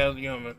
How's it going, man?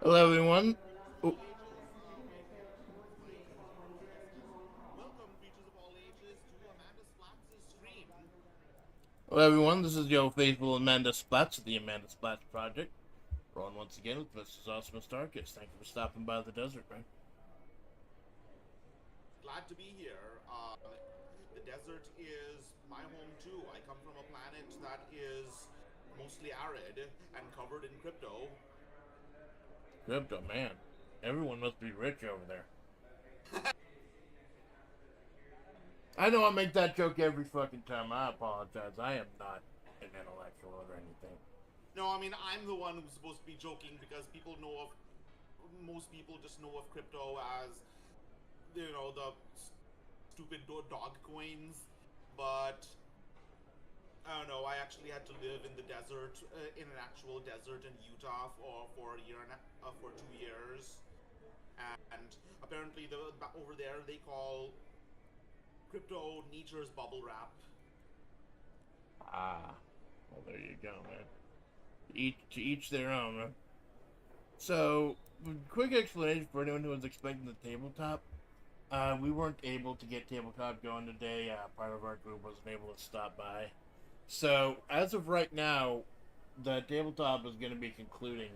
Hello, everyone. Oh. Welcome, creatures of all ages, to Amanda Splatts' stream. Hello, everyone. This is your faithful Amanda Splatts of the Amanda Splatts Project. We're on once again with Mrs. Awesome Starkist. Thank you for stopping by the desert, man. Glad to be here. The desert is my home too. I come from a planet that is mostly arid and covered in crypto. Crypto, man. Everyone must be rich over there. I know I make that joke every fucking time. I apologize. I am not an intellectual or anything. No, I mean, I'm the one who's supposed to be joking because most people just know of crypto as, the stupid dog coins. But I don't know. I actually had to live in the desert, in an actual desert in Utah for a year and for 2 years, and apparently over there they call crypto nature's bubble wrap. Ah. Well, there you go, man. To each their own, man. So, quick explanation for anyone who was expecting the tabletop. We weren't able to get tabletop going today. Part of our group wasn't able to stop by. So, as of right now, the tabletop is going to be concluding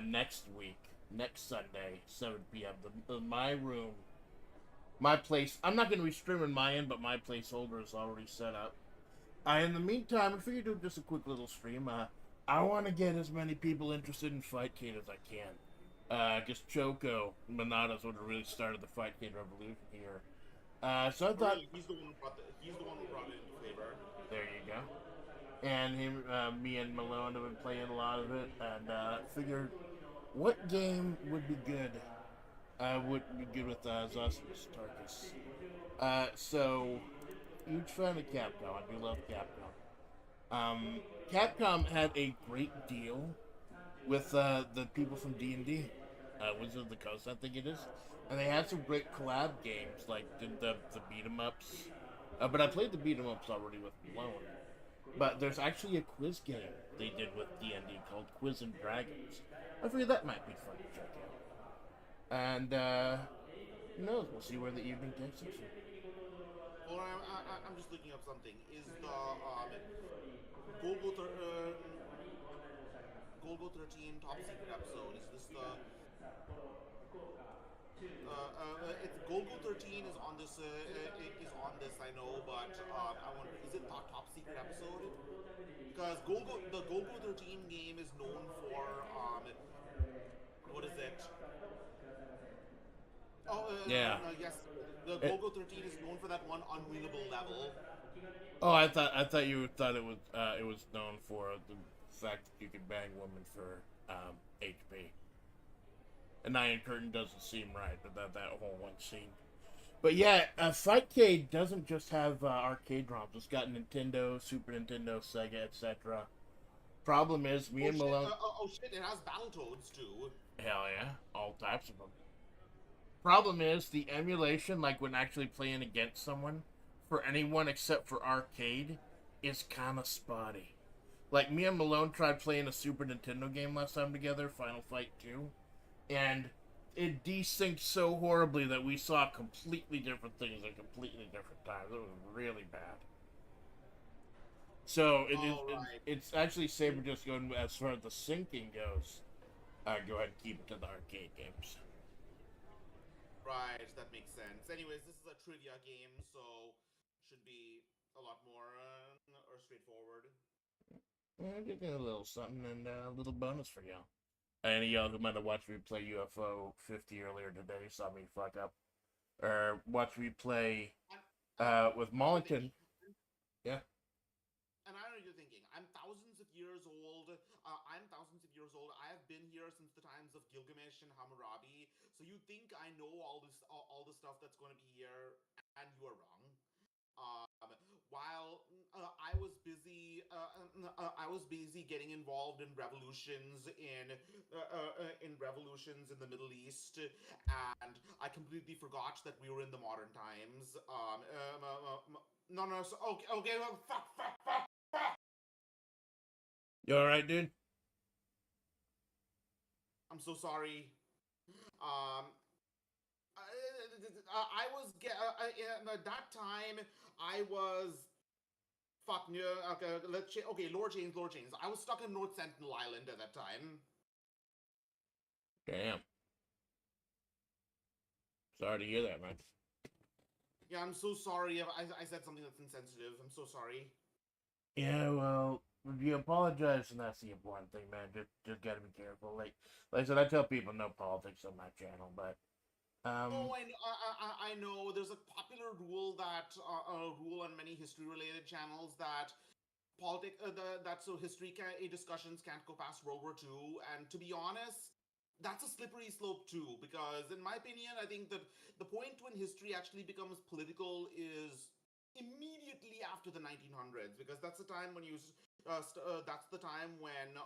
next week, next Sunday, 7 p.m. My room, my place. I'm not going to be streaming my end, but my placeholder is already set up. In the meantime, I figured do just a quick little stream. I want to get as many people interested in Fightcade as I can. Because Choco Manadas would have really started the Fightcade revolution here. So I Oh, thought, really, he's the one who brought it into flavor. there you go. And him, me and Malone have been playing a lot of it, and figured what game would be good. Would be good with Zosmus Tarkus. So huge fan of Capcom. I do love Capcom. Capcom had a great deal with the people from D&D, Wizards of the Coast, I think it is, and they had some great collab games like the beat 'em ups. But I played the beat 'em ups already with Malone. But there's actually a quiz game they did with D&D called Quiz and Dragons. I figured that might be fun to check out. And who knows? We'll see where the evening takes us. Well, I'm just looking up something. Is the Golgo, Golgo 13 top secret episode? Is this the it's Golgo 13 is on this I know, but I wonder, is it the top secret episode? Because the Golgo 13 game is known for what is it? Oh, Yeah. no, yes, the It, Golgo 13 is known for that one unwinnable level. oh, I thought you thought it was known for the fact that you could bang women for HP. And Iron Curtain doesn't seem right, but that whole one scene. But yeah, Fightcade doesn't just have arcade ROMs. It's got Nintendo, Super Nintendo, Sega, etc. Problem is, me Oh and shit! Malone. Oh shit! It has Battletoads too. Hell yeah, all types of them. Problem is, the emulation, like when actually playing against someone, for anyone except for arcade, is kind of spotty. Like me and Malone tried playing a Super Nintendo game last time together, Final Fight 2, and it desynced so horribly that we saw completely different things at completely different times. It was really bad. So All right. it's actually safer just going as far as the syncing goes. Go ahead and keep it to the arcade games. Right, that makes sense. Anyways, this is a trivia game, so should be a lot more or straightforward. Yeah, give you a little something and a little bonus for y'all. Any of y'all who might have watched me play UFO 50 earlier today saw me fuck up. Or watch me play And, and with I know you're thinking, Mollington. Yeah. and I know you're thinking, I'm thousands of years old. I'm thousands of years old. I have been here since the times of Gilgamesh and Hammurabi. So you think I know all the stuff that's going to be here, and you are wrong. While I was busy getting involved in revolutions in the Middle East, and I completely forgot that we were in the modern times. No, no, so, okay, okay, well, fuck. You alright, dude? I'm so sorry. Um, I was at that time. I was fuck. Okay, okay. Lord James. I was stuck in North Sentinel Island at that time. Damn. Sorry to hear that, man. Yeah, I'm so sorry if I said something that's insensitive. I'm so sorry. Yeah, well, you apologize, and that's the important thing, man. Just gotta be careful. Like I said, I tell people no politics on my channel, but Oh, I know. There's a popular rule on many history-related channels that history discussions can't go past World War II. And to be honest, that's a slippery slope too. Because in my opinion, I think that the point when history actually becomes political is immediately after the 1900s, because that's the time when that's the time when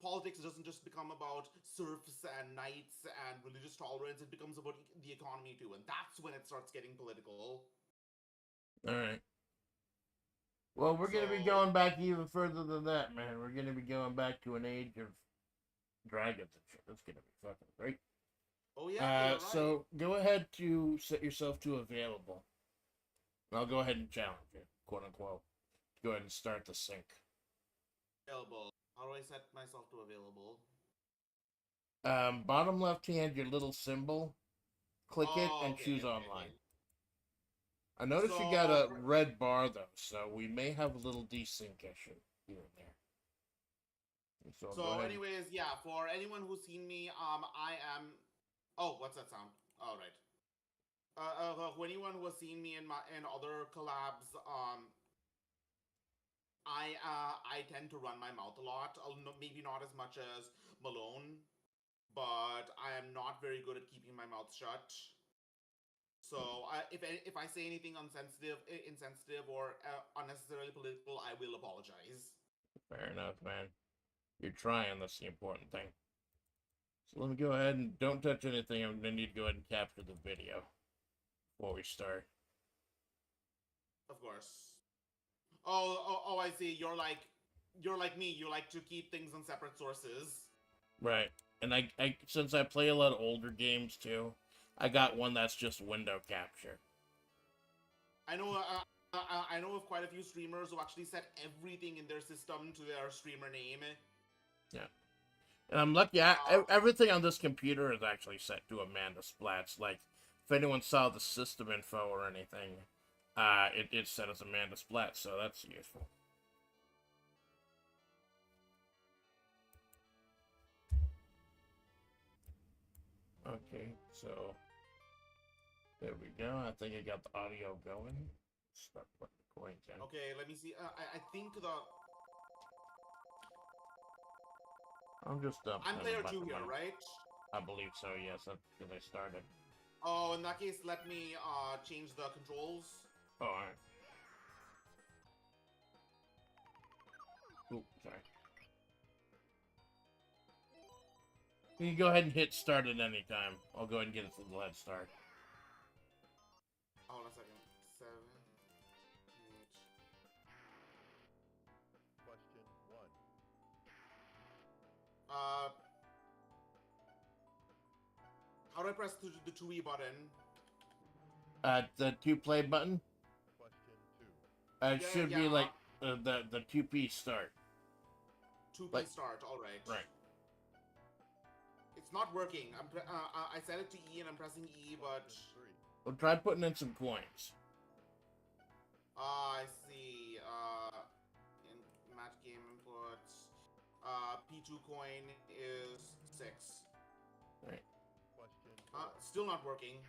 politics doesn't just become about serfs and knights and religious tolerance. It becomes about the economy too, and that's when it starts getting political. all right. Well, we're gonna be So, going back even further than that, man. We're gonna be going back to an age of dragons and shit. That's gonna be fucking great. oh yeah, you're right. So go ahead to set yourself to available. And I'll go ahead and challenge you, quote unquote. Go ahead and start the sync. Available. How do I set myself to available? Bottom left hand, your little symbol. Click it Oh, and okay, choose okay, okay. online. I noticed you got a red bar though, so we may have a little desync issue here and there. So anyways, yeah, for anyone who's seen me, I am. Oh, what's that sound? All right. For anyone who has seen me in other collabs, I tend to run my mouth a lot. Maybe not as much as Malone, but I am not very good at keeping my mouth shut. So if I say anything insensitive, or unnecessarily political, I will apologize. Fair enough, man. You're trying. That's the important thing. So let me go ahead and don't touch anything. I'm gonna need to go ahead and capture the video before we start. Of course. Oh! I see. You're like me. You like to keep things on separate sources. Right. And I since I play a lot of older games too, I got one that's just window capture. I know of quite a few streamers who actually set everything in their system to their streamer name. Yeah. And I'm lucky. Everything on this computer is actually set to Amanda Splatts. Like, if anyone saw the system info or anything, it's set as Amanda Splatts, so that's useful. Okay, so there we go. I think I got the audio going. Start putting the coins in. Okay, let me see. I think I'm just I'm player 2 here, right? I believe so. Yes, that's because I started. Oh, in that case, let me change the controls. Oh, all right. Ooh, sorry. You can go ahead and hit start at any time. I'll go ahead and get us a little head start. Hold on a second. 7, 8. Question 1. How do I press the 2E button? The 2 play button. Question 2. It should be like the 2P start. 2P start. All right. Right. It's not working. I set it to E and I'm pressing E, but. Well, try putting in some coins. I see. In match game inputs, P2 coin is 6. Right. Question 4. Still not working.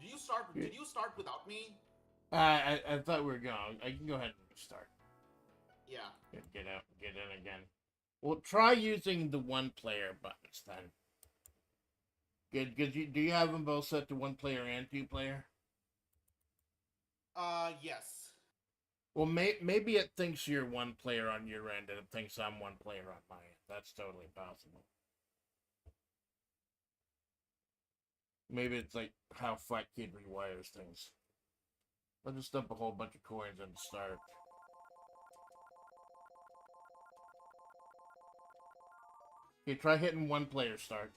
Did you start without me? I thought we were going. I can go ahead and restart. Yeah. Get out. Get in again. Well, try using the 1-player buttons then. Good. Because do you have them both set to 1-player and 2-player? Yes. Well, maybe it thinks you're 1-player on your end, and it thinks I'm 1-player on my end. That's totally possible. Maybe it's like how Fightcade rewires things. I'll just dump a whole bunch of coins and start. Okay, try hitting 1-player start.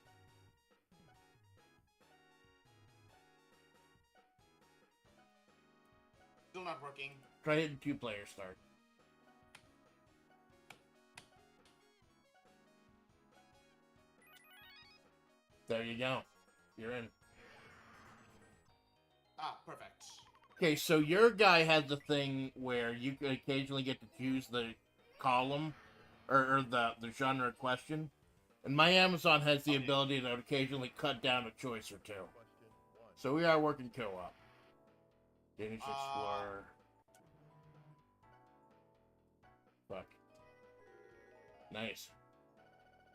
Still not working. Try hitting 2-player start. There you go. You're in. Ah, perfect. Okay, so your guy has the thing where you can occasionally get to choose the column or the genre question. And my Amazon has the ability to occasionally cut down a choice or two. So we are working co-op. Danish Explorer. Fuck. Nice.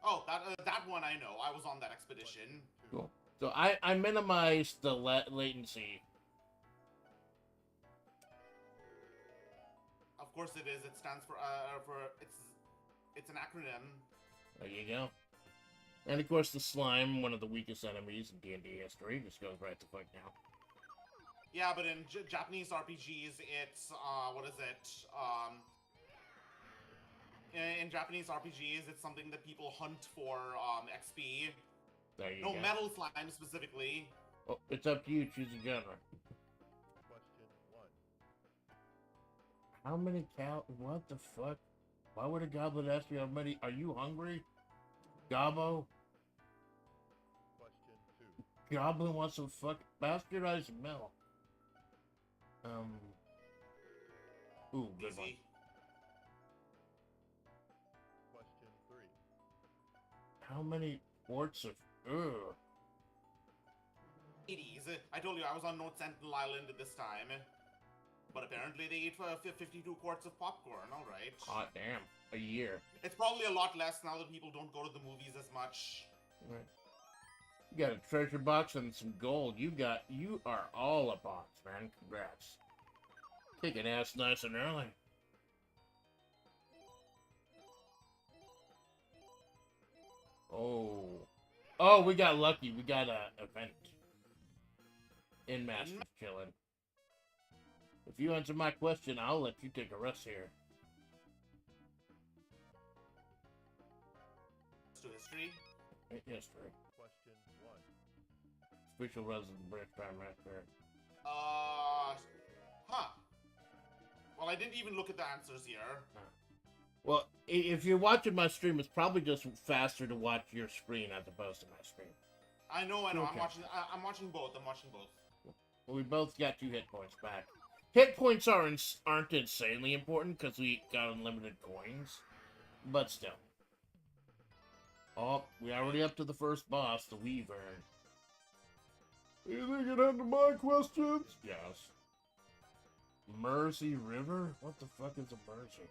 Oh, that one I know. I was on that expedition. Cool. So I minimized the latency. Of course it is. It stands for it's an acronym. There you go. And of course the slime, one of the weakest enemies in D&D history, just goes right the fuck down. Yeah, but in Japanese RPGs, it's what is it? In Japanese RPGs, it's something that people hunt for XP. There you go. No, metal slime specifically. Oh, it's up to you. Choose a genre. Question 1. How many cow? What the fuck? Why would a goblin ask you how many? Are you hungry? Gobbo? Question 2. Goblin wants some fuck bastardized milk. Ooh, good one. Easy. Question 3. How many quarts of... Ugh. 80s. I told you I was on North Sentinel Island at this time. But apparently they eat 52 quarts of popcorn, alright. Hot damn. A year. It's probably a lot less now that people don't go to the movies as much. Right. You got a treasure box and some gold. You are all a box, man. Congrats. Kicking ass nice and early. Oh, we got lucky. We got a event. In Master's chilling. If you answer my question, I'll let you take a rest here. To history. History. Question 1. Official resident British Prime Minister. Huh. Well, I didn't even look at the answers here. Well, if you're watching my stream, it's probably just faster to watch your screen as opposed to my screen. I know. Okay. I'm watching both. Well, we both got 2 hit points back. Hit points aren't insanely important because we got unlimited coins, but still. Oh, we already up to the first boss, the Weaver. You think it answer my questions? Yes. Mersey River? What the fuck is a Mersey?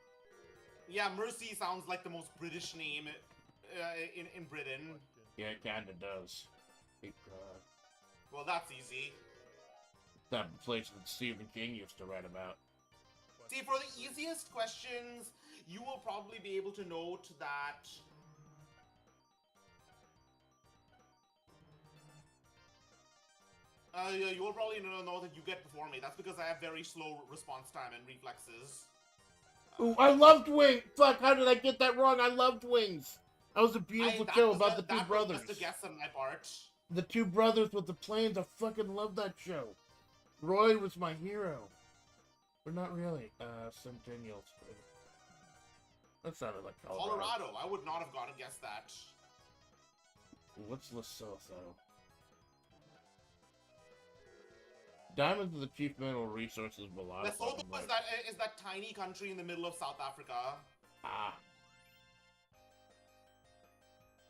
Yeah, Mercy sounds like the most British name in Britain. Question Yeah, it kinda does. Well, that's easy. That place that Stephen King used to write about. See, for the easiest questions, you will probably be able to note that... you will probably know that you get before me. That's because I have very slow response time and reflexes. Ooh, I loved Wings! Fuck, how did I get that wrong? I loved Wings! That was a beautiful show about the 2 brothers. That was just a guess on my part. The 2 brothers with the planes, I fucking love that show. Roy was my hero. But not really. Centennials. That sounded like Colorado. Colorado. I would not have gotten guessed that. What's Lesotho? Diamonds are the chief mineral resources of a lot of Lesotho fucking is that tiny country in the middle of South Africa. Ah.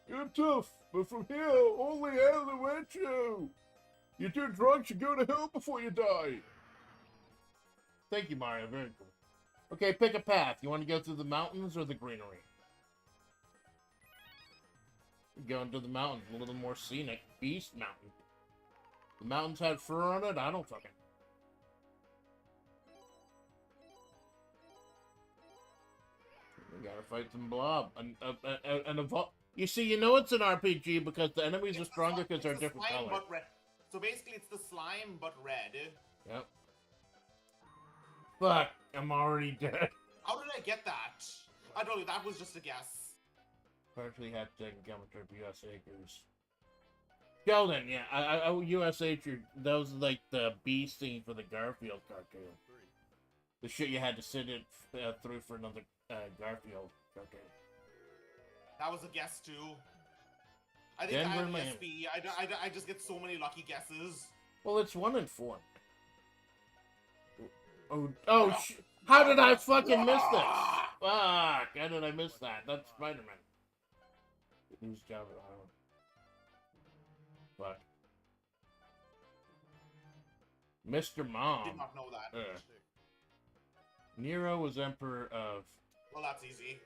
You're tough, but from here, only hell awaits you. You're too drunk to go to hell before you die. Thank you, Mario. Very cool. Okay, pick a path. You want to go through the mountains or the greenery? Going to the mountains, a little more scenic. Beast Mountain. The mountains had fur on it? I don't fucking... We gotta fight some blob. You see, you know it's an RPG because the enemies are stronger because they're different slime, colors. but red. So basically, it's the slime, but red. Yep. Fuck, I'm already dead. How did I get that? I told you, that was just a guess. Partially had to encounter US Acres. Sheldon, yeah, US Acres, that was like the B scene for the Garfield cartoon. 3. The shit you had to sit it through for another Garfield cartoon. That was a guess too. I think Denver, I have Miami. ESP. I just get so many lucky guesses. Well, it's 1 in 4. How did I fucking miss this? Fuck, how did I miss that? That's Spider-Man. Whose job is Island? Fuck. Mr. Mom. Did not know that. Ugh. Nero was emperor of... Well, that's easy.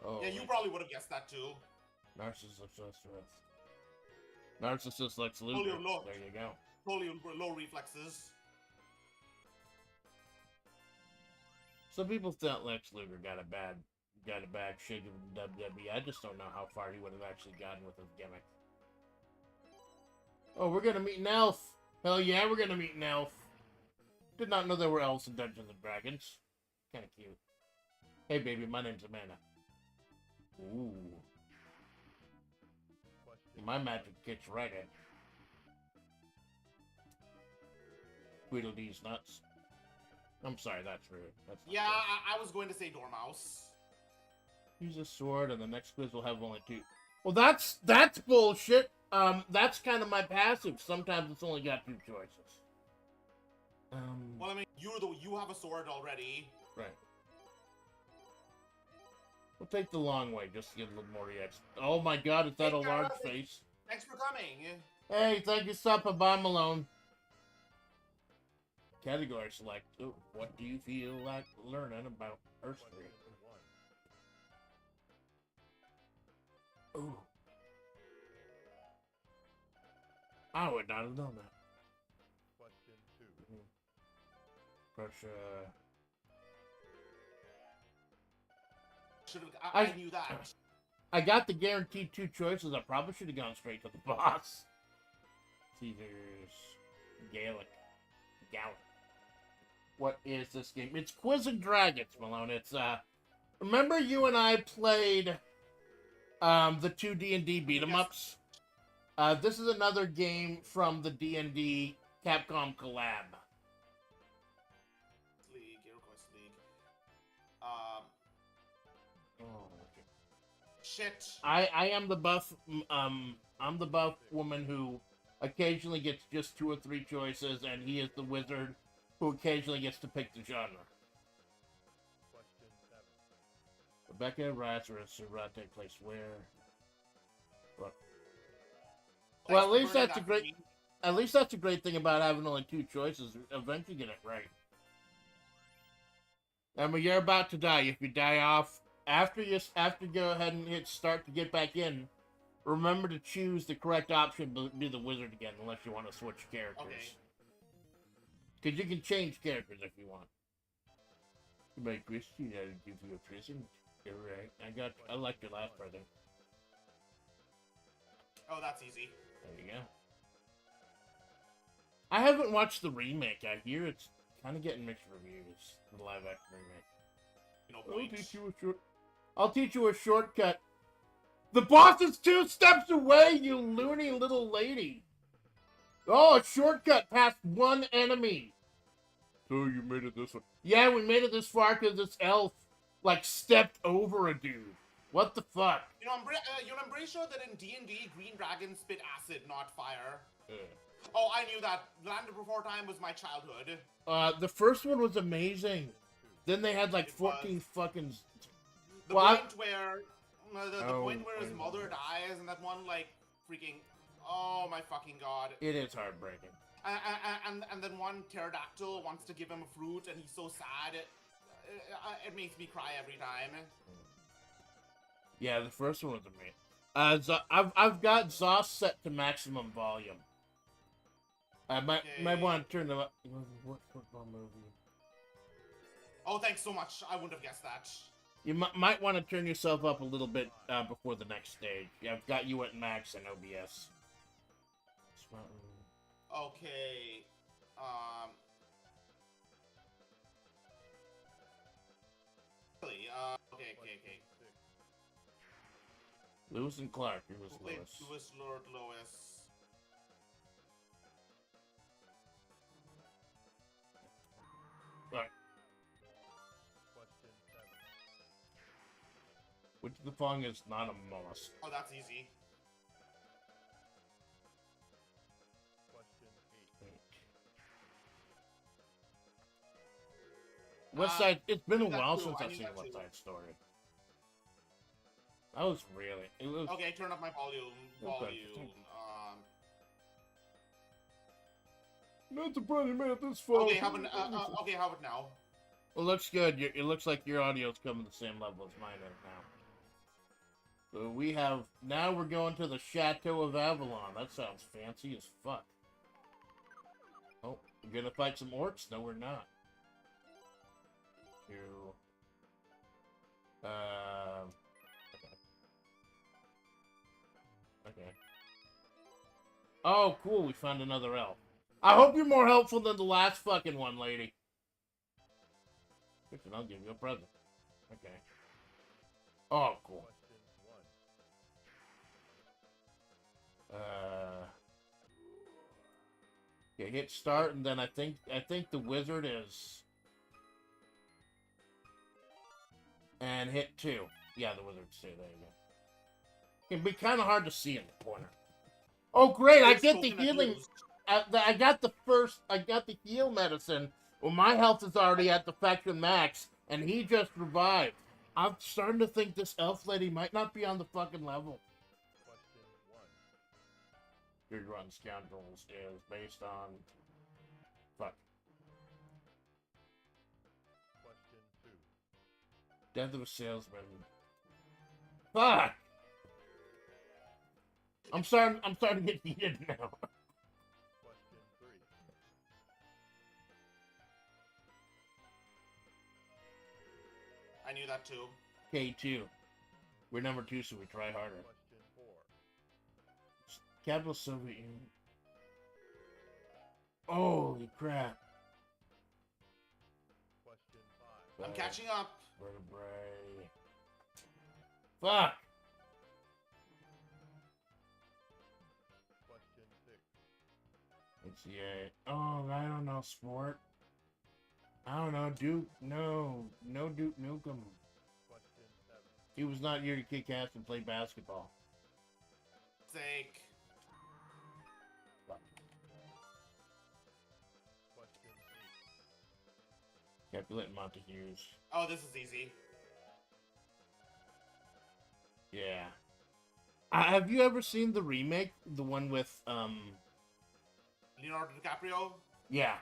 Oh, Yeah, you probably would have guessed that too. Narcissus Lex Luthor. Totally low. There you go. Totally low reflexes. Some people thought Lex Luthor got a bad shake of the WWE. I just don't know how far he would have actually gotten with his gimmick. Oh, we're gonna meet an elf. Hell yeah, we're gonna meet an elf. Did not know there were elves in Dungeons and Dragons. Kinda cute. Hey baby, my name's Amanda. Ooh. Question My magic kicks right in. Tweedledee's nuts. I'm sorry, that's rude. That's not Yeah, good. I was going to say Dormouse. Use a sword, and the next quiz will have only 2. Well, that's bullshit. That's kind of my passive. Sometimes it's only got 2 choices. Well, I mean, you have a sword already. Right. We'll take the long way, just to get a little more EX. Oh my god, is that Hey, a Kara, large face? Thanks for coming. Hey, thank you, Suppa. Bye, Malone. Category select. Ooh, what do you feel like learning about history? Ooh. I would not have known that. Question 2. Pressure. I knew that. I got the guaranteed 2 choices. I probably should have gone straight to the boss. Caesar's Gaelic. What is this game? It's Quiz and Dragons, Malone. It's remember you and I played the 2 D&D beat 'em ups? This is another game from the D&D Capcom collab. League, HeroQuest League. Shit. I am the buff I'm the buff woman who occasionally gets just 2 or 3 choices, and he is the wizard who occasionally gets to pick the genre. Question 7. Rebecca Lazarus take place where? Well, at least that's a great. At least that's a great thing about having only 2 choices. Eventually, get it right. And when you're about to die, if you die off after you go ahead and hit start to get back in, remember to choose the correct option to be the wizard again, unless you want to switch characters. Okay. Because you can change characters if you want. My Christian, I'll give you a present. You're right. I like your last present. Oh, that's easy. There you go. I haven't watched the remake. I hear it's kind of getting mixed reviews. The live action remake. No I'll point. teach you a shortcut. The boss is 2 steps away, you loony little lady. Oh, a shortcut past 1 enemy. So you made it this far? Yeah, we made it this far because this elf, like, stepped over a dude. What the fuck? You know, I'm pretty sure that in D&D, green dragons spit acid, not fire. Oh, I knew that. Land Before Time was my childhood. The first one was amazing. Then they had like It 14 was. fucking. The Well, point where the point where his mother dies and that one like freaking. Oh my fucking god. It is heartbreaking. And then one pterodactyl wants to give him a fruit and he's so sad. It makes me cry every time. Yeah, the first one was amazing. I've got Zoss set to maximum volume. I might want to turn them up. What football movie? Oh, thanks so much. I wouldn't have guessed that. You might want to turn yourself up a little bit before the next stage. Yeah, I've got you at max in OBS. Okay. Really? Okay. Lewis and Clark. Here was Wait, Lewis. Lewis, Lord Lois. Right. Question 7. Which of the following is not a mollusk? Oh, that's easy. Question 8. West Side. It's been a knew that while too, since I I've knew seen that West too. Side Story. That was really. It was. Okay, turn up my volume. Okay. Not surprised you made it this far. Okay, how about now? Well, looks good. It looks like your audio's coming to the same level as mine is now. So we have now we're going to the Chateau of Avalon. That sounds fancy as fuck. Oh, we're gonna fight some orcs? No, we're not. Okay. Oh, cool. We found another elf. I hope you're more helpful than the last fucking one, lady. Listen, I'll give you a present. Okay. Oh, cool. Question 1. Okay, hit start, and then I think the wizard is. And hit 2. Yeah, the wizard's 2. There you go. It can be kind of hard to see in the corner. Oh, great! I Good get the spoken healing. abuse. I got the heal medicine. Well, my health is already at defection max, and he just revived. I'm starting to think this elf lady might not be on the fucking level. Question 1. Good Run Scoundrels is based on... Fuck. Question 2. Death of a Salesman. Fuck! I'm starting to get heated now. Question 3. I knew that too. K2. We're number 2, so we try harder. Question 4. Capital Soviet Union. Holy crap. Question 5. I'm catching up. Vertebrae. Fuck! Question 6. It's yeah. Oh, I don't know. Sport. I don't know. Duke. No. No Duke Nukem. Question 7. He was not here to kick ass and play basketball. Sake. Fuck. Question 8. Capulet Montagues. Oh, this is easy. Yeah. Have you ever seen the remake? The one with, Leonardo DiCaprio. yeah.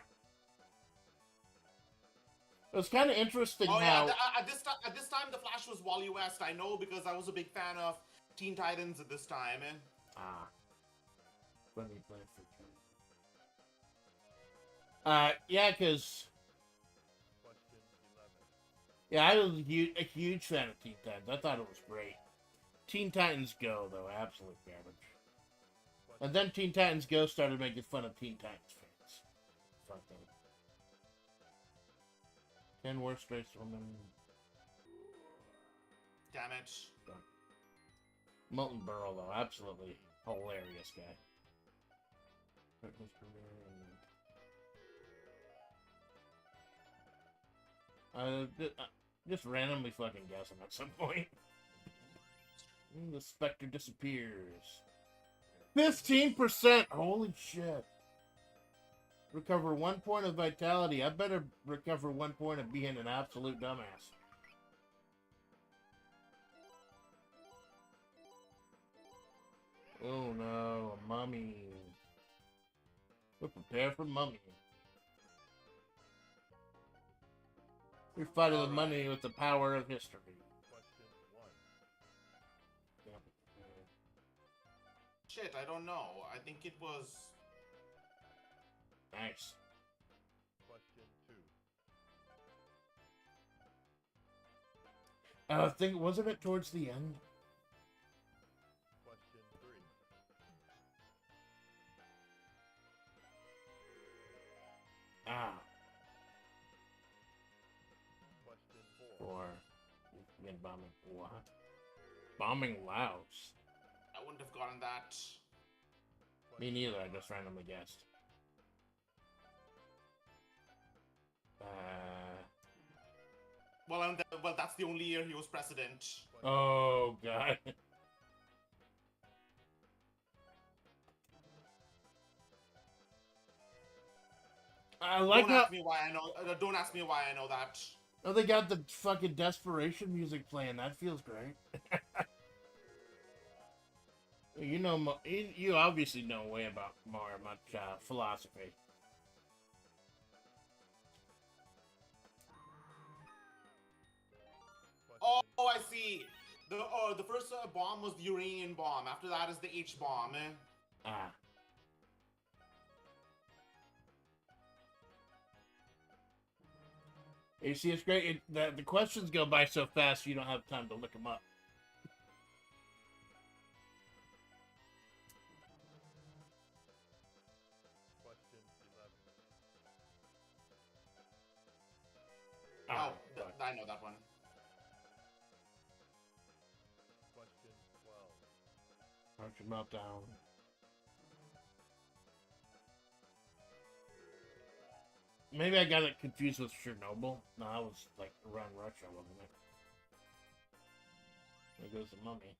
It was kind of interesting Oh how... yeah, at this time the Flash was Wally West. I know because I was a big fan of Teen Titans at this time. Funny play for yeah, because... Question 11. Yeah, I was a huge fan of Teen Titans. I thought it was great. Teen Titans Go, though, absolute garbage. And then Teen Titans Go started making fun of Teen Titans fans. Fuck them. 10 worst race women. Damn it. Molten Burrow, though, absolutely hilarious guy. Just randomly fucking guessing at some point. The Spectre disappears. 15%! Holy shit. Recover 1 point of vitality. I better recover 1 point of being an absolute dumbass. Oh no, a mummy. We're prepared for mummy. We're fighting the money with the power of history. Question 1. Yep. Shit, I don't know. I think it was. Nice. Question 2. I think, wasn't it towards the end? Question 3. Ah, Question 4. or again bombing what? Bombing Laos. I wouldn't have gotten that. Me neither. I just randomly guessed. Well, that's the only year he was president. Oh god. I like Don't how. ask me why I know. Don't ask me why I know that. Oh, they got the fucking desperation music playing. That feels great. You know, you obviously know way about more much philosophy. Oh, I see. The first bomb was the uranium bomb. After that is the H bomb. Ah. You see, it's great. The questions go by so fast, you don't have time to look them up. Question 11. Ah, Oh, I know that one. Question 12. Archer meltdown. Maybe I got it confused with Chernobyl. No, I was like around Russia, wasn't it? There goes the mummy.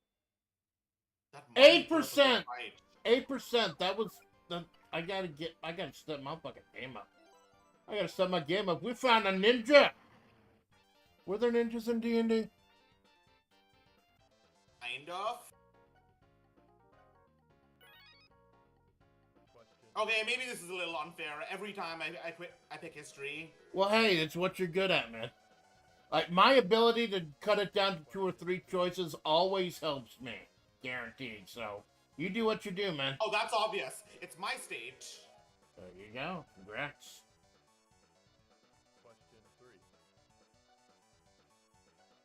That money 8%. put up a good fight. 8%. That was the. I gotta step my fucking game up. I gotta step my game up. We found a ninja. Were there ninjas in D&D? Kind of. Question. Okay, maybe this is a little unfair. Every time I pick history. Well, hey, it's what you're good at, man. Like, my ability to cut it down to 2 or 3 choices always helps me. Guaranteed. So, you do what you do, man. Oh, that's obvious. It's my state. There you go. Congrats. Question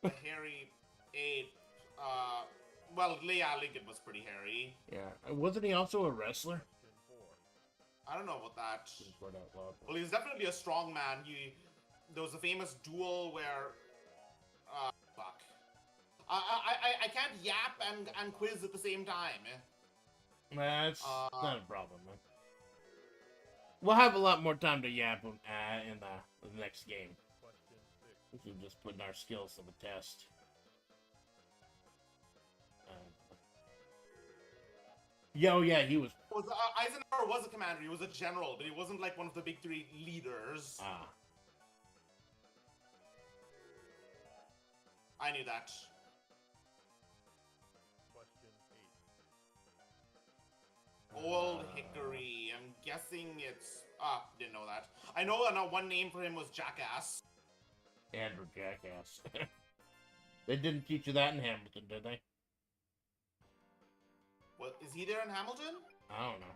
3. The hairy ape. Well, yeah, Lincoln was pretty hairy. Yeah. Wasn't he also a wrestler? Question 4. I don't know about that. For that love. Well, he was definitely a strong man. There was a famous duel where, fuck. I can't yap and quiz at the same time. That's not a problem, man. We'll have a lot more time to yap in the next game. Question 6. We can just putting our skills to the test. Yeah, he was. Eisenhower was a commander. He was a general, but he wasn't like one of the big 3 leaders. I knew that. Question 8. Old Hickory. I'm guessing it's. Didn't know that. I know that one name for him was Jackass. Andrew Jackass. They didn't teach you that in Hamilton, did they? What is he there in Hamilton? I don't know.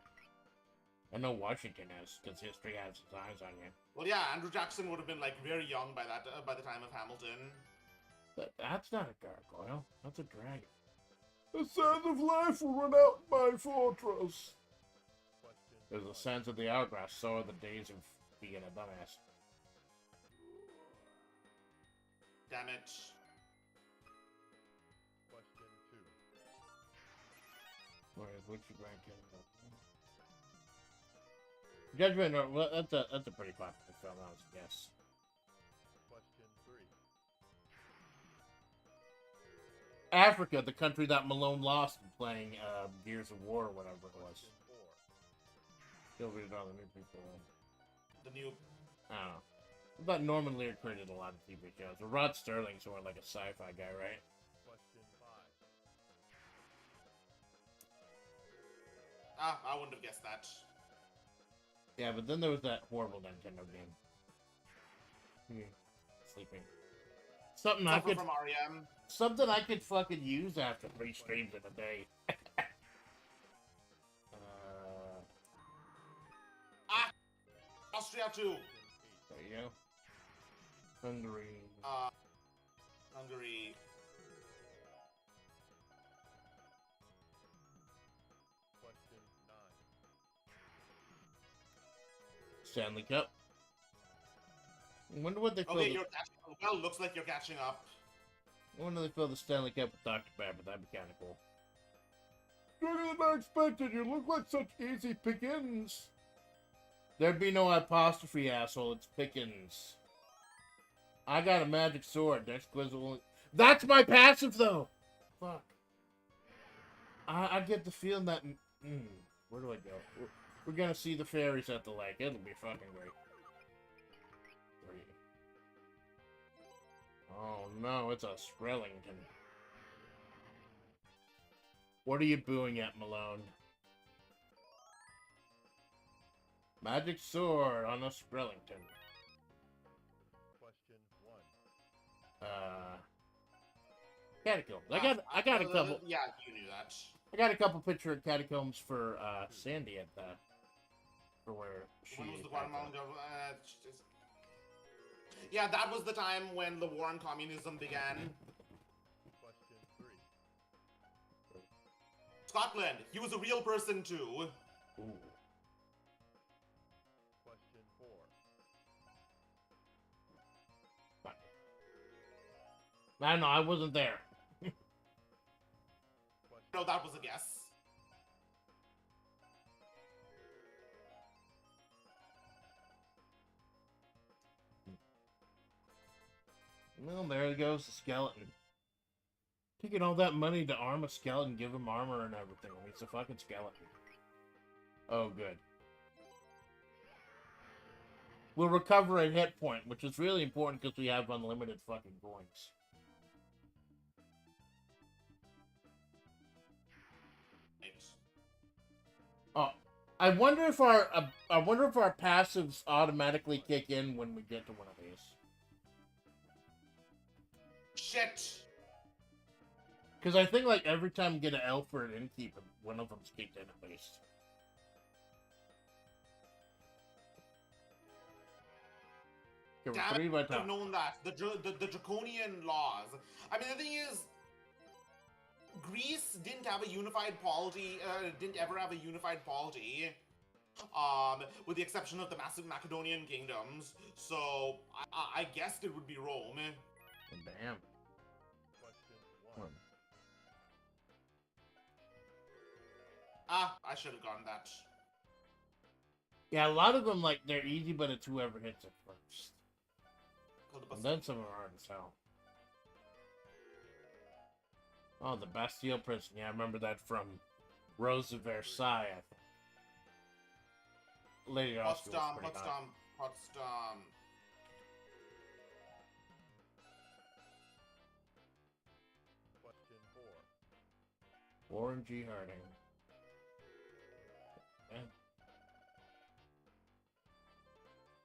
I know Washington is, because history has its eyes on you. Well, yeah, Andrew Jackson would have been like very young by the time of Hamilton. That's not a gargoyle. That's a dragon. The sands of life will run out in my fortress. Question There's the sands of the hourglass, so are the days of being a dumbass. Damn it. Question 2. What's your rank in? Judgment, well, that's a pretty popular film, I was a guess. Question 3. Africa, the country that Malone lost in playing Gears of War or whatever it was. Question 4. Still read all the new people. The new. I don't know. I thought Norman Lear created a lot of TV shows. Well, Rod Sterling's more like a sci-fi guy, right? Question 5. I wouldn't have guessed that. Yeah, but then there was that horrible Nintendo game. Sleeping. Something I Suffer could from REM. Something I could fucking use after 3 streams in a day. Austria too. There you go. Hungary. Hungary. Question 9. Stanley Cup. I wonder what they fill Okay, the, you're catching. Well, looks like you're catching up. I wonder if they fill the Stanley Cup with Dr. Pepper. That'd be kind of cool. Stronger than I expected. You look like such easy pickings. There'd be no apostrophe, asshole. It's pickings. I got a magic sword. Next quiz will... That's my passive, though! Fuck. I get the feeling that... where do I go? We're gonna see the fairies at the lake. It'll be fucking great. Oh no, it's a Sprellington. What are you booing at, Malone? Magic sword on a Sprellington. Question 1. Catacombs. I got a couple. Yeah, you knew that. I got a couple picture of catacombs for Sandy at the for where she. When was the Guatemalan government? Yeah, that was the time when the war on communism began. Question 3. Scotland. He was a real person too. Ooh. Question 4. I don't know. I wasn't there. Question No, that was a guess. Well, there goes the skeleton. Taking all that money to arm a skeleton, give him armor and everything. I mean, it's a fucking skeleton. Oh, good. We'll recover a hit point, which is really important because we have unlimited fucking coins. Oh, I wonder if our passives automatically kick in when we get to one of these. Shit! Because I think like every time we get an elf or an innkeeper, one of them's kicked in at least. Okay, Damn we're 3 it, by I would have top. known that. The draconian laws. I mean, the thing is, Greece didn't have a unified polity, didn't ever have a unified polity, with the exception of the massive Macedonian kingdoms, so I guessed it would be Rome. Damn. Question 1. I should have gone that. Yeah, a lot of them, like, they're easy, but it's whoever hits it first. And then some are hard as hell. Oh, the Bastille prison. Yeah, I remember that from Rose of Versailles, I think. Lady Oscar was pretty hot. Potsdam. Question 4. Warren G. Harding. Yeah.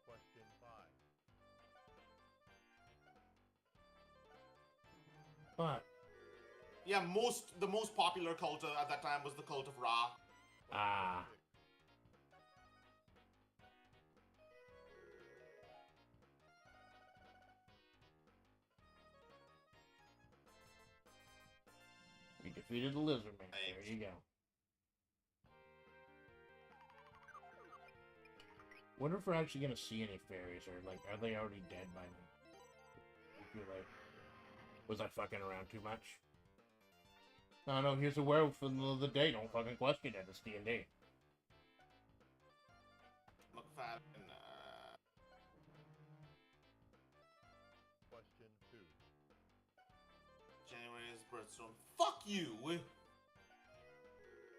Question 5. But, Yeah, the most popular cult at that time was the cult of Ra. ah. We defeated the lizard man. There you go. Wonder if we're actually gonna see any fairies, or like, are they already dead by now? I feel like, was I fucking around too much? No, no, here's a werewolf in the middle of the day. Don't fucking question it. It's D&D. McFadden, Question 2. January's birthstone. Fuck you!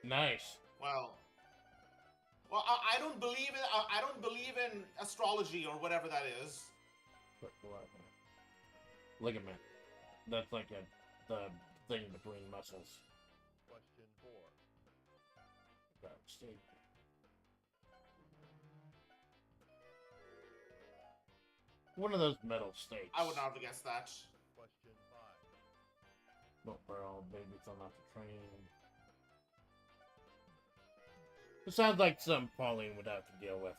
Nice. Well, I don't believe in I don't believe in astrology or whatever that is. Ligament. That's like the thing between muscles. Question 4. God, stay. One of those metal stakes. I would not have guessed that. Question 5. But we're all babies on off the train. It sounds like something Pauline would have to deal with.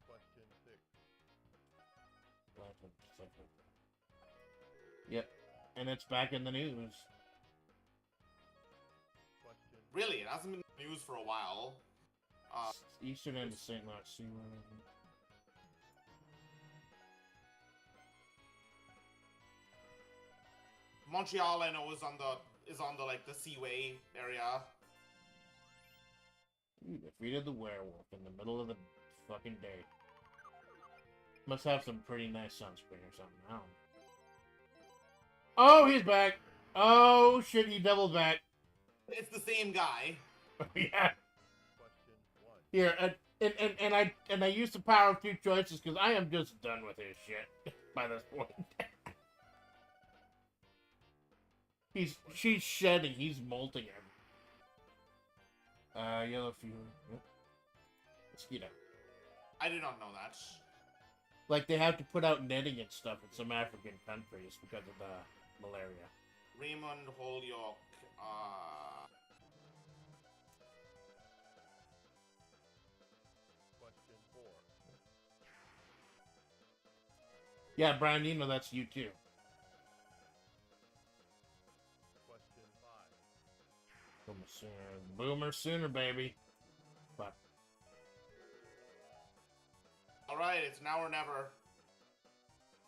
Question 6. Yep. And it's back in the news. Question Really, it hasn't been in the news for a while. Eastern end of St. Lawrence Seaway. Montreal, I know, is on the like the Seaway area. You defeated the werewolf in the middle of the fucking day. Must have some pretty nice sunscreen or something. I don't know. Oh, he's back! Oh shit, he doubled back. It's the same guy. Yeah. Question 1. Here, and I used the power of 2 choices because I am just done with his shit by this point. She's shedding. He's molting him. Yellow fever. Yep. Mosquito. I did not know that. Like they have to put out netting and stuff in some African countries because of the malaria. Raymond Holyoke. Question 4. Yeah, Brian, you know that's you too. Question 5. Boomer sooner, boomer sooner, baby. Fuck. All right, it's now or never.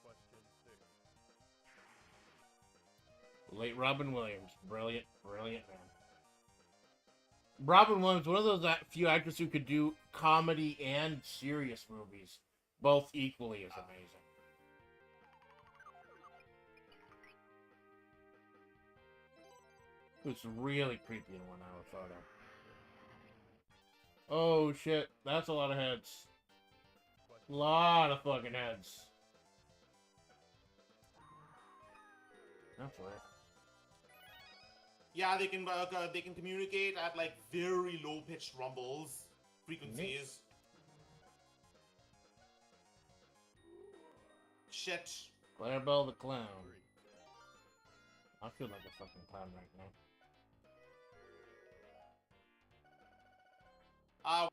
Question 6. Late Robin Williams, brilliant, brilliant man. Robin Williams, one of those few actors who could do comedy and serious movies, both equally as amazing. It was really creepy in a 1 hour photo. Oh shit, that's a lot of heads. Lot of fucking heads. That's weird. Yeah, they can communicate at like very low pitched rumbles frequencies. Shit. Clarabelle the clown. I feel like a fucking clown right now.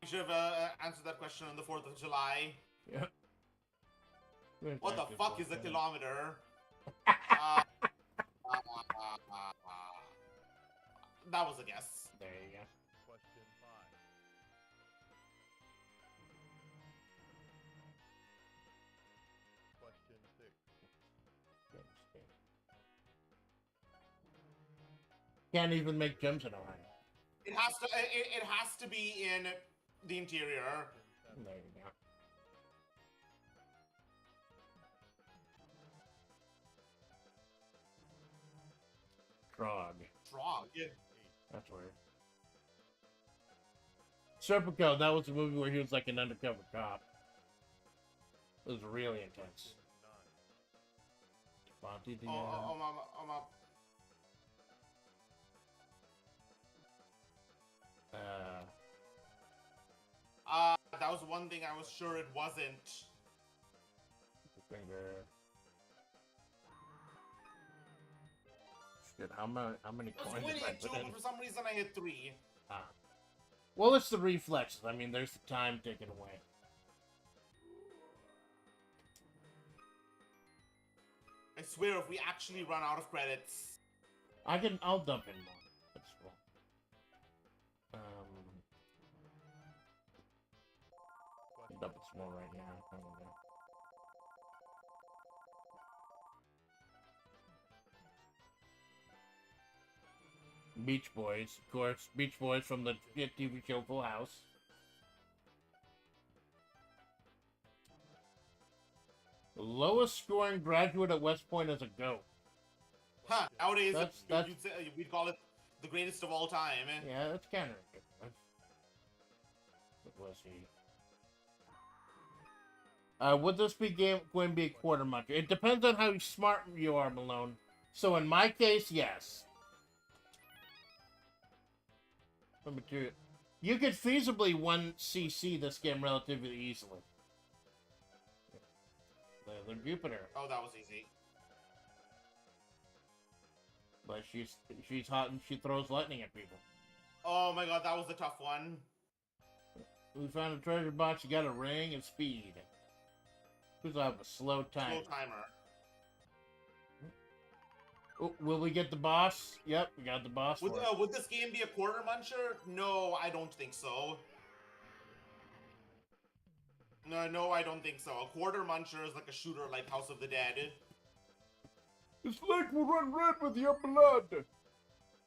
We should have answered that question on the 4th of July. Yep. What the fuck is a kilometer? That was a guess. There you go. Question 5. Question 6. Can't even make jumps in Ohio. It has to be in the interior. Question 7. There you go. Trog. Drog. Yeah. That's weird. Serpico, that was a movie where he was like an undercover cop. It was really intense. 9. Monty the that was one thing I was sure it wasn't. finger. Shit, how many I was coins winning did I at 2, put in? but for some reason I hit 3. Ah. Well, it's the reflexes. I mean, there's the time taken away. I swear, if we actually run out of credits, I'll dump in more. That's cool. Dump it small right now. There we go. Beach Boys, of course. Beach Boys from the TV show Full House. The lowest scoring graduate at West Point is a GOAT. huh? Nowadays, That's- you'd say, we'd call it the greatest of all time. Eh? Yeah, that's kind of ridiculous. What was he? Would this be going to be a quarter muncher? It depends on how smart you are, Malone. So in my case, yes. Number 2. You could feasibly 1cc this game relatively easily. The Jupiter. Oh, that was easy. But she's hot and she throws lightning at people. Oh my god, that was a tough one. We found a treasure box, you got a ring and speed. Who's have a slow time? Slow timer. Oh, will we get the boss? Yep, we got the boss. Would this game be a quarter muncher? No, I don't think so. No, I don't think so. A quarter muncher is like a shooter like House of the Dead. This leg will run red with your blood.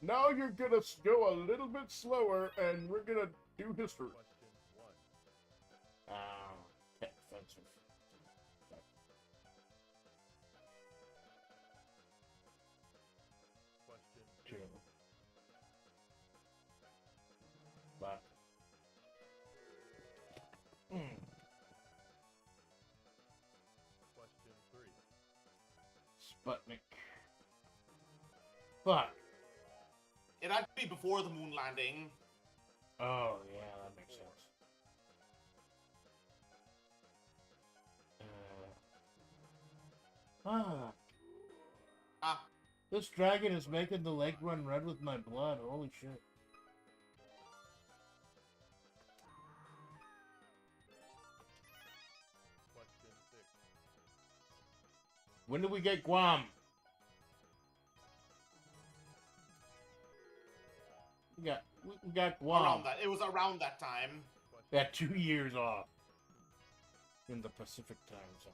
Now you're gonna go a little bit slower, and we're gonna do history. Question 1. Offensive. Question 2. But. Question 3. Sputnik. Fuck. It had to be before the moon landing. Oh, yeah, that makes sense. This dragon is making the lake run red with my blood. Holy shit. Question 6. When do we get Guam? We got Guam. Around that. It was around that time. Yeah, 2 years off. In the Pacific time zone.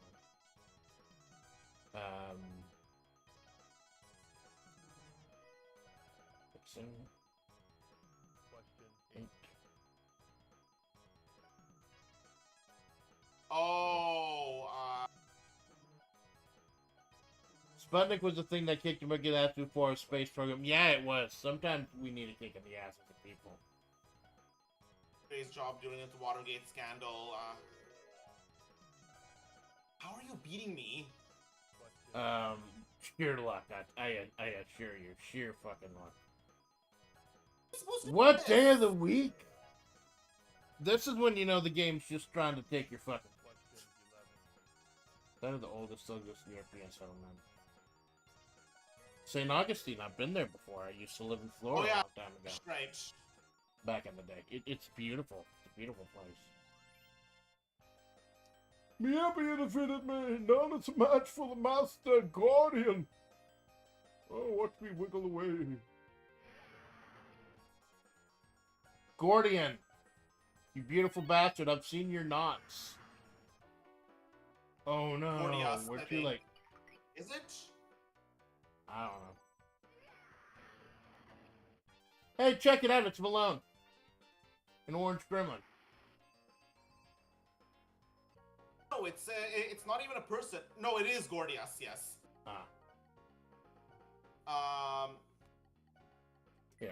Dixon. Question 8. 8. Oh, Sputnik was the thing that kicked American ass before a space program. Yeah, it was. Sometimes we need to kick in the asses of people. Great job during the Watergate scandal. How are you beating me? Sheer luck. I assure you, sheer fucking luck. You're supposed to What do day this. of the week? This is when you know the game's just trying to take your fucking. Question 11. That is the oldest Southwest European settlement. St. Augustine, I've been there before. I used to live in Florida Oh, yeah. a long time ago. Right. Back in the day. It's beautiful. It's a beautiful place. Me happy and defeated me. Now it's a match for the Master Guardian. Oh, watch me wiggle away. Gordian, you beautiful bastard. I've seen your knots. Oh no. Gordias, We're I too think. late. Is it? I don't know. Hey, check it out. It's Malone. An orange gremlin. No, it's not even a person. No, it is Gordias. Yes. Ah. Yeah.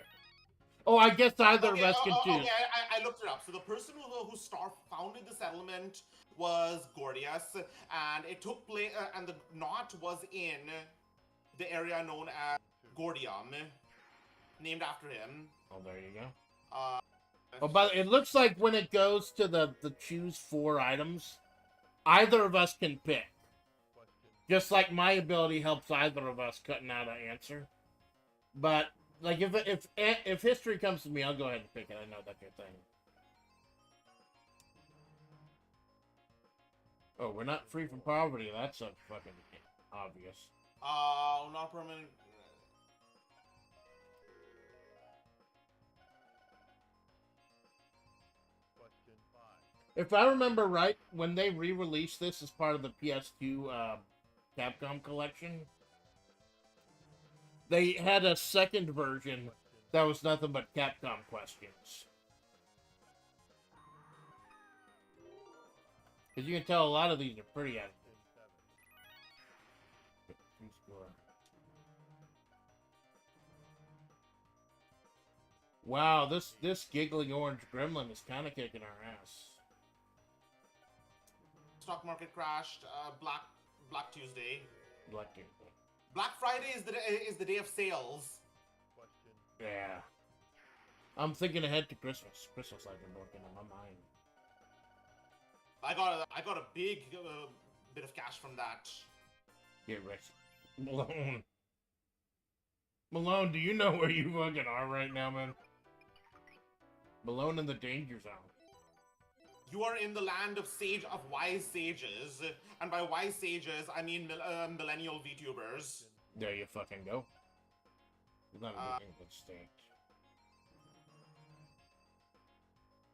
Oh, I guess either of us can choose. Okay, I looked it up. So the person who founded the settlement was Gordias, and it took place, and the knot was in the area known as Gordium, named after him. Oh, there you go. Uh, Oh, but it looks like when it goes to the choose 4 items, either of us can pick. Question. Just like my ability helps either of us cutting out an answer. But like if history comes to me, I'll go ahead and pick it. I know that's your thing. Oh, we're not free from poverty. That's a fucking obvious. not permanent. Question 5. If I remember right, when they re-released this as part of the PS2 Capcom collection, they had a second version that was nothing but Capcom questions. Because you can tell a lot of these are pretty accurate. Question 7. Wow, this giggling orange gremlin is kind of kicking our ass. Stock market crashed. Black Tuesday. Black Tuesday. Black Friday is the day of sales. Question. Yeah. I'm thinking ahead to Christmas. Christmas I've been working on my mind. I got a big bit of cash from that. Get rich. Malone. Malone, do you know where you fucking are right now, man? Malone in the danger zone. You are in the land of wise sages, and by wise sages I mean millennial VTubers. There you fucking go. It's not a New England state.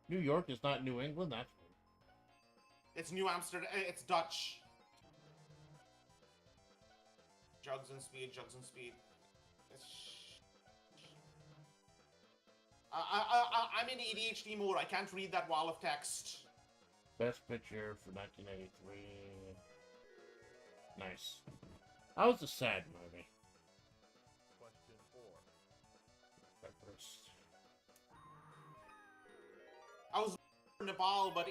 New York is not New England, that's weird. It's New Amsterdam. It's Dutch. Jugs and speed. It's... I'm in ADHD mode. I can't read that wall of text. Best picture for 1983. Nice. That was a sad movie. Question 4. That first. I was in Nepal, but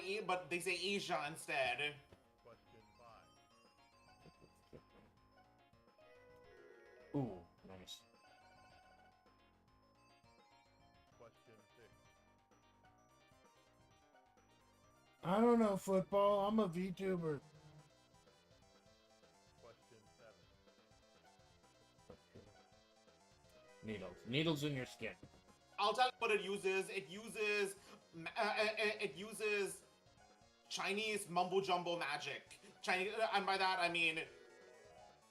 they say Asia instead. Question 5. Ooh, nice. Question 6. I don't know football. I'm a VTuber. Question 7. Needles. Needles in your skin. I'll tell you what it uses. It uses Chinese mumbo jumbo magic. Chinese, and by that I mean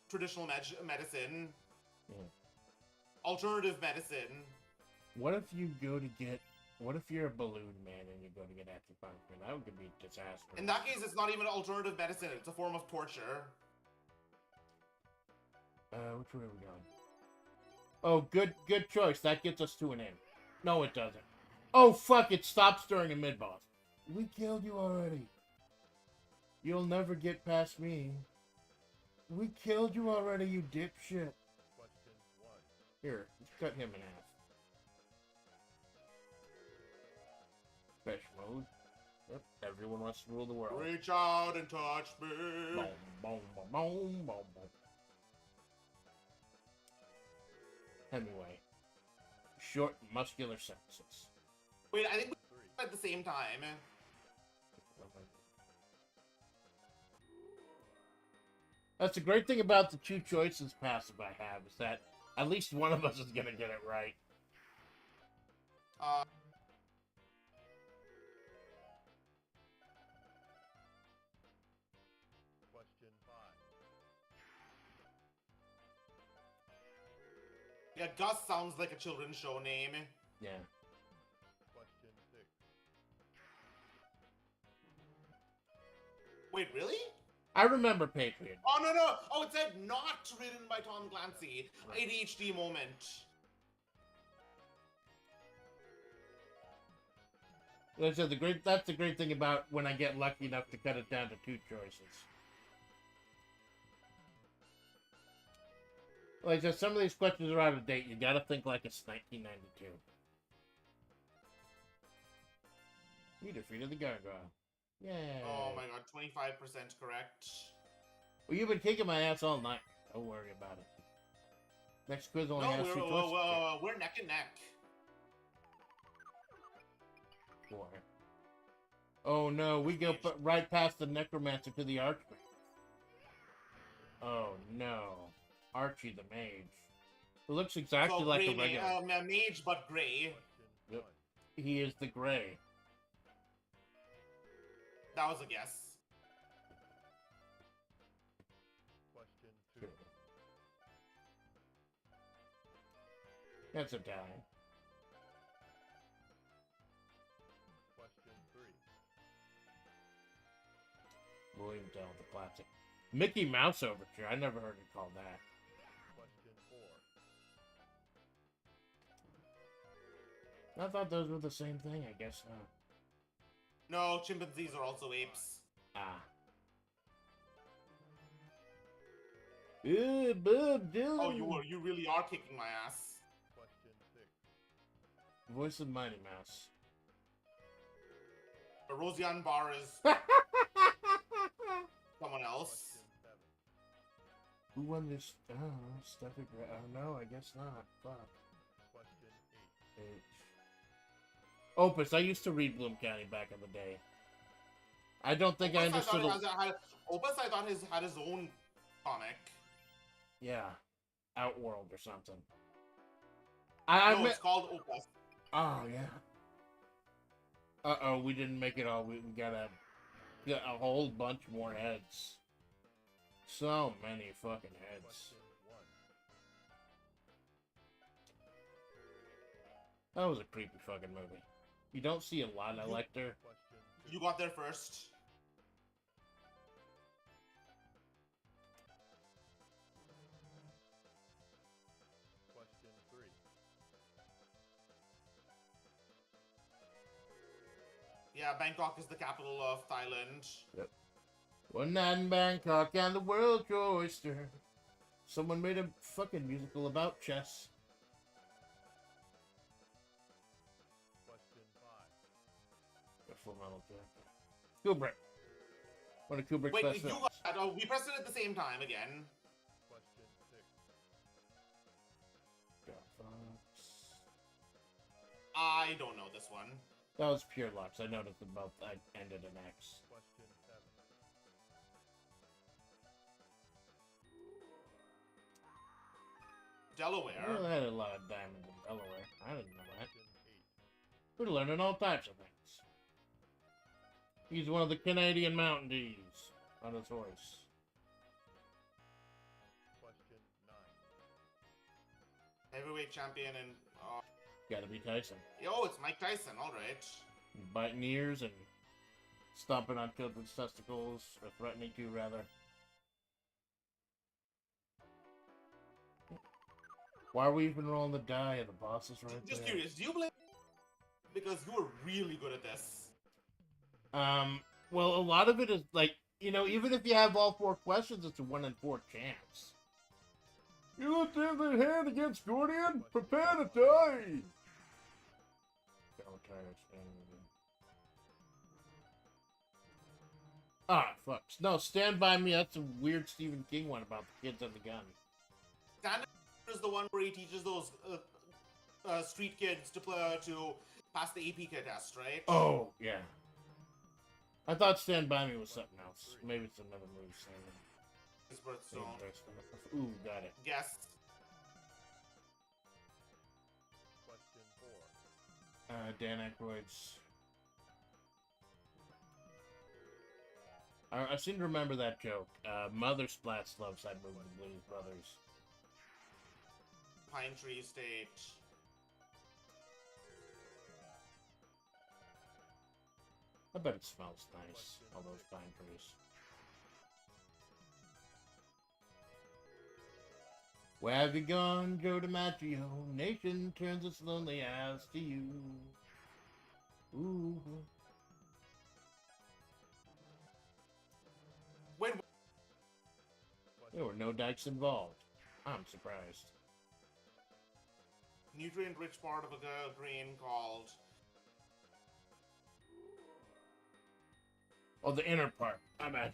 traditional medicine, alternative medicine. What if you go to get... What if you're a balloon man and you go to get acupuncture? That would be disastrous. In that case, it's not even alternative medicine. It's a form of torture. Which way are we going? Oh, good choice. That gets us to an end. No, it doesn't. Oh, fuck, it stops during a mid-boss. We killed you already. You'll never get past me. We killed you already, you dipshit. Question 1. Here, let's cut him in half. Special mode. Yep, everyone wants to rule the world. Reach out and touch me. Boom, boom, boom, boom, boom, boom. Hemingway. Short, muscular sentences. Wait, I think we 3. at the same time. That's the great thing about the two choices passive I have, is that at least one of us is gonna get it right. Question 5. Yeah, Gus sounds like a children's show name. Yeah. Question 6. Wait, really? I remember Patriot. Oh, no, no. Oh, it said not written by Tom Clancy. ADHD moment. Like I said, that's the great thing about when I get lucky enough to cut it down to two choices. Like I said, some of these questions are out of date. You gotta think like it's 1992. You defeated the gargoyle. Yay. Oh my god, 25% correct. Well, you've been kicking my ass all night. Don't worry about it. Next quiz only No, has two choices. we're neck and neck. 4. Oh no, we go right past the necromancer to the archmage. Oh no. Archie the mage. It looks exactly So like a gray regular. mage, but gray. Question 1. Yep. He is the gray. That was a guess. Question 2. That's Italian. Question 3. William Tell, the classic. Mickey Mouse Overture. I never heard it called that. Question 4. I thought those were the same thing. I guess not. No, chimpanzees are also apes. Ah. Ooh, Bob Dylan. Oh, you really are kicking my ass. Question 6. Voice of Mighty Mouse. Rosianne Barr is someone else. Question 7. Who won this? Oh, Steffi Gra- Oh, no, I guess not. Fuck. Question 8. H. Opus. I used to read Bloom County back in the day. I don't think I understood. Opus, I thought had his own comic. Yeah, Outworld or something. I No, it's called Opus. Oh yeah. We didn't make it all. We gotta get a whole bunch more heads. So many fucking heads. Question 1. That was a creepy fucking movie. You don't see a lot of Lecter. Question 2. You got there first. Question 3. Yeah, Bangkok is the capital of Thailand. One night in Bangkok and the world's your oyster. Someone made a fucking musical about chess. Question 5. A Full Metal Jacket. Kubrick. One of Kubrick's Wait, best you films. got we pressed it at the same time again. Question 6. God, Fox. I don't know this one. That was pure luck. I noticed them both. I ended in X. Question 7. Delaware. Well, I had a lot of diamonds in Delaware. I didn't know that. Question 8. We're learning all types of things. He's one of the Canadian Mountain Dews on his horse. Question 9. Heavyweight champion and Gotta be Tyson. yo, it's Mike Tyson. All right. Biting ears and stomping on children's testicles, or threatening to, rather. Why are we even rolling the die? The boss is right Just there. curious, do you blame? Because you were really good at this. Well, a lot of it is like you know, even if you have all 4 questions, it's a 1 in 4 chance. You looked in the hand against Gordian? Prepare to die! Don't try to stand with him. Ah, fuck. No, Stand By Me, that's a weird Stephen King one about the kids and the gun. Stand is the one where he teaches those street kids to pass the APK test, right? Oh, yeah. I thought Stand By Me was something else. Maybe it's another movie. His birthstone. Ooh, got it. Yes. Question 4. Dan Aykroyd's. I seem to remember that joke. Mother Splatts loves that movie, The Blues Brothers. Pine Tree Estate. I bet it smells nice, all those pine trees. Where have you gone, Joe DiMaggio? Nation turns its lonely eyes to you. Ooh. Wait, There were no dikes involved. I'm surprised. nutrient-rich part of a grain called... Oh, the inner part. My bad.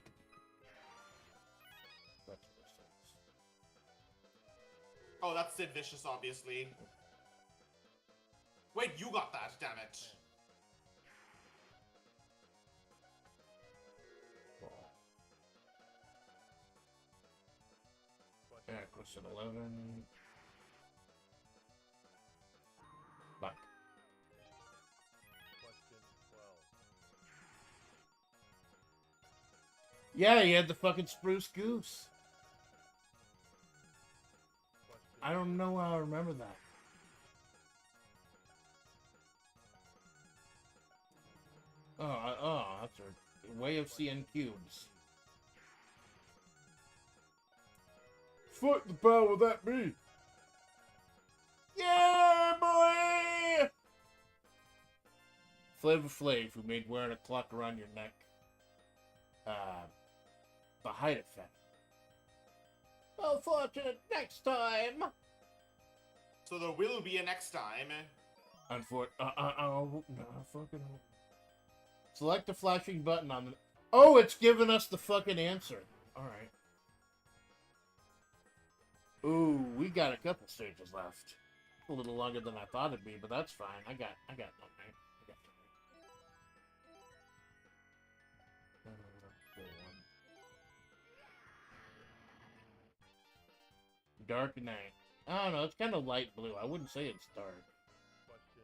Oh, that's Sid Vicious, obviously. Wait, you got that, damn it. Yeah, question 11. Back. Question 12. Yeah, he had the fucking spruce goose. Question I don't know how I remember that. Oh, that's a way of seeing cubes. Fuck the power would that be? Yeah, boy! FlaVR Flav, who made wearing a clock around your neck the height effect. Well, fortunate next time. So there will be a next time. No, fucking. Select the flashing button on the. Oh, it's giving us the fucking answer. All right. Ooh, we got a couple stages left. A little longer than I thought it'd be, but that's fine. I got one, right? I got one. Go on. Dark night. I don't know. It's kind of light blue. I wouldn't say it's dark. Question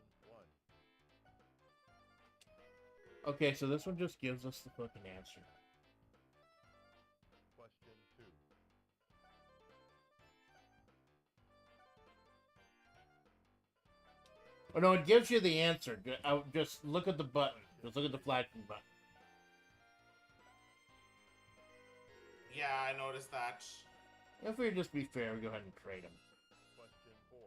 1. Okay, so this one just gives us the fucking answer. Question 2. Oh no, it gives you the answer. Just look at the button. Just look at the flashing button. Yeah, I noticed that. If we just be fair, we go ahead and trade them. Question 4.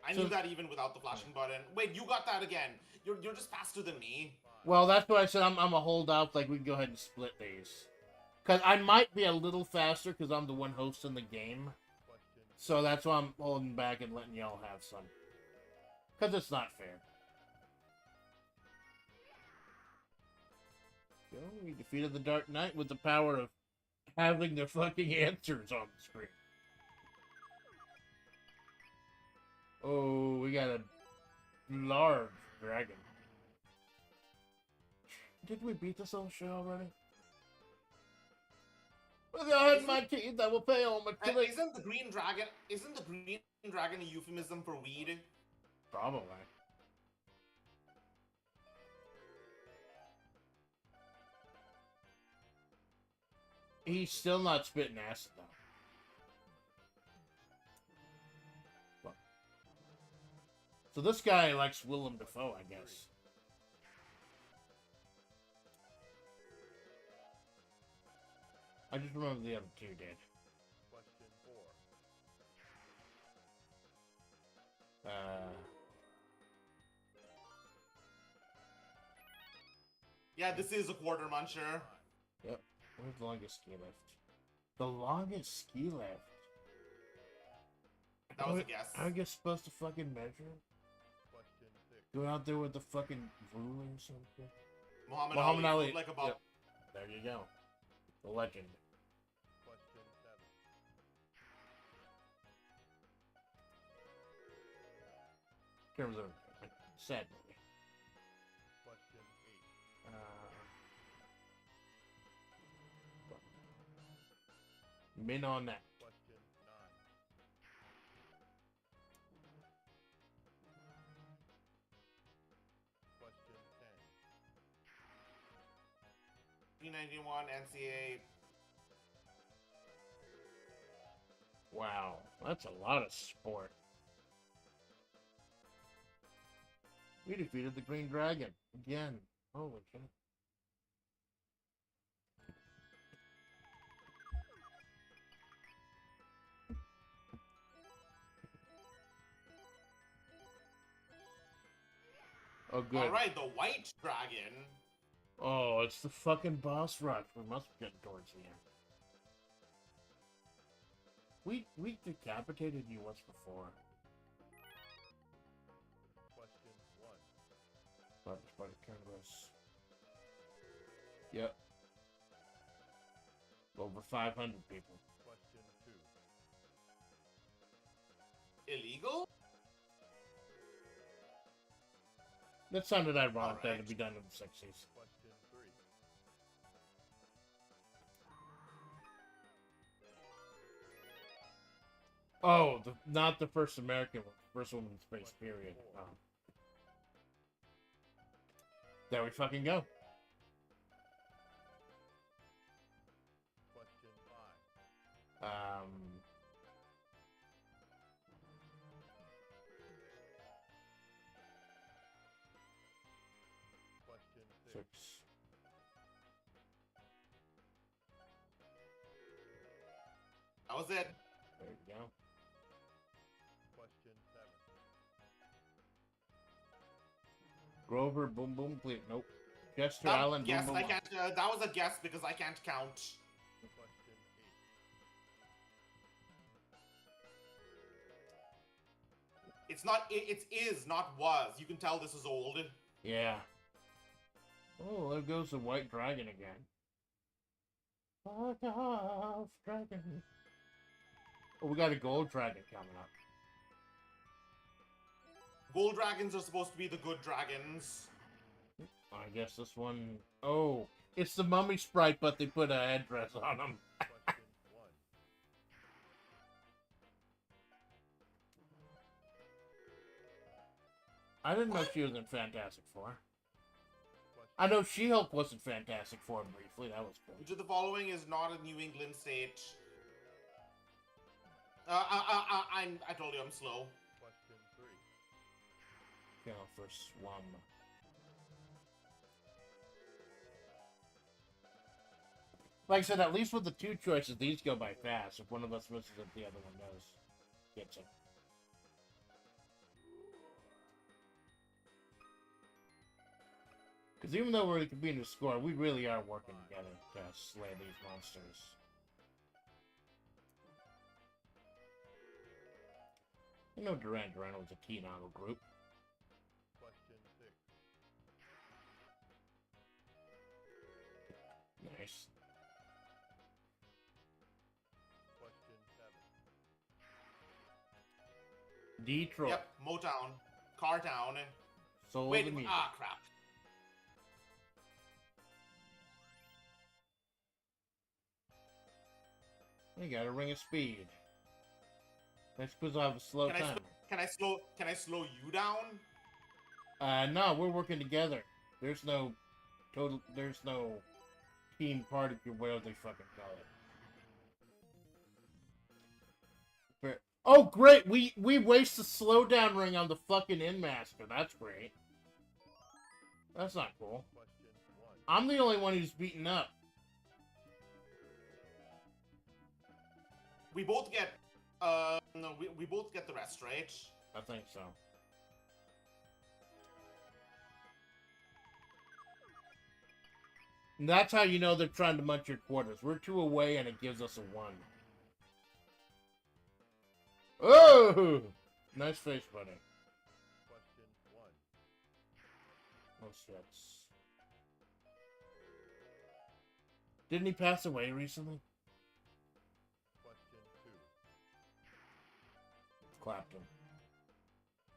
I So- knew that even without the flashing button. Wait, you got that again. You're just faster than me. Well, that's what I said. I'm a holdout. Like, we can go ahead and split these. Because I might be a little faster because I'm the one hosting the game. Question So that's why I'm holding back and letting y'all have some. Because it's not fair. So, we defeated the Dark Knight with the power of having their fucking answers on the screen. Oh, we got a large dragon. Did we beat this old show already? With your head in my teeth, I will pay all my And killing. isn't the green dragon a euphemism for weed? Probably. He's still not spitting acid, though. What? So this guy likes Willem Dafoe, I guess. I just remember the other two did. Question 4. Yeah, this is a quarter muncher. Yep. Where's the longest ski lift? The longest ski lift? That was a guess. How are you supposed to fucking measure? Question 6. Go out there with the fucking ruler or something? Muhammad Ali. Like a ball. Yep. There you go. The legend. Question 7. In terms of sad movie. Question 8. Min on that. Question 9. Question 391 NCAA. Wow, that's a lot of sport. We defeated the Green Dragon again. Holy shit. Oh, good. Alright, the White Dragon. Oh, it's the fucking boss rush. We must be getting towards the end. We decapitated you once before. Question 1. But Congress. Yep. Over 500 people. Question 2. Illegal? That sounded ironic that Alright. it'd be done in the 60s. Question 3. Oh, not the first American one. First one in space, period. Oh. There we fucking go. Question 5. Question 6. 6. That was it. There you go. Question 7. Grover, boom, boom, please. Nope. Chester That, Island, boom, yes, boom. I can't. That was a guess because I can't count. Question 8. It's not. It is not was. You can tell this is old. Yeah. Oh, there goes the white dragon again. Fuck off, dragon. Oh, we got a gold dragon coming up. Gold dragons are supposed to be the good dragons. I guess this one... Oh, it's the mummy sprite, but they put a headdress on him. Question 1. I didn't know she was in Fantastic Four. I know She-Hulk was in Fantastic Four briefly. That was cool. Which of the following is not a New England state? I told you I'm slow. Question 3. Go for Swum. Like I said, at least with the two choices, these go by fast. If one of us misses it, the other one does. Gets it. Because even though we're competing to score, we really are working together to slay these monsters. You know Duran Duran was a teen idol group. Question 6. Nice. Question 7. Detroit. Yep, Motown, Cartown. Soul of Wait, the music. crap. You got a ring of speed. That's because I have a slow Can I, timer. can I slow you down? No, we're working together. There's no team party, or whatever they fucking call it. But, oh, great! We waste the slowdown ring on the fucking Inmaster. That's great. That's not cool. Question 1. I'm the only one who's beaten up. We both get, no, we both get the rest, right? I think so. And that's how you know they're trying to munch your quarters. We're 2 away and it gives us a 1. Oh! Nice face, buddy. Question 1. Oh, shit. Didn't he pass away recently? Question 2. Clapton.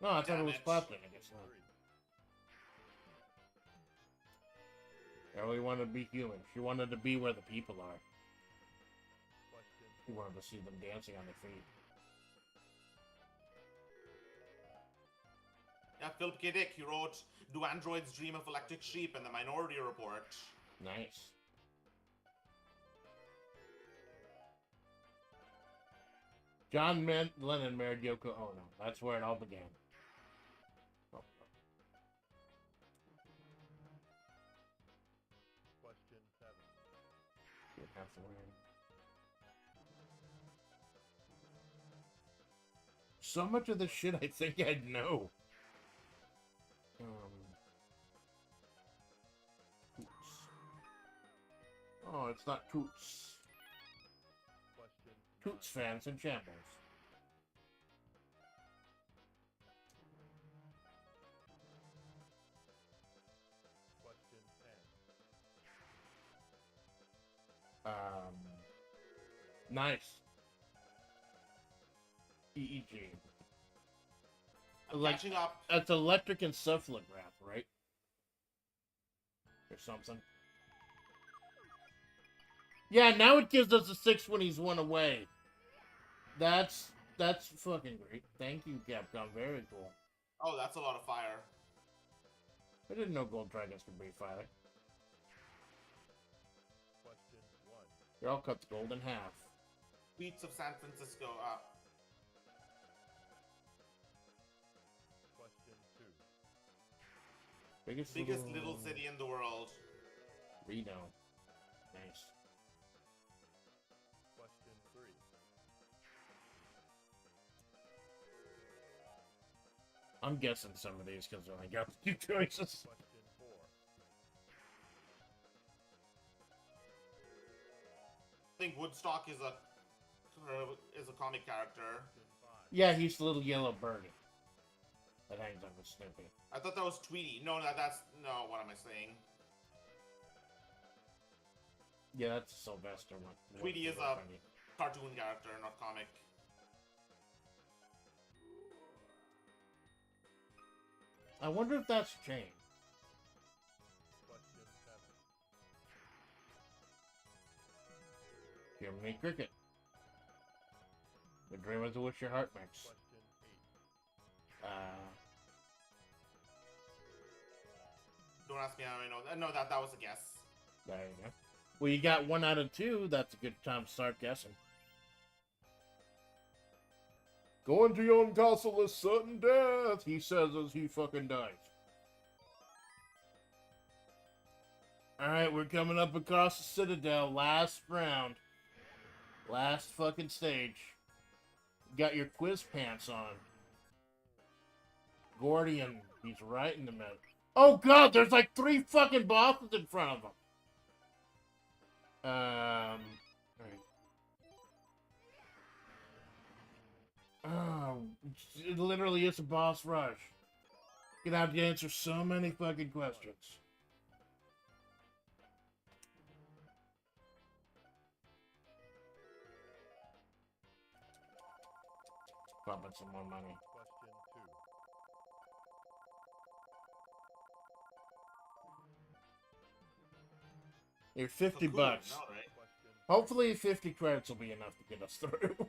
No, I thought Damn it was it. Clapton, I guess not. 3. I really wanted to be human. She wanted to be where the people are. Question She wanted to see them dancing on their feet. Yeah, Philip K. Dick, he wrote, "Do androids dream of electric sheep?" in the Minority Report. Nice. John Lennon married Yoko Ono. That's where it all began. Oh. Question 7. You'd have to learn. So much of this shit I think I'd know. Toots. Oh, it's not Toots. Question 9. Toots fans in shambles. Question 10. Nice. EEG. I'm catching up. That's electric encephalograph, right? Or something. Yeah, now it gives us a 6 when he's 1 away. That's fucking great. Thank you, Capcom. Very cool. Oh, that's a lot of fire. I didn't know gold dragons could breathe fire. Question 1. They all cut the gold in half. Tweets of San Francisco. Question 2. Biggest Little city in the world. Reno. Nice. Question 3. I'm guessing some of these because I got 2 choices. Question 4. I think Woodstock is a comic character. Question 5. Yeah, he's the little yellow bird that hangs on the Snoopy. I thought that was Tweety. No, that's no. What am I saying? Yeah, that's a Sylvester one. Tweety is a cartoon character, not comic. I wonder if that's changed. Question 7. Jiminy Cricket. The dream is a wish your heart makes. Question 8. Don't ask me how I know that. No, that was a guess. There you go. Well, you got 1 out of 2. That's a good time to start guessing. Going to your own castle is certain death, he says as he fucking dies. Alright, we're coming up across the Citadel. Last round. Last fucking stage. Got your quiz pants on. Gordian, he's right in the middle. Oh god, there's like 3 fucking bosses in front of him. Alright. Oh, it literally is a boss rush. You're gonna have to answer so many fucking questions. Pumping some more money. Question 2. You're 50 Cocoon, bucks. no, right? Question Hopefully 50 credits will be enough to get us through.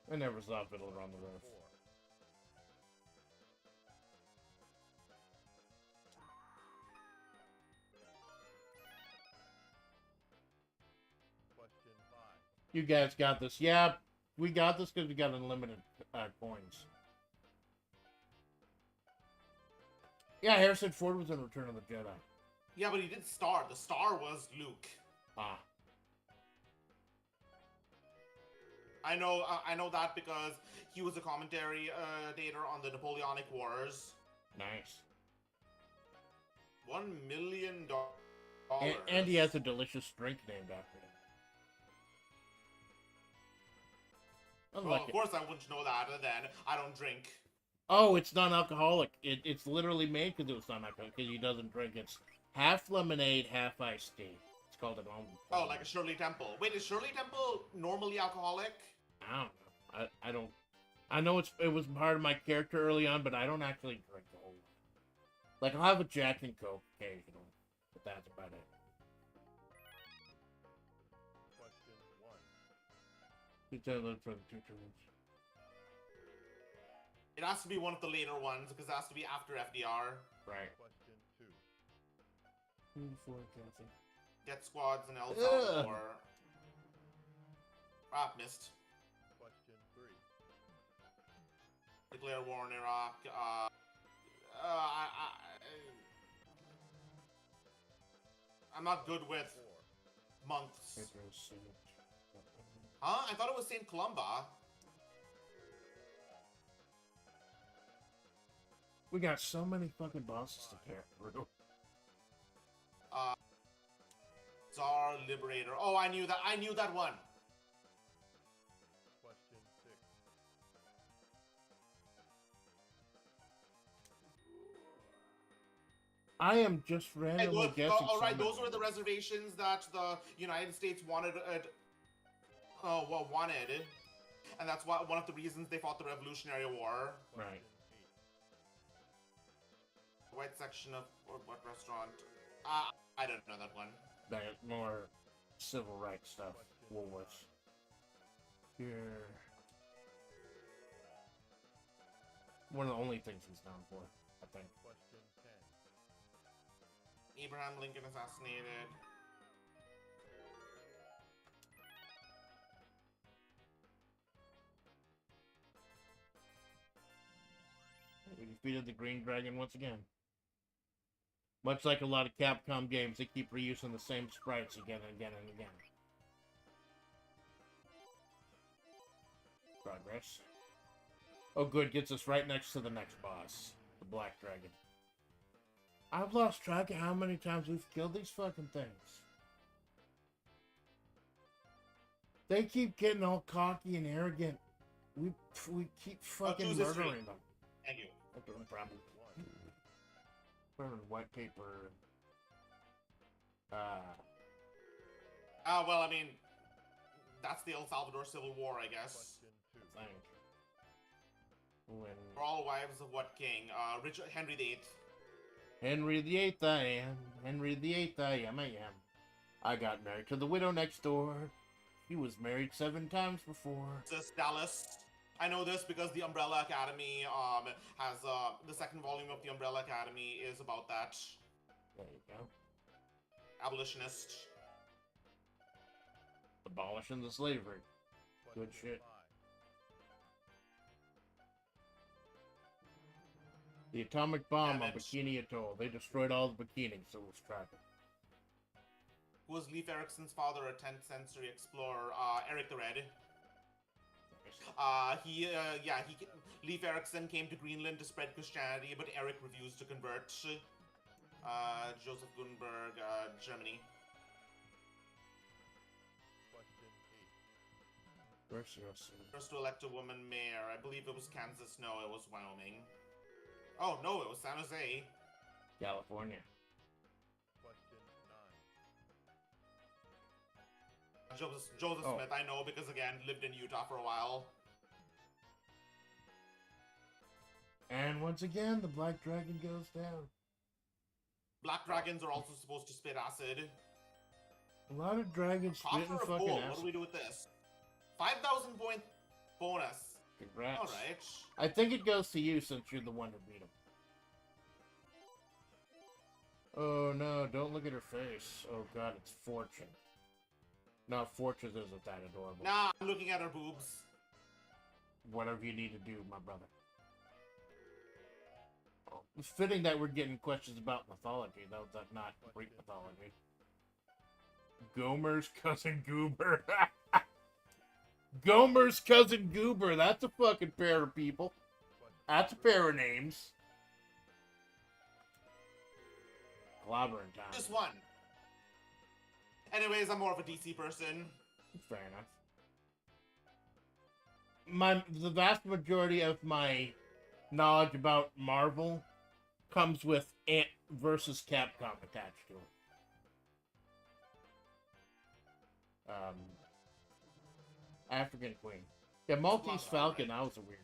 I never saw Fiddler on the Roof. 4. Question 5. You guys got this. Yeah, we got this because we got unlimited coins. Yeah, Harrison Ford was in Return of the Jedi. Yeah, but he did star. The star was Luke. Ah. I know that because he was a commentary dater on the Napoleonic Wars. Nice. $1 million. And he has a delicious drink named after him. Well, Unlike of course I wouldn't know that, and then I don't drink. Oh, it's non-alcoholic. It's literally made because it was non-alcoholic, because he doesn't drink. It's half lemonade, half iced tea. It's called an almond. Oh, like a Shirley Temple. Wait, is Shirley Temple normally alcoholic? I don't know. I don't. I know it was part of my character early on, but I don't actually drink a whole lot. Like, I'll have a Jack and Coke occasionally, but that's about it. Question 1. Two tablets for the two turns. It has to be one of the later ones because it has to be after FDR. Right. Question 2. 4, Kathy. Get squads in El Salvador. Ah, missed. Question 3. Declare war in Iraq. I'm not good with 4. months. Huh? I thought it was St. Columba. We got so many fucking bosses to get through. Tsar Liberator. Oh, I knew that. I knew that one. Question 6. I am just randomly guessing. All right, some of those were the them. reservations that the United States wanted. Wanted, and that's why one of the reasons they fought the Revolutionary War. Right. White section of what restaurant? I don't know that one. That more civil rights stuff. Woolworths. Here. One of the only things he's known for, I think. Question 10. Abraham Lincoln assassinated. We defeated the Green Dragon once again. Much like a lot of Capcom games, they keep reusing the same sprites again and again and again. Progress. Oh good, gets us right next to the next boss. The Black Dragon. I've lost track of how many times we've killed these fucking things. They keep getting all cocky and arrogant. We keep fucking choose history. murdering them. Thank you. No problem. 1. Burn white paper. Well, I mean, that's the El Salvador Civil War, I guess. Question 2. Thing. When For all wives of what king? Henry VIII. Henry VIII I am. Henry VIII I am. I got married to the widow next door. She was married 7 times before. Princess Dallas. I know this because the Umbrella Academy has the second volume of the Umbrella Academy is about that. There you go. Abolitionist. Abolishing the slavery. Good Question shit. 5. The atomic bomb on Damage. Bikini Atoll. They destroyed all the bikinis, so it was tragic. Who was Leif Erikson's father, a 10th century explorer? Eric the Red. Leif Erikson came to Greenland to spread Christianity, but Eric refused to convert. Joseph Gutenberg, Germany. Question 8. First to elect a woman mayor. I believe it was Kansas. No, it was Wyoming. Oh, no, it was San Jose. California. Question 9. Joseph Oh. Smith, I know because, again, lived in Utah for a while. And once again, the Black Dragon goes down. Black dragons are also supposed to spit acid. A lot of dragons Copper spitting of fucking gold. What acid. do we do with this? 5,000 point bonus. Congrats. Alright. I think it goes to you since you're the one who beat him. Oh no, don't look at her face. Oh god, it's Fortune. No, Fortune isn't that adorable. Nah, I'm looking at her boobs. Whatever you need to do, my brother. Oh, it's fitting that we're getting questions about mythology, though, that not Greek mythology. Gomer's cousin Goober. Gomer's cousin Goober. That's a fucking pair of people. That's a pair of names. Clobbering time. Just one. Anyways, I'm more of a DC person. Fair enough. The vast majority of my knowledge about Marvel comes with Ant versus Capcom attached to it. African Queen. Yeah, Maltese Falcon, that was a weird.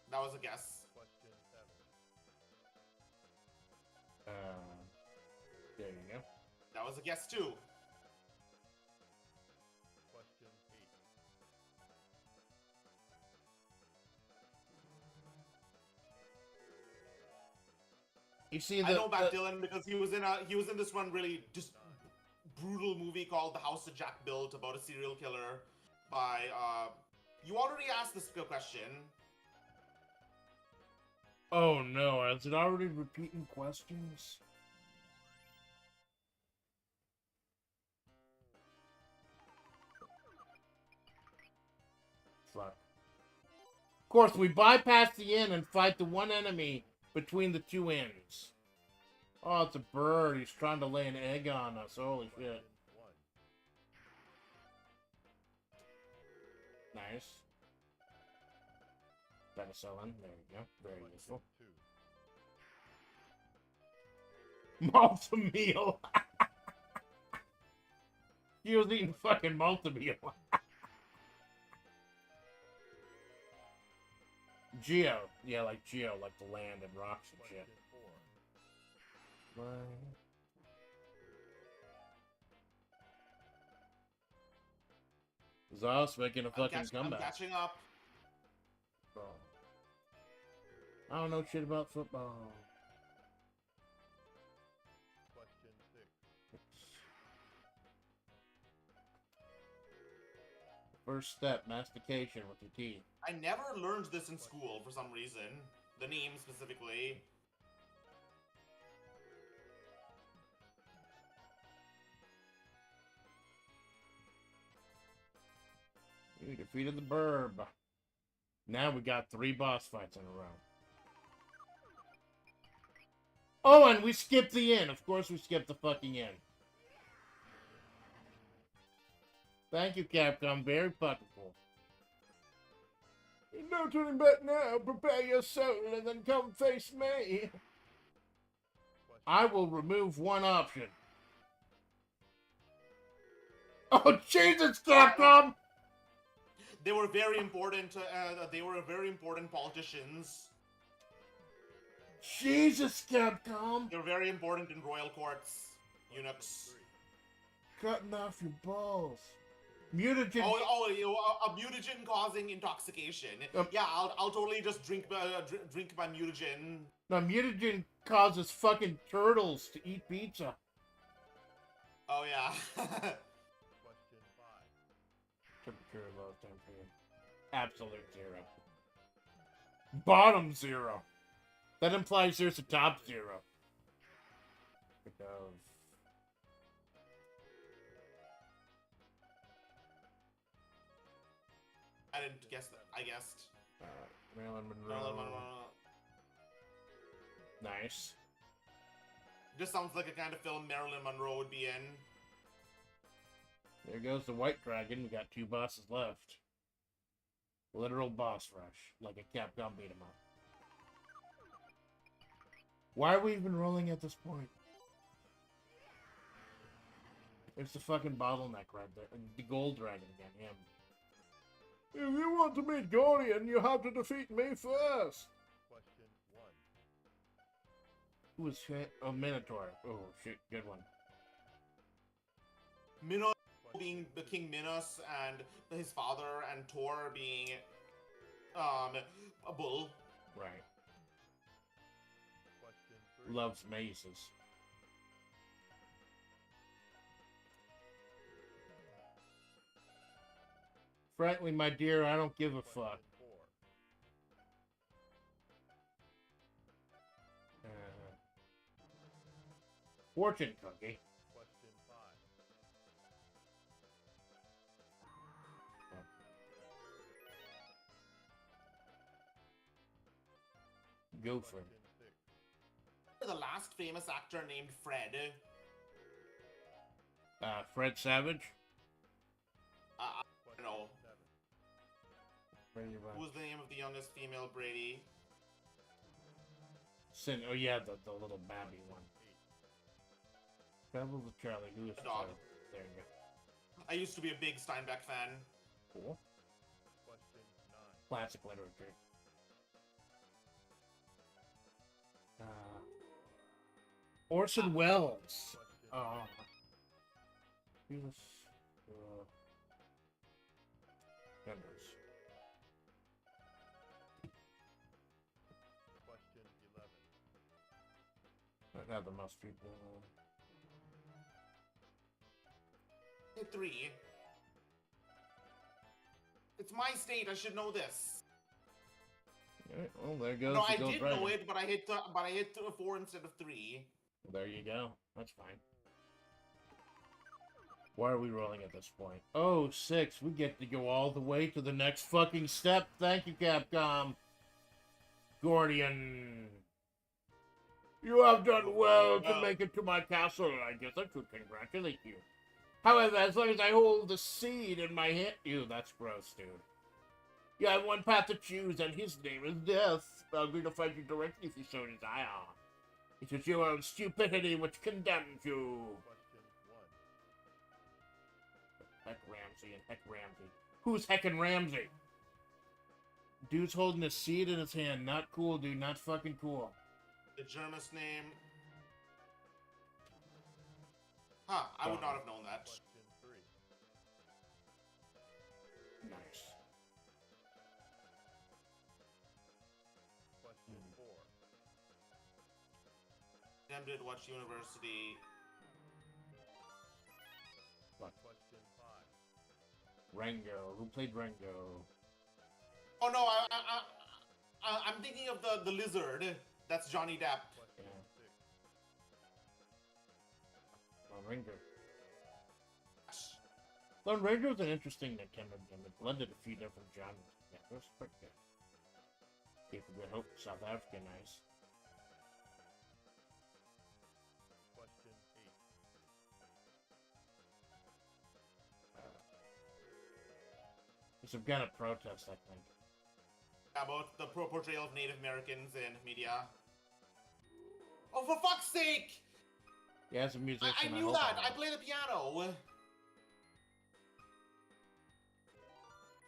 That was a guess. Question 7. There you go. That was a guess too. Question 8. You see, I know about Dylan because he was in this one really just brutal movie called The House that Jack Built about a serial killer by you already asked this question. Oh no, is it already repeating questions? Fuck. Of course, we bypass the inn and fight the one enemy between the two inns. Oh, it's a bird. He's trying to lay an egg on us. Holy shit. Nice. Penicillin. There you go. Very useful. 2. Malta meal. He was eating fucking Malta meal. Geo. Yeah, like Geo, like the land and rocks and shit. Question 4. Zos making a fucking I'm comeback. catching up. Ball. I don't know shit about football. Question 6. First step, mastication with your teeth. I never learned this in school for some reason. The name specifically. You defeated the burb. Now we got 3 boss fights in a row. Oh, and we skipped the inn. Of course we skipped the fucking inn. Thank you, Capcom. Very fucking cool. No turning back now. Prepare your soul and then come face me. I will remove one option. Oh, Jesus, Capcom! They were very important. They were very important politicians. Jesus, Capcom! They were very important in royal courts. Eunuchs. Cutting off your balls. Mutagen. A mutagen causing intoxication. Yeah, I'll totally just drink my mutagen. No, mutagen causes fucking turtles to eat pizza. Oh yeah. Question 5. Temperature low, temperature. Absolute 0. Bottom 0. That implies there's a top 0. Because... I didn't guess that. I guessed. Marilyn Monroe. Nice. Just sounds like a kind of film Marilyn Monroe would be in. There goes the white dragon. We got 2 bosses left. Literal boss rush. Like a Capcom beat 'em up. Why are we even rolling at this point? It's the fucking bottleneck right there. The gold dragon again, him. If you want to meet Gorian, you have to defeat me first. Question 1. Who is hit? Oh, Minotaur. Oh, shit, good one. Minos being the King Minos and his father, and Thor being a bull. Right. Question 3. Loves mazes. Frankly, my dear, I don't give a fuck. Question 4. Fortune cookie. Question 5. Gopher. Question 6. The last famous actor named Fred. Fred Savage. I don't know. Question 7. Who was the name of the youngest female Brady? Oh yeah, the little babby one. 8. Travel with Charlie. Who is A dog. Charlie? There you go. I used to be a big Steinbeck fan. Cool. Question 9. Classic literature. Orson Welles. Question He was. Goodness. Question 11. That had the most people. 3. It's my state. I should know this. Alright, well, there goes No, the I gold did dragon. know it, but I hit 4 instead of 3. There you go. That's fine. Why are we rolling at this point? Oh, 6. We get to go all the way to the next fucking step. Thank you, Capcom. Gordian. You have done well to make it to my castle. I guess I should congratulate you. However, as long as I hold the seed in my hand... Ew, that's gross, dude. You have one path to choose, and his name is death. I'll agree to fight you directly if you so desire. It is your own stupidity which condemns you. Question 1. Heck Ramsey and Heck Ramsey. Who's Heckin' Ramsey? Dude's holding a seed in his hand. Not cool, dude. Not fucking cool. The German's name. Huh, I would not have known that. Question 3. Nice. Question 4. Attempted Watch University. Question 5. Rango. Who played Rango? Oh no, I'm thinking of the lizard. That's Johnny Depp. Question Yeah. 6. Lone Ranger. Lone Ranger was an interesting Nintendo game. It blended a few different genres. Yeah, it was pretty good. Keep a good hope. South Africa, nice. Question 8. There's some kind of protest, I think. About the portrayal of Native Americans in media. Oh, for fuck's sake! Yeah, as a musician, I knew hope that. know. I play the piano.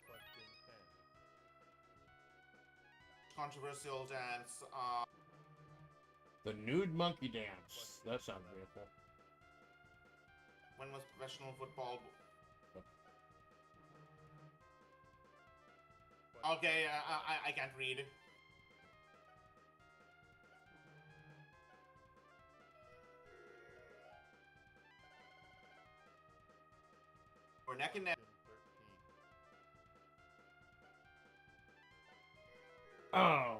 Question 10. Controversial dance. The nude monkey dance. That sounds beautiful. When was professional football? Okay, I can't read. We're neck and neck. Question 13. Oh.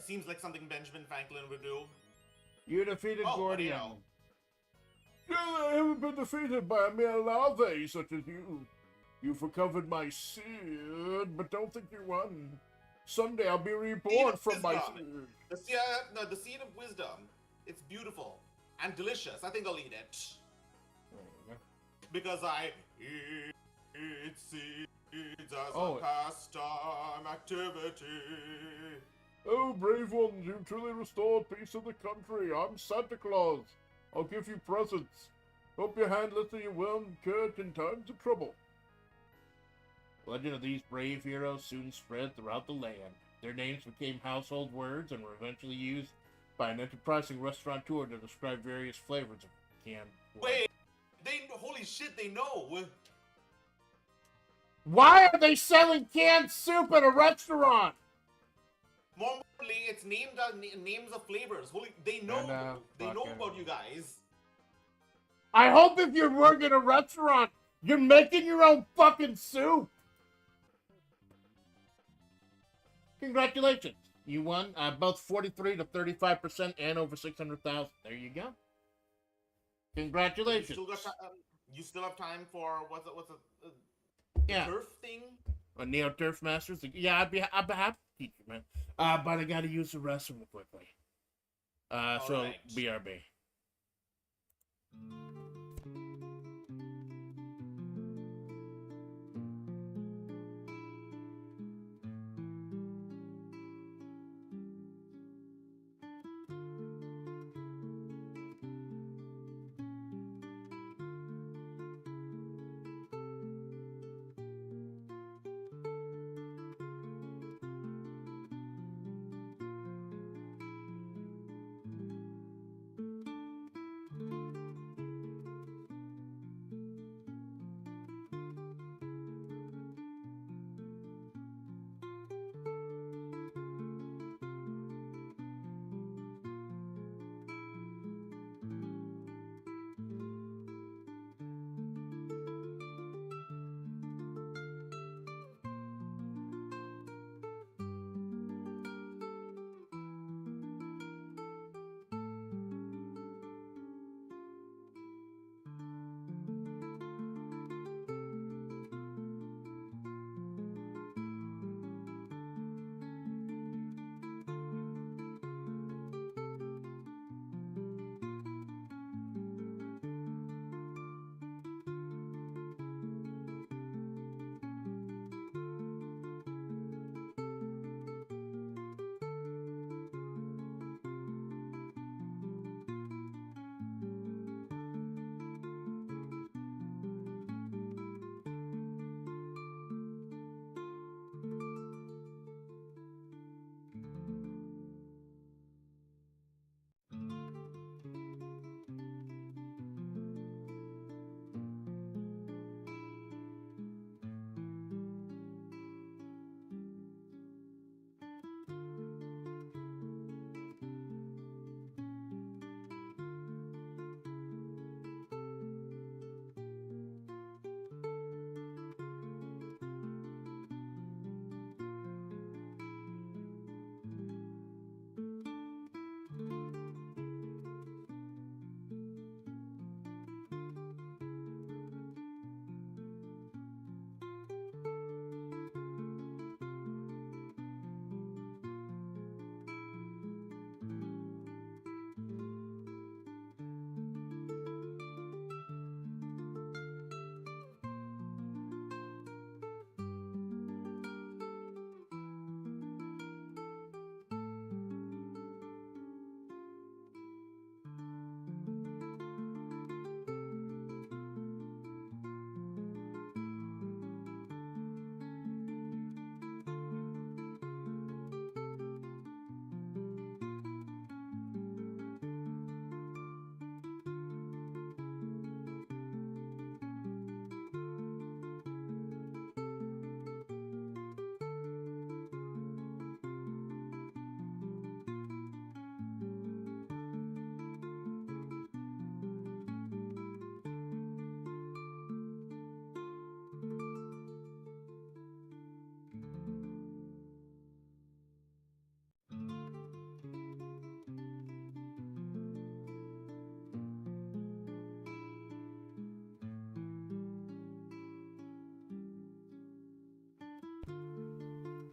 Seems like something Benjamin Franklin would do. You defeated Oh, Gordian. what do you know? Yeah, I haven't been defeated by a mere larvae such as you. You've recovered my seed, but don't think you won. Someday I'll be reborn of from my wisdom. seed. The seed of wisdom. It's beautiful and delicious. I think I'll eat it. There you go. Because I eat seeds as Oh. a pastime activity. Oh, brave ones, you've truly restored peace in the country. I'm Santa Claus. I'll give you presents. Hope your hand lets you well incurred in times of trouble. The legend of these brave heroes soon spread throughout the land. Their names became household words and were eventually used by an enterprising restaurateur to describe various flavors of canned food. Wait, holy shit, they know. Why are they selling canned soup at a restaurant? More importantly, it's names of flavors. Holy, they know. They know fucking- about you guys. I hope if you're working at a restaurant, you're making your own fucking soup. Congratulations. You won both 43 to 35% and over 600,000. There you go. Congratulations. You still have time for what's the Yeah. turf thing? A Neo Turf Masters. Yeah, I'd be happy to teach you, man. But I got to use the restroom quickly. So right. BRB.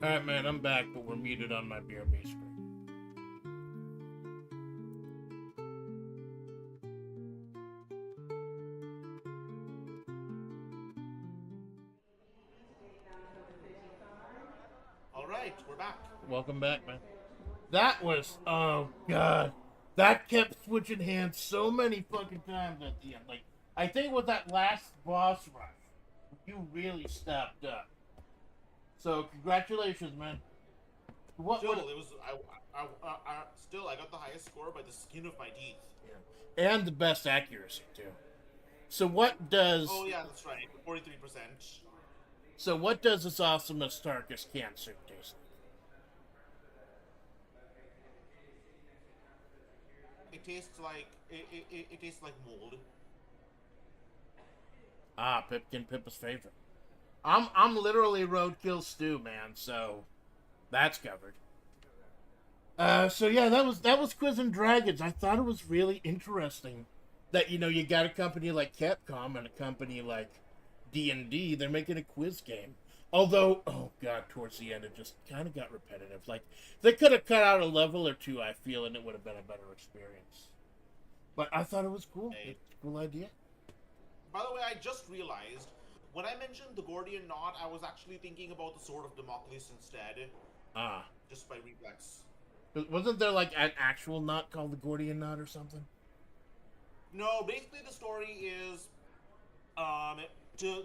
Alright, man, I'm back, but we're muted on my BRB screen. Alright, we're back. Welcome back, man. That was, oh god. That kept switching hands so many fucking times at the end. Like, I think with that last boss rush, you really stepped up. So, congratulations, man. Still, it was still I got the highest score by the skin of my teeth. Yeah. And the best accuracy too. So what does? Oh yeah, that's right. 43%. So what does this awesomest Tarkus can soup taste like? It tastes like it tastes like mold. Ah, Pippa's favorite. I'm literally roadkill stew, man. So that's covered. So yeah, that was Quiz and Dragons. I thought it was really interesting that you got a company like Capcom and a company like D&D. They're making a quiz game. Although, oh god, towards the end it just kind of got repetitive. Like they could have cut out a level or two, I feel, and it would have been a better experience. But I thought it was cool. Hey. It's a cool idea. By the way, I just realized when I mentioned the Gordian knot, I was actually thinking about the Sword of Damocles instead, Ah, just by reflex. wasn't there like an actual knot called the Gordian knot or something? No, basically the story is, um, to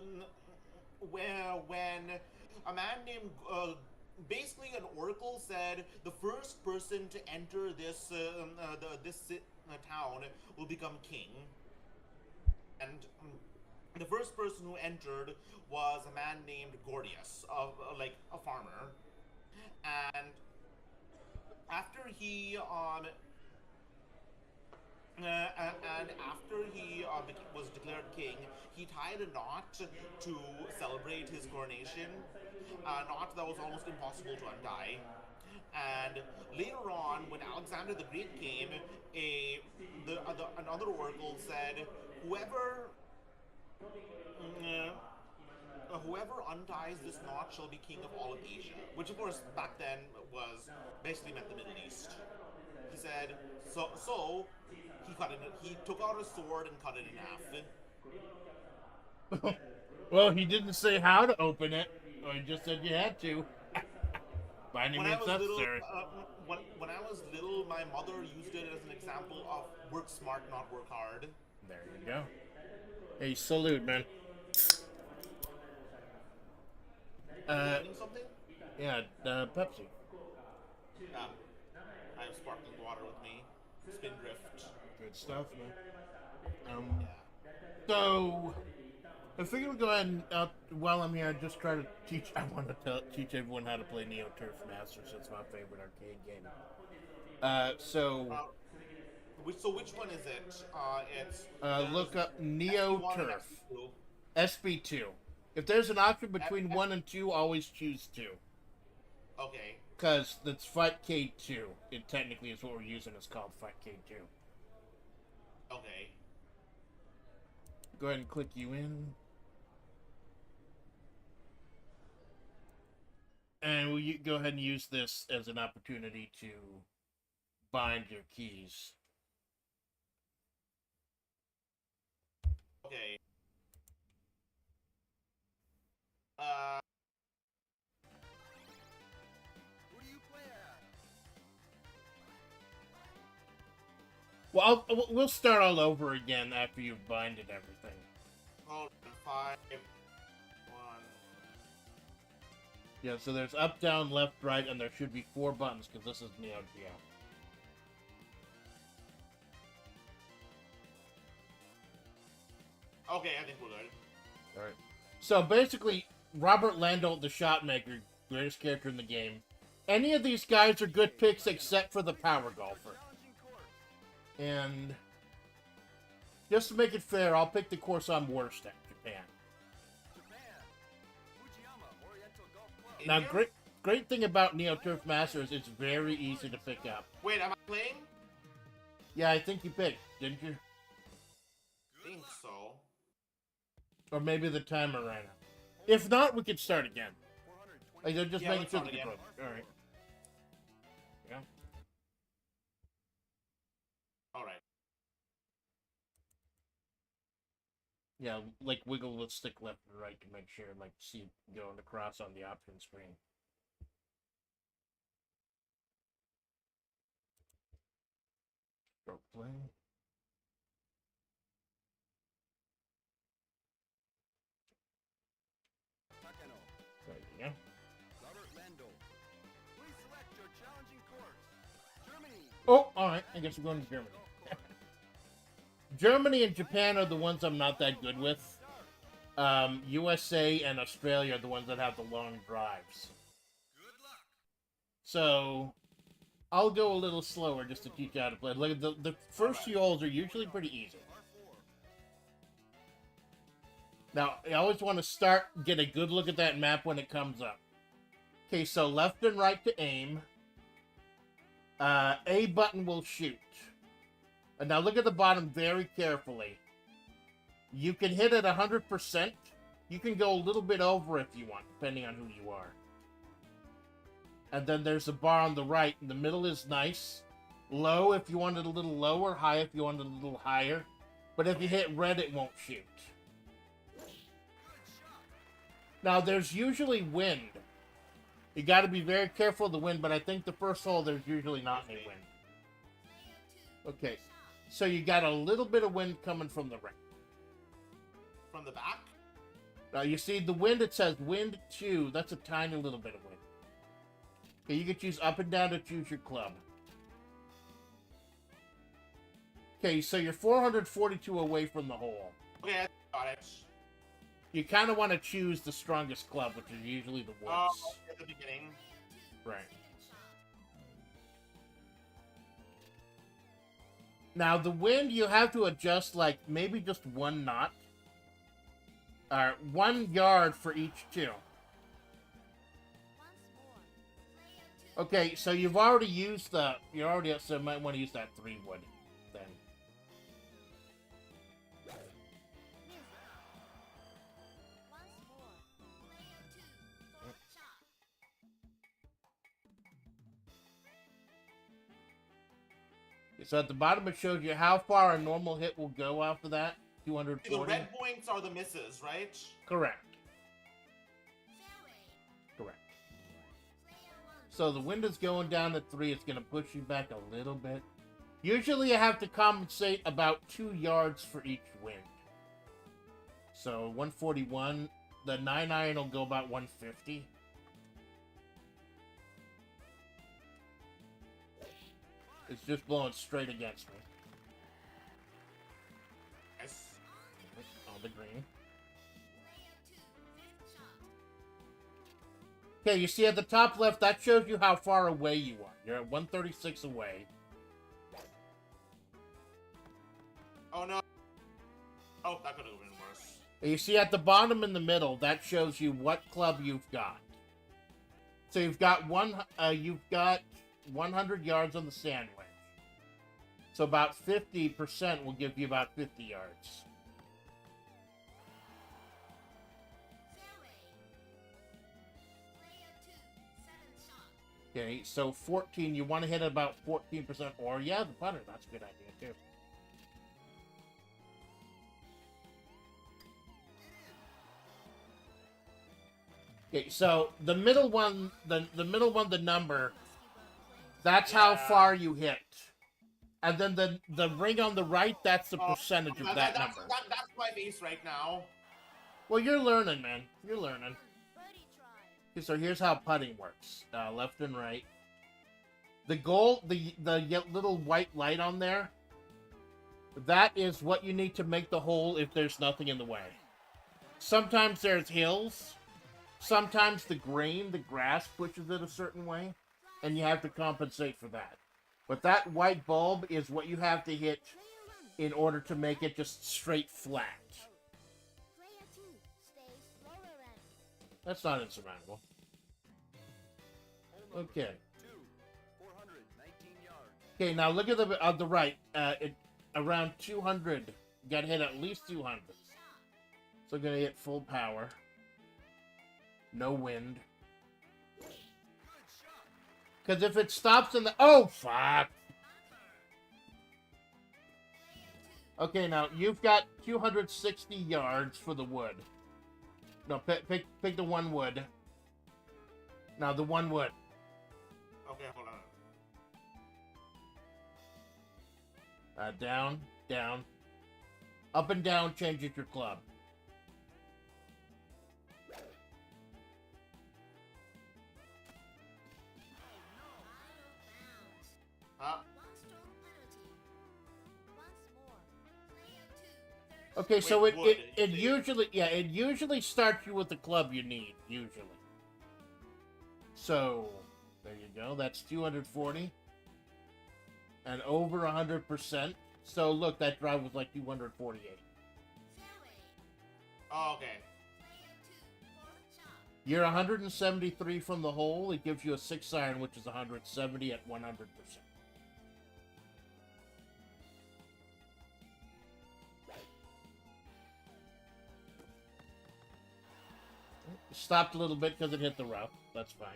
when a man named basically an oracle said the first person to enter this town will become king, and the first person who entered was a man named Gordius, like a farmer, and after he and after he was declared king, he tied a knot to celebrate his coronation. A knot that was almost impossible to untie. And later on, when Alexander the Great came, another oracle said, "Whoever whoever unties this knot shall be king of all of Asia," which of course back then was basically meant the Middle East. He said, so he took out a sword and cut it in half. Well, he didn't say how to open it. Or he just said you had to. By any When I means was little, necessary. when I was little, my mother used it as an example of work smart, not work hard. There you go. Hey, salute, man. Eating something? Yeah, Pepsi. Yeah. I have sparkling water with me. Spindrift. Good stuff, man. Yeah. So I figure we'll go ahead and, while I'm here, just try to teach. I want to teach everyone how to play Neo Turf Masters. It's my favorite arcade game. Which one is it? It's Look up Neo SB1 and Turf. SB2. SB2. If there's an option between 1 and 2, always choose 2. Okay. Because that's Fightcade 2. It technically is what we're using. It's called Fightcade 2. Okay. Go ahead and click you in. And we'll go ahead and use this as an opportunity to bind your keys. Okay. Who do you play as? Well, we'll start all over again after you've binded everything. Hold on. 5, 1. Yeah, so there's up, down, left, right, and there should be 4 buttons because this is Neo Geo. Okay, I think we're good. Alright. So basically, Robert Landau, the shot maker, greatest character in the game. Any of these guys are good picks except for the power golfer. And just to make it fair, I'll pick the course I'm worst at, Japan. Now, great thing about Neo Turf Masters, it's very easy to pick up. Wait, am I playing? Yeah, I think you picked, didn't you? I think so. Or maybe the timer ran out. If not, we could start again. Like, they're just Yeah, making let's sure start the again. controls. Alright. Yeah. Alright. Yeah, like wiggle with stick left and right to make sure, like, see it going across on the option screen. Stroke play. There you go. Robert Landau. Please select your challenging course. Germany. Oh, alright. I guess we're going to Germany. Germany and Japan are the ones I'm not that good with. USA and Australia are the ones that have the long drives. Good luck. So, I'll go a little slower just to teach you how to play. Like, the first few holes are usually pretty easy. Now, I always want to get a good look at that map when it comes up. Okay, so left and right to aim. A button will shoot. And now look at the bottom very carefully. You can hit it 100%. You can go a little bit over if you want, depending on who you are. And then there's a bar on the right. In the middle is nice. Low if you want it a little lower. High if you want it a little higher. But if you hit red, it won't shoot. Now, there's usually wind. You got to be very careful of the wind, but I think the first hole, there's usually not any wind. Okay, so you got a little bit of wind coming from the right. From the back? Now, you see the wind, it says wind 2. That's a tiny little bit of wind. Okay, you can choose up and down to choose your club. Okay, so you're 442 away from the hole. Okay, I got it. You kind of want to choose the strongest club, which is usually the woods. Oh, at the beginning. Right. Now, the wind, you have to adjust, like, maybe just 1 knot. 1 yard for each 2. Okay, so you've already used the... You're already... So you might want to use that 3 wood, then. So at the bottom it shows you how far a normal hit will go after that. 240. The red points are the misses, right? Correct. Correct. So the wind is going down to 3. It's going to push you back a little bit. Usually you have to compensate about 2 yards for each wind. So 141. The 9-iron will go about 150. It's just blowing straight against me. Yes. On the green. Okay, you see at the top left, that shows you how far away you are. You're at 136 away. Oh no. Oh, that could have been worse. And you see at the bottom in the middle, that shows you what club you've got. So you've got 100 yards on the sand wedge. So about 50% will give you about 50 yards. Okay, so 14, you want to hit about 14%, or yeah, the putter, that's a good idea too. Okay, so the middle one, the number, that's how far you hit. And then the ring on the right, that's the percentage of that number. That's my base right now. Well, you're learning, man. You're learning. Okay, so here's how putting works. Left and right. The goal, the little white light on there, that is what you need to make the hole if there's nothing in the way. Sometimes there's hills. Sometimes the grass pushes it a certain way, and you have to compensate for that. But that white bulb is what you have to hit in order to make it just straight flat. That's not insurmountable. Okay. Okay, now look at the right. Around 200. You gotta hit at least 200. So I'm gonna hit full power. No wind. Because if it stops in the... Oh, fuck! Okay, now, you've got 260 yards for the wood. No, pick the 1 wood. Now, the 1 wood. Okay, hold on. Down, down. Up and down changes your club. Okay, so it usually starts you with the club you need, usually. So, there you go, that's 240. And over 100%. So, look, that drive was like 248. Oh, okay. You're 173 from the hole. It gives you a 6-iron, which is 170 at 100%. stopped a little bit because it hit the rough. That's fine.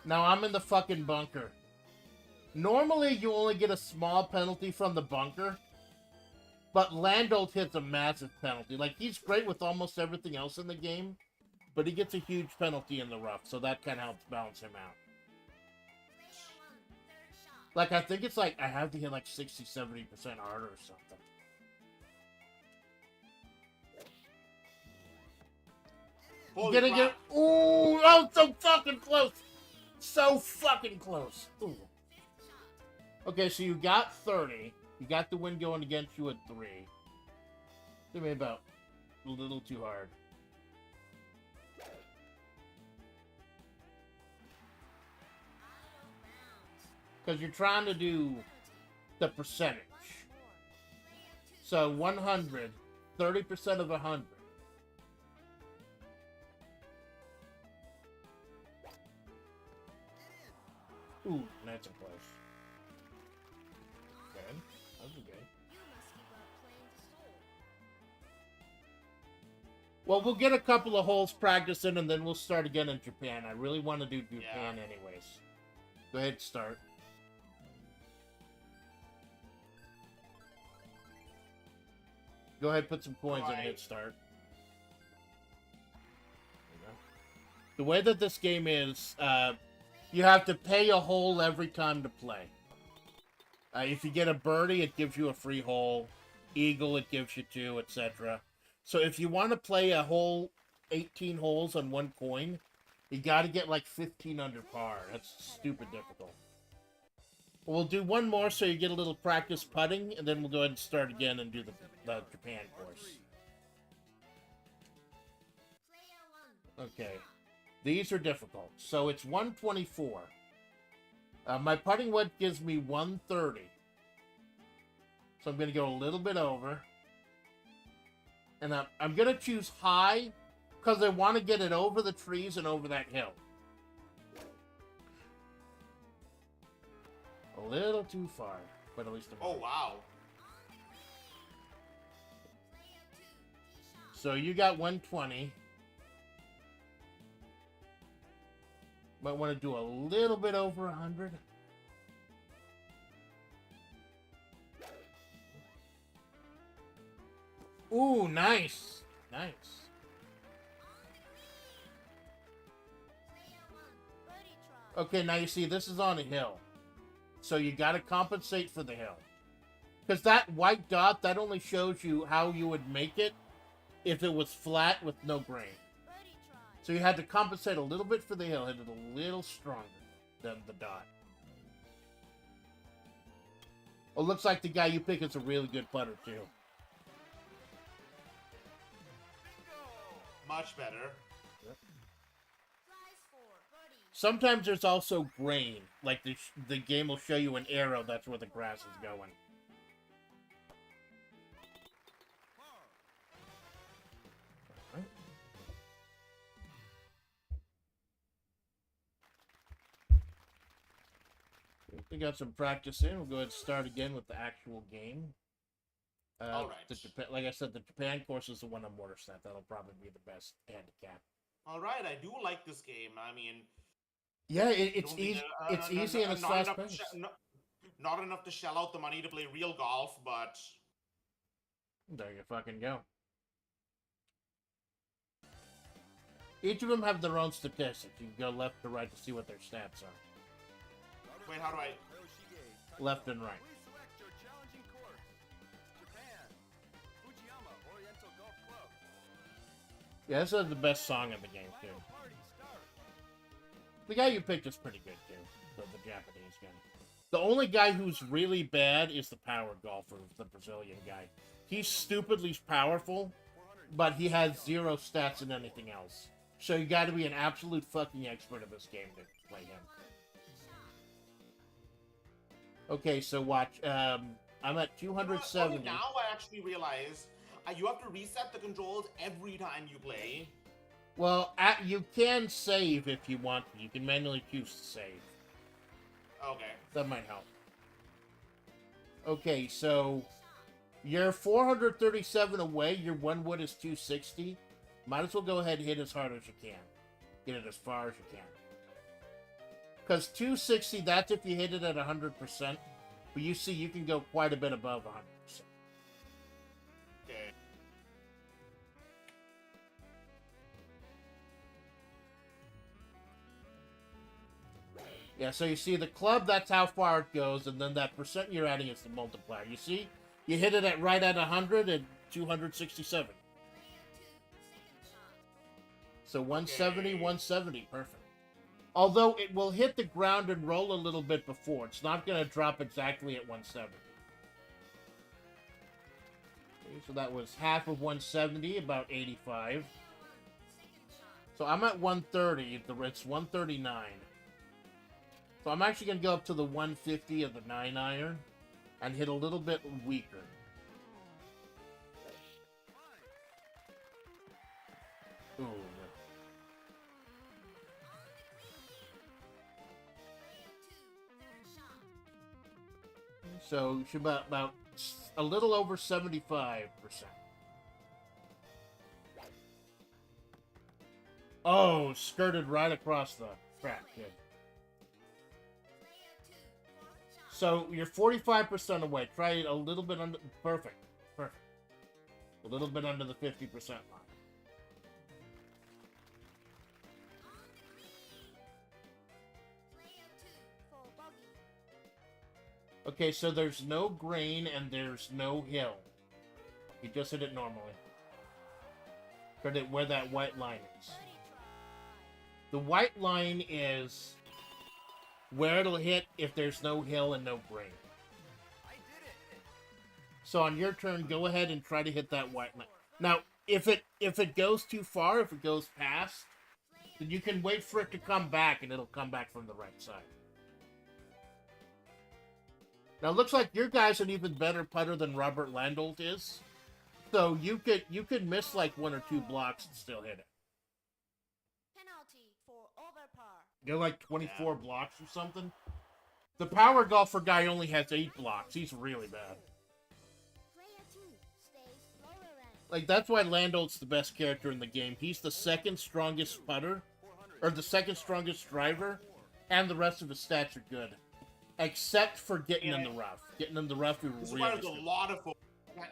Now I'm in the fucking bunker. Normally, you only get a small penalty from the bunker. But Landolt hits a massive penalty. Like, he's great with almost everything else in the game. But he gets a huge penalty in the rough. So that kind of helps balance him out. Like, I think it's like, I have to hit like 60-70% harder or something. Holy Getting crap. it. Ooh, oh, so fucking close. So fucking close. Ooh. Okay, so you got 30. You got the wind going against you at 3. Did me about a little too hard. Because you're trying to do the percentage. So 100, 30% of 100. Ooh, that's a close. Good. That was good. Well, we'll get a couple of holes practice in, and then we'll start again in Japan. I really want to do Japan anyways. Go ahead, start. Go ahead, put some coins and hit start. The way that this game is, you have to pay a hole every time to play. If you get a birdie, it gives you a free hole. Eagle, it gives you 2, etc. So if you want to play a whole 18 holes on 1 coin, you got to get like 15 under par. That's stupid difficult. We'll do one more so you get a little practice putting, and then we'll go ahead and start again and do the Japan course. Okay. These are difficult. So it's 124. My putting wedge gives me 130. So I'm going to go a little bit over. And I'm going to choose high because I want to get it over the trees and over that hill. A little too far, but at least I'm Oh, wow. So you got 120. Might want to do a little bit over 100. Ooh, nice. Nice. Okay, now you see, this is on a hill. So you got to compensate for the hill. Because that white dot, that only shows you how you would make it if it was flat with no grain. So you had to compensate a little bit for the hill, hit it a little stronger than the dot. Oh, looks like the guy you pick is a really good putter, too. Much better. Yep. Sometimes there's also grain. Like the game will show you an arrow, that's where the grass is going. We got some practice in. We'll go ahead and start again with the actual game. All right. Like I said, the Japan course is the one I'm more set. That'll probably be the best handicap. All right, I do like this game. I mean, yeah, it's easy. It's easy and it's fast paced. Not enough to shell out the money to play real golf, but there you fucking go. Each of them have their own statistics. You can go left to right to see what their stats are. wait, how do I? Left and right. Yeah, this is the best song in the game, too. The guy you picked is pretty good, too. The Japanese guy. The only guy who's really bad is the power golfer, the Brazilian guy. He's stupidly powerful, but he has 0 stats in anything else. So you gotta be an absolute fucking expert of this game to play him. Okay, so watch. I'm at 270. Now I actually realize you have to reset the controls every time you play. Well, you can save if you want to. You can manually choose to save. Okay. That might help. Okay, so you're 437 away. Your one wood is 260. Might as well go ahead and hit as hard as you can. Get it as far as you can. Because 260, that's if you hit it at 100%. But you see, you can go quite a bit above 100%. Okay. Yeah, so you see the club, that's how far it goes, and then that percent you're adding is the multiplier. You see? You hit it at right at 100 and 267. So 170, Okay. 170, perfect. Although it will hit the ground and roll a little bit before. It's not going to drop exactly at 170. Okay, so that was half of 170, about 85. So I'm at 130. It's 139. So I'm actually going to go up to the 150 of the 9-iron and hit a little bit weaker. Ooh. So you should about a little over 75%. Oh, skirted right across the track. Good. So you're 45% away. Try it a little bit under. Perfect. Perfect. A little bit under the 50% line. Okay, so there's no grain and there's no hill. You just hit it normally. Where that white line is. The white line is where it'll hit if there's no hill and no grain. So on your turn, go ahead and try to hit that white line. Now, if it goes too far, if it goes past, then you can wait for it to come back and it'll come back from the right side. Now it looks like your guy's an even better putter than Robert Landolt is. So you could miss like 1 or 2 blocks and still hit it. Penalty for overpar. Go like 24 blocks or something. The power golfer guy only has 8 blocks. He's really bad. Player 2 stays lower rank. Like that's why Landolt's the best character in the game. He's the second strongest putter, or the second strongest driver, and the rest of his stats are good. Except for getting in the rough. Getting in the rough, we This really requires a lot of focus.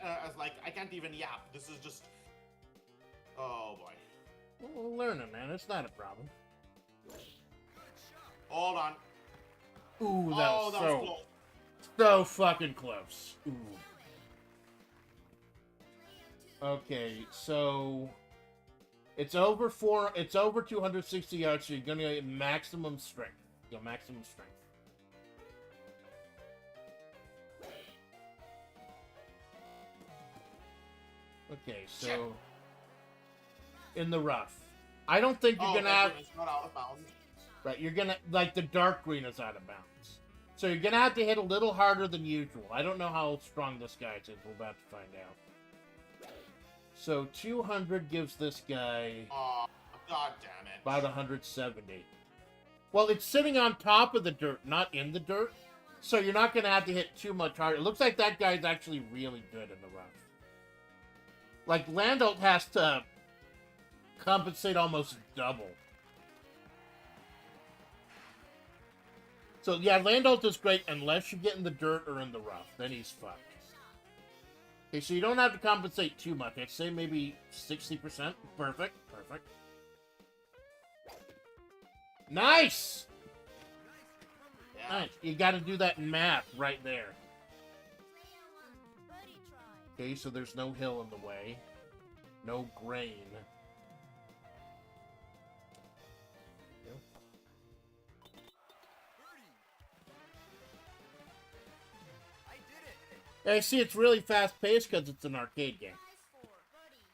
As like, I can't even yap. This is just... Oh, boy. Well, learning, man. It's not a problem. Hold on. Ooh, that was that was close. so fucking close. Ooh. Okay, so it's over 260 yards, so you're gonna get maximum strength. Go maximum strength. Okay, so in the rough. I don't think you're gonna have. It's not out of bounds. Right, you're gonna like the dark green is out of bounds. So you're gonna have to hit a little harder than usual. I don't know how strong this guy is. We're about to find out. So 200 gives this guy Oh, god damn it. about 170. Well, it's sitting on top of the dirt, not in the dirt. So you're not gonna have to hit too much harder. It looks like that guy's actually really good in the rough. Like Landolt has to compensate almost double. So yeah, Landolt is great unless you get in the dirt or in the rough. Then he's fucked. Okay, so you don't have to compensate too much. I'd say maybe 60%. Perfect. Perfect. Nice! Yeah. Nice. You got to do that in math right there. Player 1 birdie try. Okay, so there's no hill in the way. No grain. I did it! I see it's really fast-paced because it's an arcade game. Nice for birdie.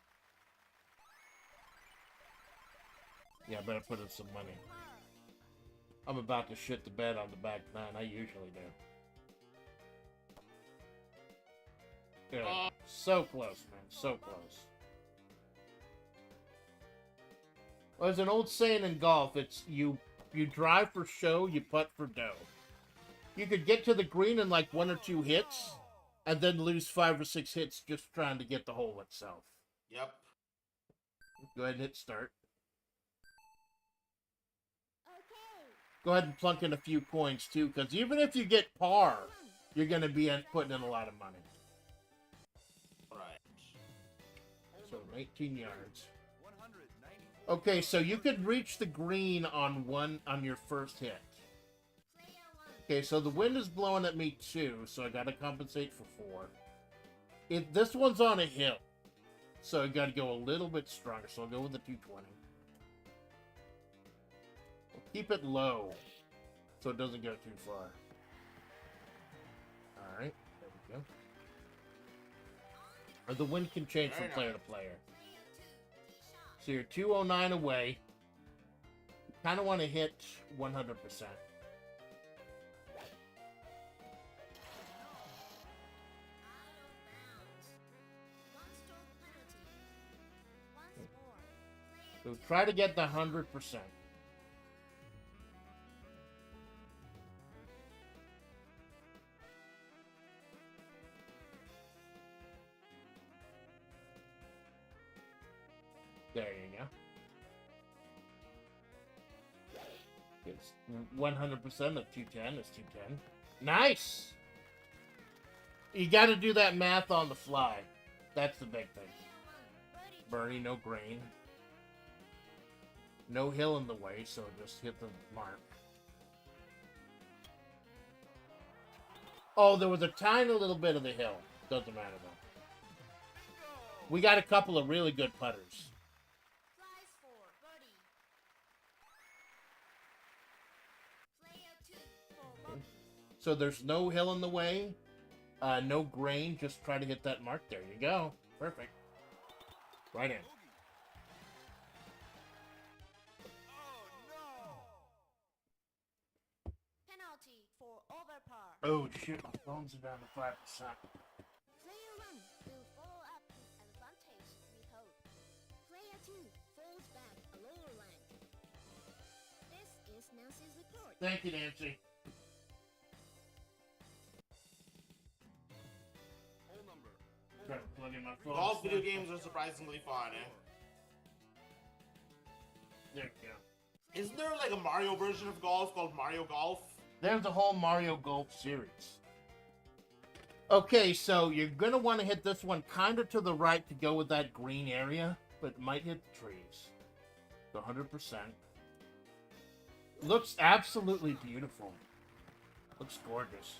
Yeah, I better put in some money. I'm about to shit the bed on the back nine. I usually do. Yeah, so close, man. So close. Well, there's an old saying in golf. It's you drive for show, you putt for dough. You could get to the green in like 1 or 2 hits, and then lose 5 or 6 hits just trying to get the hole itself. Yep. Go ahead and hit start. Okay. Go ahead and plunk in a few coins too, because even if you get par, you're going to be putting in a lot of money. Right. So 19 yards. 194. Okay, so you could reach the green on your first hit. Player 1. Okay, so the wind is blowing at me too, so I gotta compensate for 4. This one's on a hill, so I gotta go a little bit stronger, so I'll go with the 220. We'll keep it low, so it doesn't go too far. Alright, there we go. Or the wind can change from player to player. Player 2. Shot. So you're 209 away. You kind of want to hit 100%. Out of bounds. 1 stroke penalty. Once more. Player So try to get the 100%. There you go. It's 100% of 210 is 210. Nice! You got to do that math on the fly. That's the big thing. Birdie, no grain. No hill in the way, so just hit the mark. Oh, there was a tiny little bit of the hill. Doesn't matter though. We got a couple of really good putters. Flies for birdie. Player 2 for bogey. So there's no hill in the way, no grain. Just try to hit that mark. There you go. Perfect. Right in. Penalty for overpar. Oh shit, my phones are down to 5%. Player 1 will follow up with advantage with hold. Player 2 falls back a lower rank. This is Nancy's report. Thank you, Nancy. Hole number. Try to plug in my phone. Golf video games are surprisingly fun, eh? There you go. Isn't there like a Mario version of golf called Mario Golf? There's a whole Mario Golf series. Okay, so you're going to want to hit this one kind of to the right to go with that green area, but it might hit the trees. So 100%. Looks absolutely beautiful. Looks gorgeous.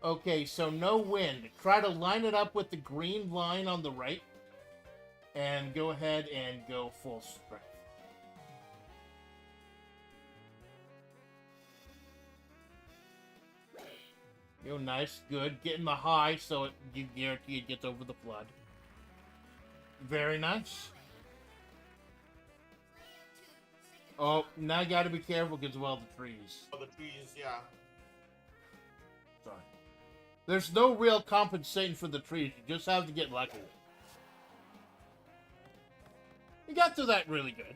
Okay, so no wind. Try to line it up with the green line on the right. And go ahead and go full strength. Go nice, good. Getting the high so you guarantee it gets over the flood. Very nice. Oh, now you gotta be careful because of all the trees. Oh, the trees, yeah. Sorry. There's no real compensating for the trees. You just have to get lucky. You got through that really good.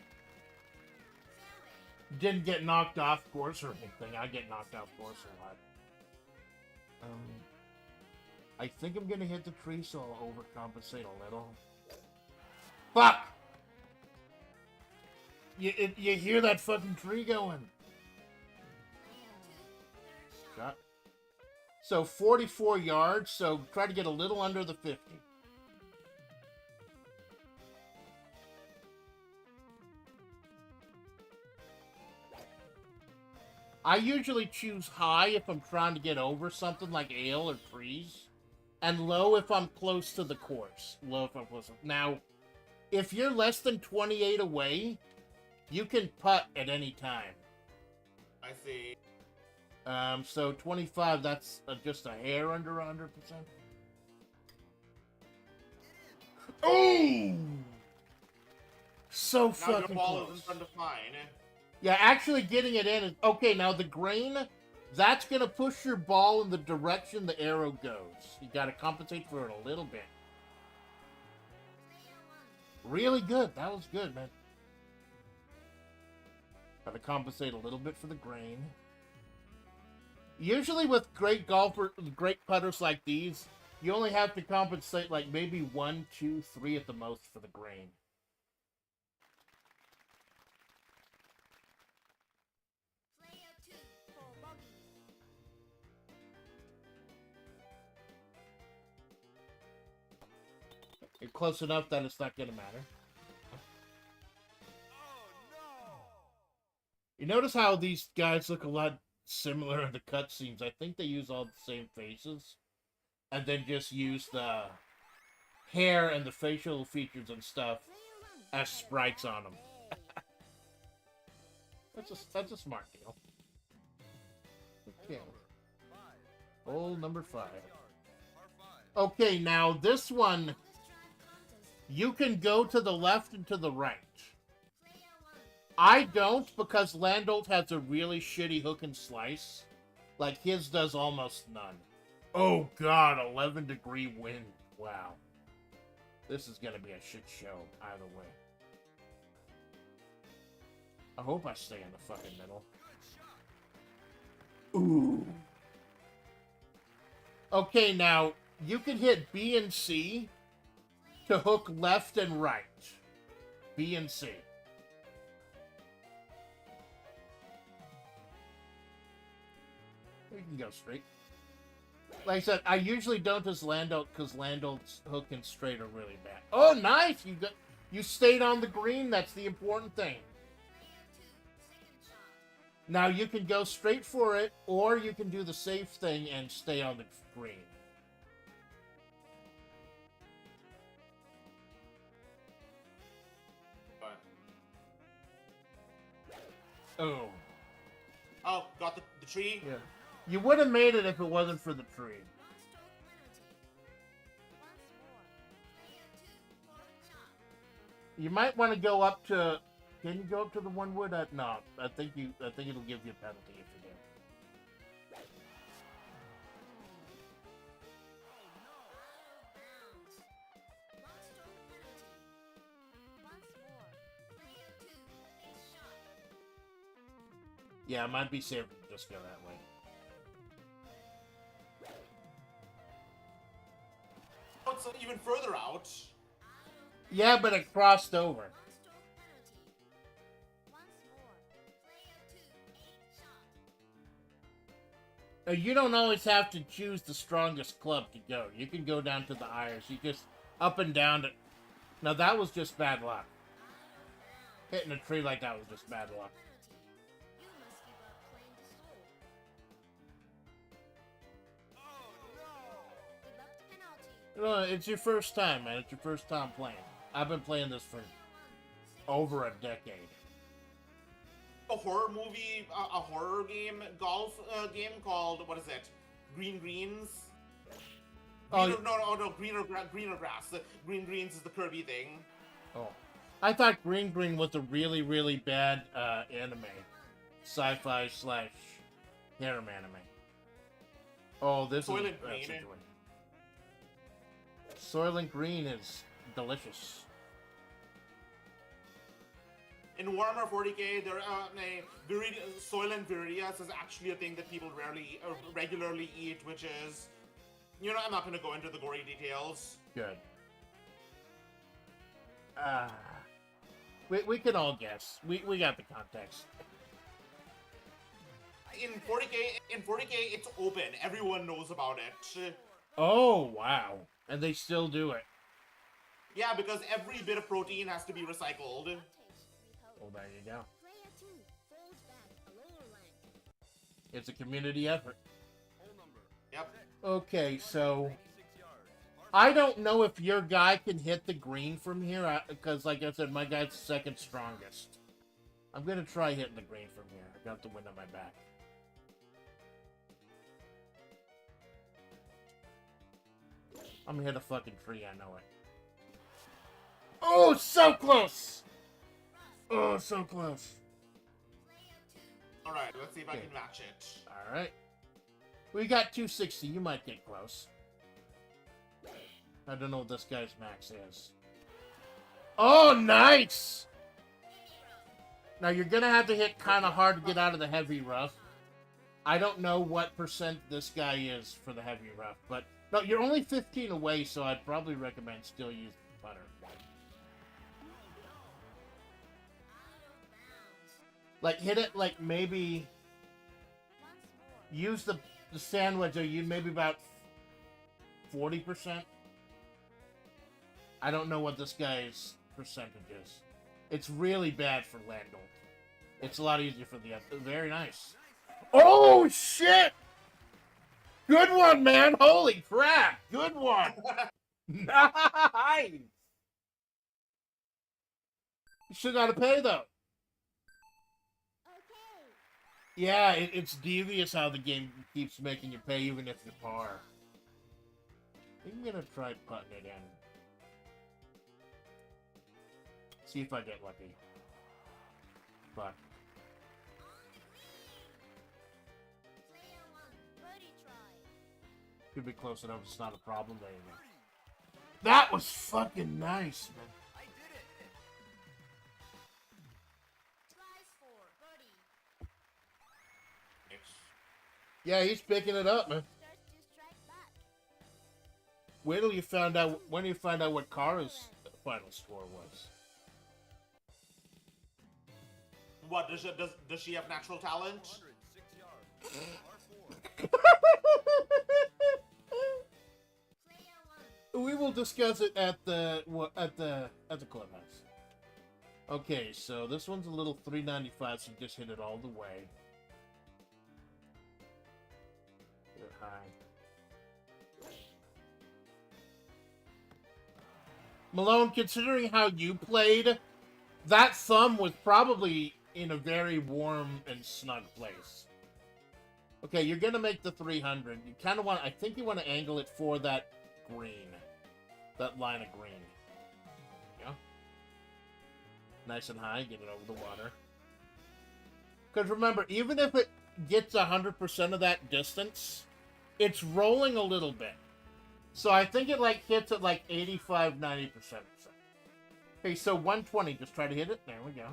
Didn't get knocked off course or anything. I get knocked off course a lot. I think I'm gonna hit the tree, so I'll overcompensate a little. Fuck! You hear that fucking tree going? Shot. So 44 yards, so try to get a little under the 50. I usually choose high if I'm trying to get over something like ale or trees, and low if I'm close to the course. Low if I'm close to... Now, if you're less than 28 away, you can putt at any time. I see. So 25, that's just a hair under 100%. Oh! So Now fucking your ball close. is in front of mine, eh? Yeah, actually getting it in is... Okay, now the grain, that's going to push your ball in the direction the arrow goes. You got to compensate for it a little bit. Really good. That was good, man. Got to compensate a little bit for the grain. Usually with great putters like these, You only have to compensate like maybe 1, 2, 3 at the most for the grain. Player 2 for bogey. You're close enough that it's not gonna matter. You notice how these guys look a lot similar in the cutscenes? I think they use all the same faces. And then just use the hair and the facial features and stuff as sprites on them. That's a smart deal. Okay. Hole number 5. Okay, now this one, you can go to the left and to the right. I don't, because Landolt has a really shitty hook and slice. Like, his does almost none. Oh god, 11-degree wind. Wow. This is gonna be a shit show, either way. I hope I stay in the fucking middle. Ooh. Okay, now, you can hit B and C to hook left and right. B and C. We can go straight. Like I said, I usually don't as Landolt because Landolt's hook and straight are really bad. Oh, nice! You stayed on the green. That's the important thing. Now you can go straight for it, or you can do the safe thing and stay on the green. Oh. Oh, got the tree? Yeah. You would have made it if it wasn't for the tree. You might want to go up to... Can you go up to the 1 wood? No, I think it'll give you a penalty if you do. Yeah, it might be safer to just go that way. Oh, it's even further out. Yeah, but it crossed over. You don't always have to choose the strongest club to go. You can go down to the irons. You just up and down it. Now that was just bad luck. Hitting a tree like that was just bad luck. It's your first time, man. It's your first time playing. I've been playing this for over a decade. A horror movie, a horror game, golf game called, what is it? Green Greens? Greener grass. Green Greens is the Kirby thing. Oh. I thought Green Green was a really, really bad anime. Sci-fi / harem anime. Oh, this Soylent is... Green. Soylent Green is delicious. In Warhammer 40k, Soylent Viridius is actually a thing that people regularly eat, which is, you know, I'm not going to go into the gory details. Good. We can all guess. We got the context. In 40k, it's open. Everyone knows about it. Oh, wow. And they still do it. Yeah, because every bit of protein has to be recycled. Well, there you go. It's a community effort. Yep. Okay, so... I don't know if your guy can hit the green from here, because, like I said, my guy's the second strongest. I'm going to try hitting the green from here. I got the wind on my back. I'm going to hit a fucking tree, I know it. Oh, so close! Oh, so close. Alright, let's see if I can match it. Alright. We got 260. You might get close. I don't know what this guy's max is. Oh, nice! Now, you're going to have to hit kind of hard to get out of the heavy rough. I don't know what % this guy is for the heavy rough, but No, you're only 15 away, so I'd probably recommend still use the putter. Like, hit it, like, maybe... Use the sandwich, or you maybe about 40%. I don't know what this guy's percentage is. It's really bad for Landel. It's a lot easier for the other. Very nice. Oh, shit! Good one, man! Holy crap! Good one! Nice! You still gotta pay, though. Okay. Yeah, it's devious how the game keeps making you pay even if you're par. I think I'm gonna try putting it in. See if I get lucky. But Player 1, birdie try. could be close enough, it's not a problem. There you go. That was fucking nice, man. I did it. Try 4, birdie. Yeah, he's picking it up, man. Starts to strike back. Wait till you find out when you find out what Kara's final score was. What does she have natural talent? 106 yards. Par 4. Player 1, We will discuss it at the clubhouse. Okay, so this one's a little 395, so just hit it all the way. Hit it high. Malone, considering how you played, that thumb was probably in a very warm and snug place. Okay, you're gonna make the 300. You kind of want, I think you want to angle it for that green. That line of green. Yeah. Nice and high, get it over the water. Because remember, even if it gets 100% of that distance, it's rolling a little bit. So I think it like hits at like 85, 90%. Okay, so 120, just try to hit it. There we go.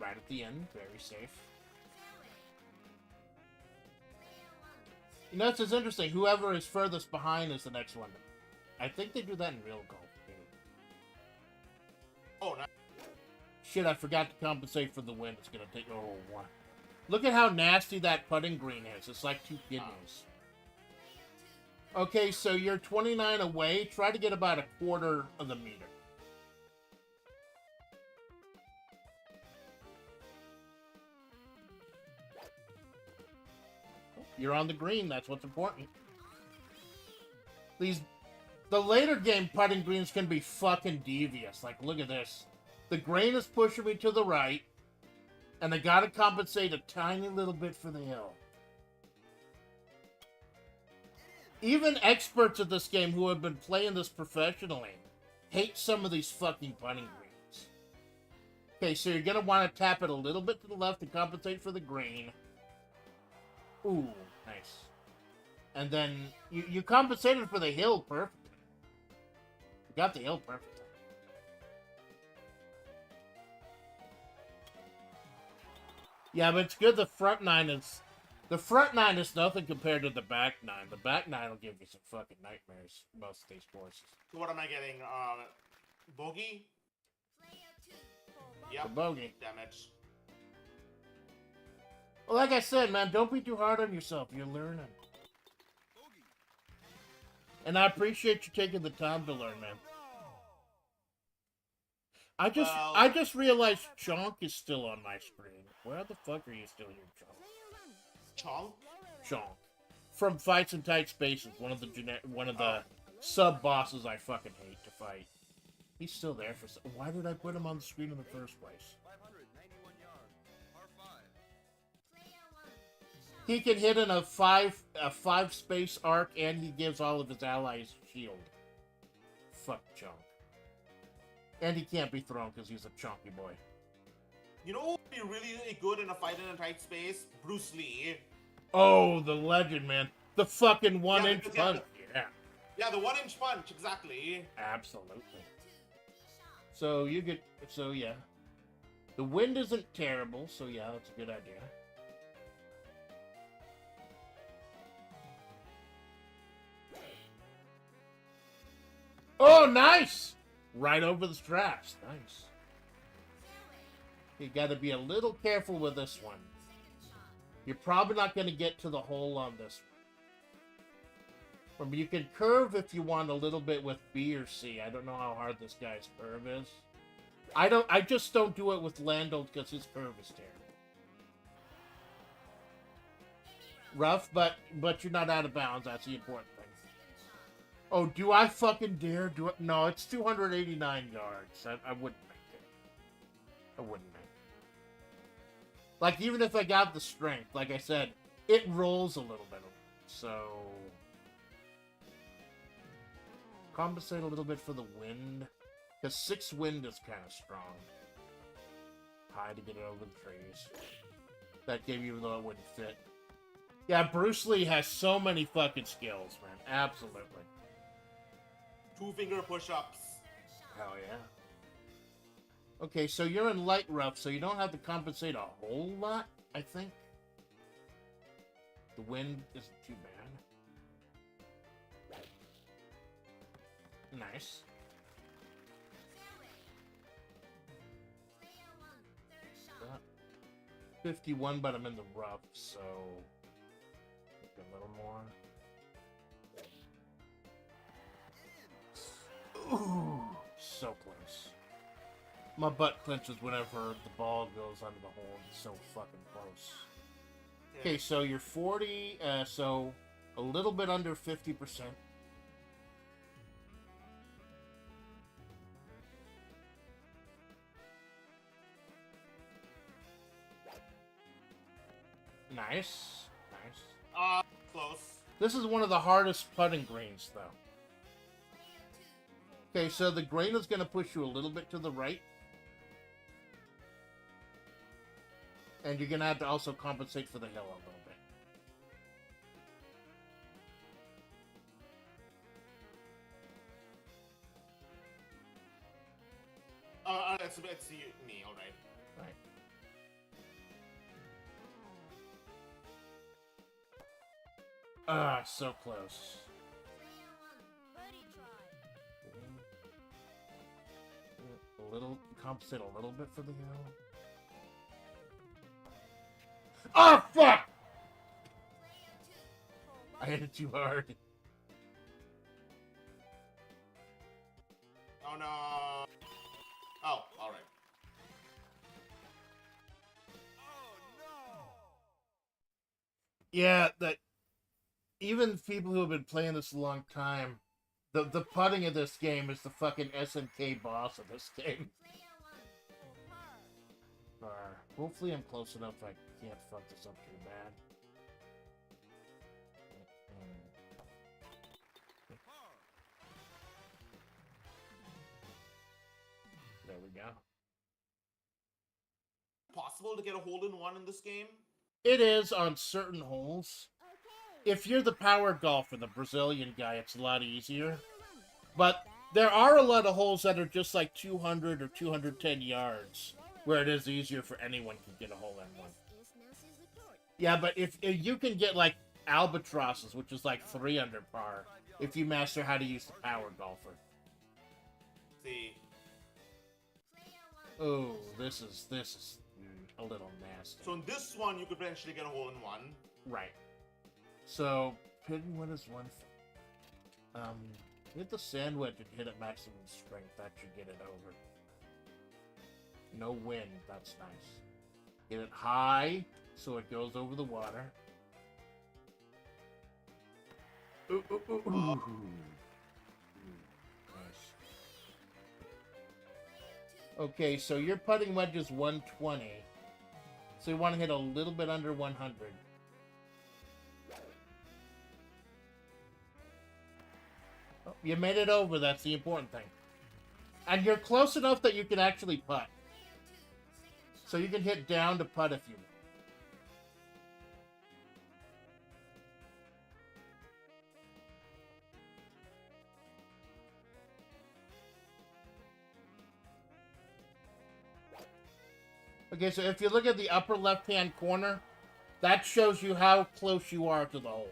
Right at the end, very safe. You know, it's interesting. Whoever is furthest behind is the next one. I think they do that in real golf. Too. Oh, nice. Shit, I forgot to compensate for the wind. It's gonna take a whole one. Look at how nasty that putting green is. It's like 2 kidneys. Okay, so you're 29 away. Try to get about a quarter of the meter. You're on the green. That's what's important. The later game putting greens can be fucking devious. Like, look at this. The grain is pushing me to the right, and I gotta compensate a tiny little bit for the hill. Even experts at this game who have been playing this professionally hate some of these fucking putting greens. Okay, so you're gonna want to tap it a little bit to the left to compensate for the green. Ooh, nice. And then you compensated for the hill perfectly. You got the hill perfectly. Yeah, but it's good the front nine is nothing compared to the back nine. The back nine will give you some fucking nightmares most of these courses. So what am I getting? Bogey? Player 2, for Yep. The bogey. Damage. Well, like I said, man, don't be too hard on yourself. You're learning. Bogey. And I appreciate you taking the time to learn, man. I just realized Chonk is still on my screen. Where the fuck are you still here, Chonk? Player 1, Chonk? Chonk. From Fights in Tight Spaces, one of the sub bosses I fucking hate to fight. He's still there for why did I put him on the screen in the first place? 591 yards. Par 5. Player 1, He can hit in a five space arc, and he gives all of his allies shield. Fuck Chonk. And he can't be thrown because he's a chonky boy. You know what would be really, really good in a fight in a tight space? Bruce Lee. Oh, the legend, man. The fucking 1 inch because punch. Yeah, Yeah, the 1-inch punch, exactly. absolutely. player 2, shot. So yeah. The wind isn't terrible, so yeah, that's a good idea. Oh, nice! Right over the straps. Nice. You got to be a little careful with this one. You're probably not going to get to the hole on this one. Remember, you can curve if you want a little bit with B or C. I don't know how hard this guy's curve is. I just don't do it with Lando because his curve is terrible. Rough, but you're not out of bounds. That's the important thing. Oh, do I fucking dare do it? No, it's 289 yards. I wouldn't make it. I wouldn't make it. Like, even if I got the strength, like I said, it rolls a little bit. So... compensate a little bit for the wind. Because 6 wind is kind of strong. High to get it over the trees. That gave you, even though it wouldn't fit. Yeah, Bruce Lee has so many fucking skills, man. Absolutely. 2-finger push-ups. Hell yeah. Okay, so you're in light rough, so you don't have to compensate a whole lot, I think. The wind isn't too bad. Nice. 51, but I'm in the rough, so a little more. Ooh, so close. My butt clenches whenever the ball goes under the hole. It's so fucking close. Okay, so you're 40, so a little bit under 50%. Nice. Nice. Close. This is one of the hardest putting greens, though. Okay, so the green is going to push you a little bit to the right. And you're going to have to also compensate for the hill a little bit. It's me, alright. Right. Ah, so close. A little, compensate a little bit for the hill. Oh, fuck! I hit it too hard. Oh no. Oh, alright. Oh no! Yeah, that even people who have been playing this a long time, the putting of this game is the fucking SNK boss of this game. Hopefully I'm close enough I can't fuck this up too bad. There we go. Possible to get a hole-in-one in this game? It is on certain holes. If you're the power golfer, the Brazilian guy, it's a lot easier. But there are a lot of holes that are just like 200 or 210 yards, where it is easier for anyone to get a hole-in-one. Yeah, but if you can get like albatrosses, which is like 3 under par, if you master how to use the power golfer. See. Oh, this is a little nasty. So in this one, you could potentially get a hole-in-one. Right. So, pitting what is one thing? Hit the sand wedge and hit at maximum strength. That should get it over. No wind. That's nice. Get it high so it goes over the water. Ooh, ooh, ooh, ooh. Nice. Okay, so your putting wedge is 120. So you want to hit a little bit under 100. Oh, you made it over, that's the important thing. And you're close enough that you can actually putt. So you can hit down to putt if you want. Okay, so if you look at the upper left-hand corner, that shows you how close you are to the hole.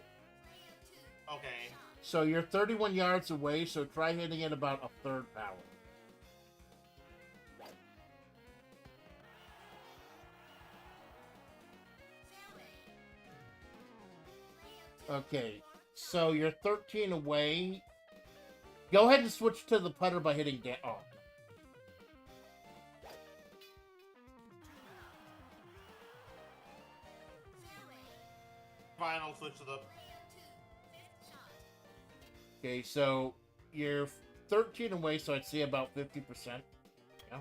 Okay. So you're 31 yards away, so try hitting it about a third power. Okay, so you're 13 away. Go ahead and switch to the putter by hitting down. Oh. Final switch to the. Okay, so you're 13 away, so I'd say about 50%. Yeah.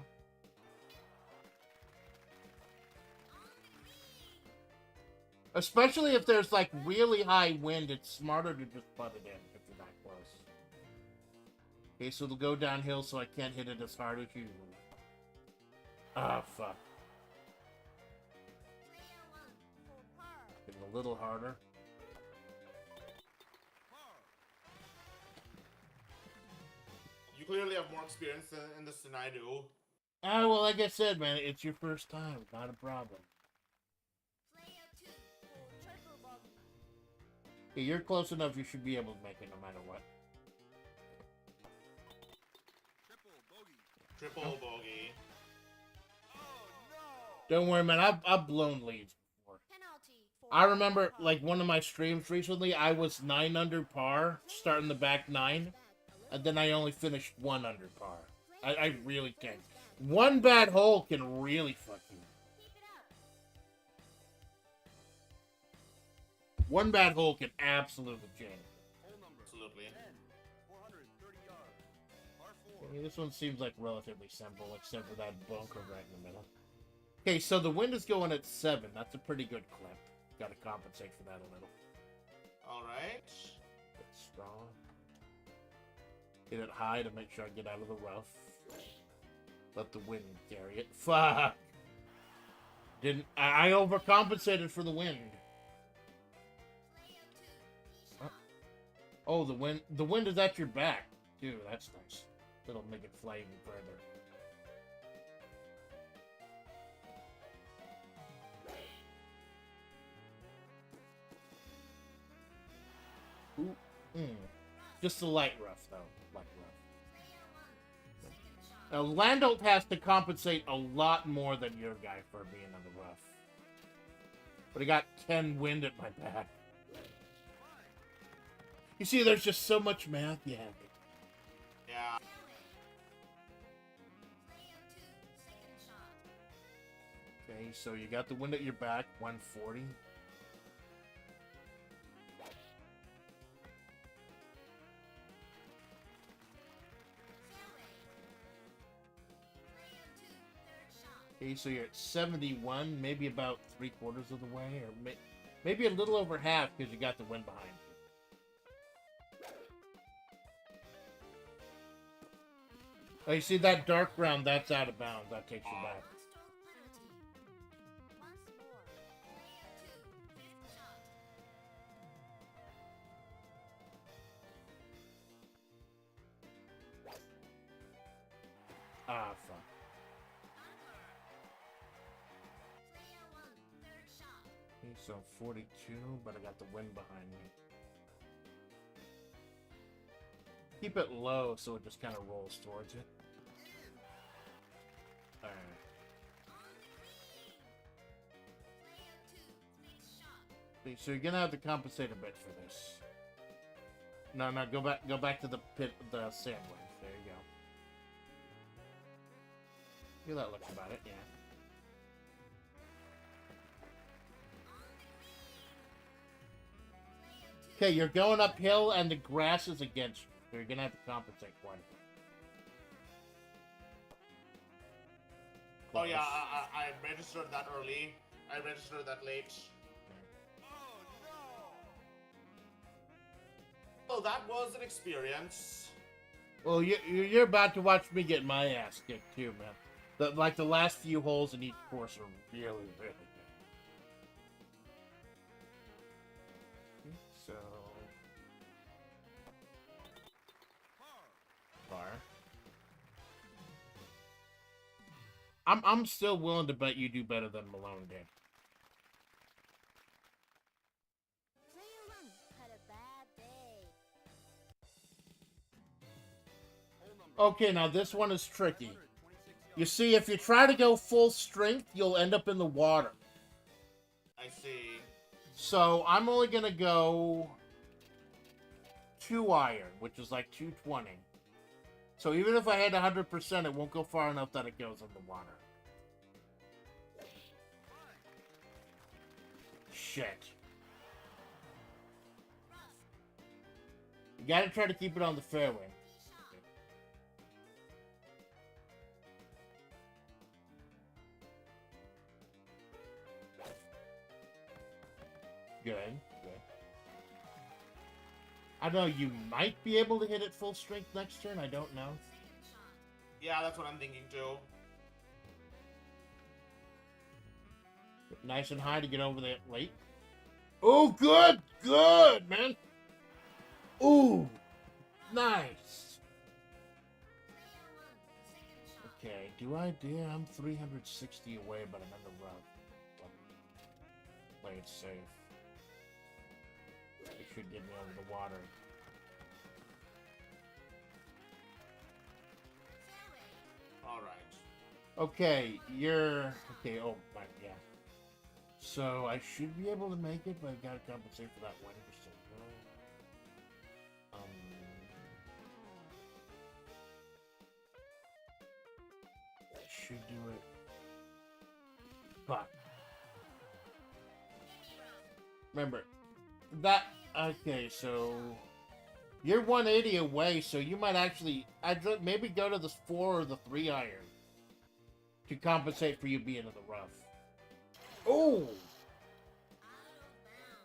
Especially if there's like really high wind, it's smarter to just butt it in if you're that close. Okay, so it'll go downhill, so I can't hit it as hard as usual. Ah, fuck. Get it a little harder. You clearly have more experience in this than I do. Ah, well, like I said, man, it's your first time. Not a problem. Okay, you're close enough, you should be able to make it no matter what. Triple bogey. Don't worry, man, I've blown leads before. I remember, like, one of my streams recently, I was 9 under par, starting the back 9, and then I only finished 1 under par. I really can. One bad hole can really fuck you. One bad hole can absolutely change. Absolutely. Okay, this one seems like relatively simple, except for that bunker right in the middle. Okay, so the wind is going at 7. That's a pretty good clip. Gotta compensate for that a little. Alright. It's strong. Hit it high to make sure I get out of the rough. Let the wind carry it. Fuck! Didn't... I overcompensated for the wind. Oh, the wind is at your back. Dude, that's nice. It'll make it fly even further. Ooh, just a light rough, though. Light rough. Now, Lando has to compensate a lot more than your guy for being on the rough. But he got 10 wind at my back. You see, there's just so much math you have. Yeah. Okay, so you got the wind at your back, 140. Okay, so you're at 71, maybe about 3/4 of the way, or maybe a little over half because you got the wind behind you. Oh, you see that dark brown? That's out of bounds. That takes you back. Ah, fuck. Okay, so 42, but I got the wind behind me. Keep it low so it just kind of rolls towards you. Alright. See, so you're gonna have to compensate a bit for this. No, go back to the pit, the sandwich. There you go. Yeah, that looks about it, yeah. Okay, you're going uphill and the grass is against you. So you're gonna have to compensate quite a bit. Oh yeah, I registered that early. I registered that late. Oh, that was an experience. Well, you're about to watch me get my ass kicked too, man. The last few holes in each course are really, really good. So... I'm still willing to bet you do better than Malone did. Player 1 had a bad day. Okay, now this one is tricky. You see, if you try to go full strength, you'll end up in the water. I see. So I'm only gonna go 2 iron, which is like 220. So even if I had 100%, it won't go far enough that it goes in the water. Shit. You gotta try to keep it on the fairway. Good, good. I don't know, you might be able to hit it full strength next turn, I don't know. Yeah, that's what I'm thinking too. Nice and high to get over that late. Oh, good! Good, man! Ooh! Nice! Okay, yeah, I'm 360 away, but I'm in the rough. Play it safe. It should get me over the water. Alright. Okay, okay, oh, my, yeah. So, I should be able to make it, but I gotta compensate for that wind. So, should do it. But, remember, okay, so, you're 180 away, so you might actually, maybe go to the 4 or the 3 iron to compensate for you being in the rough. Oh!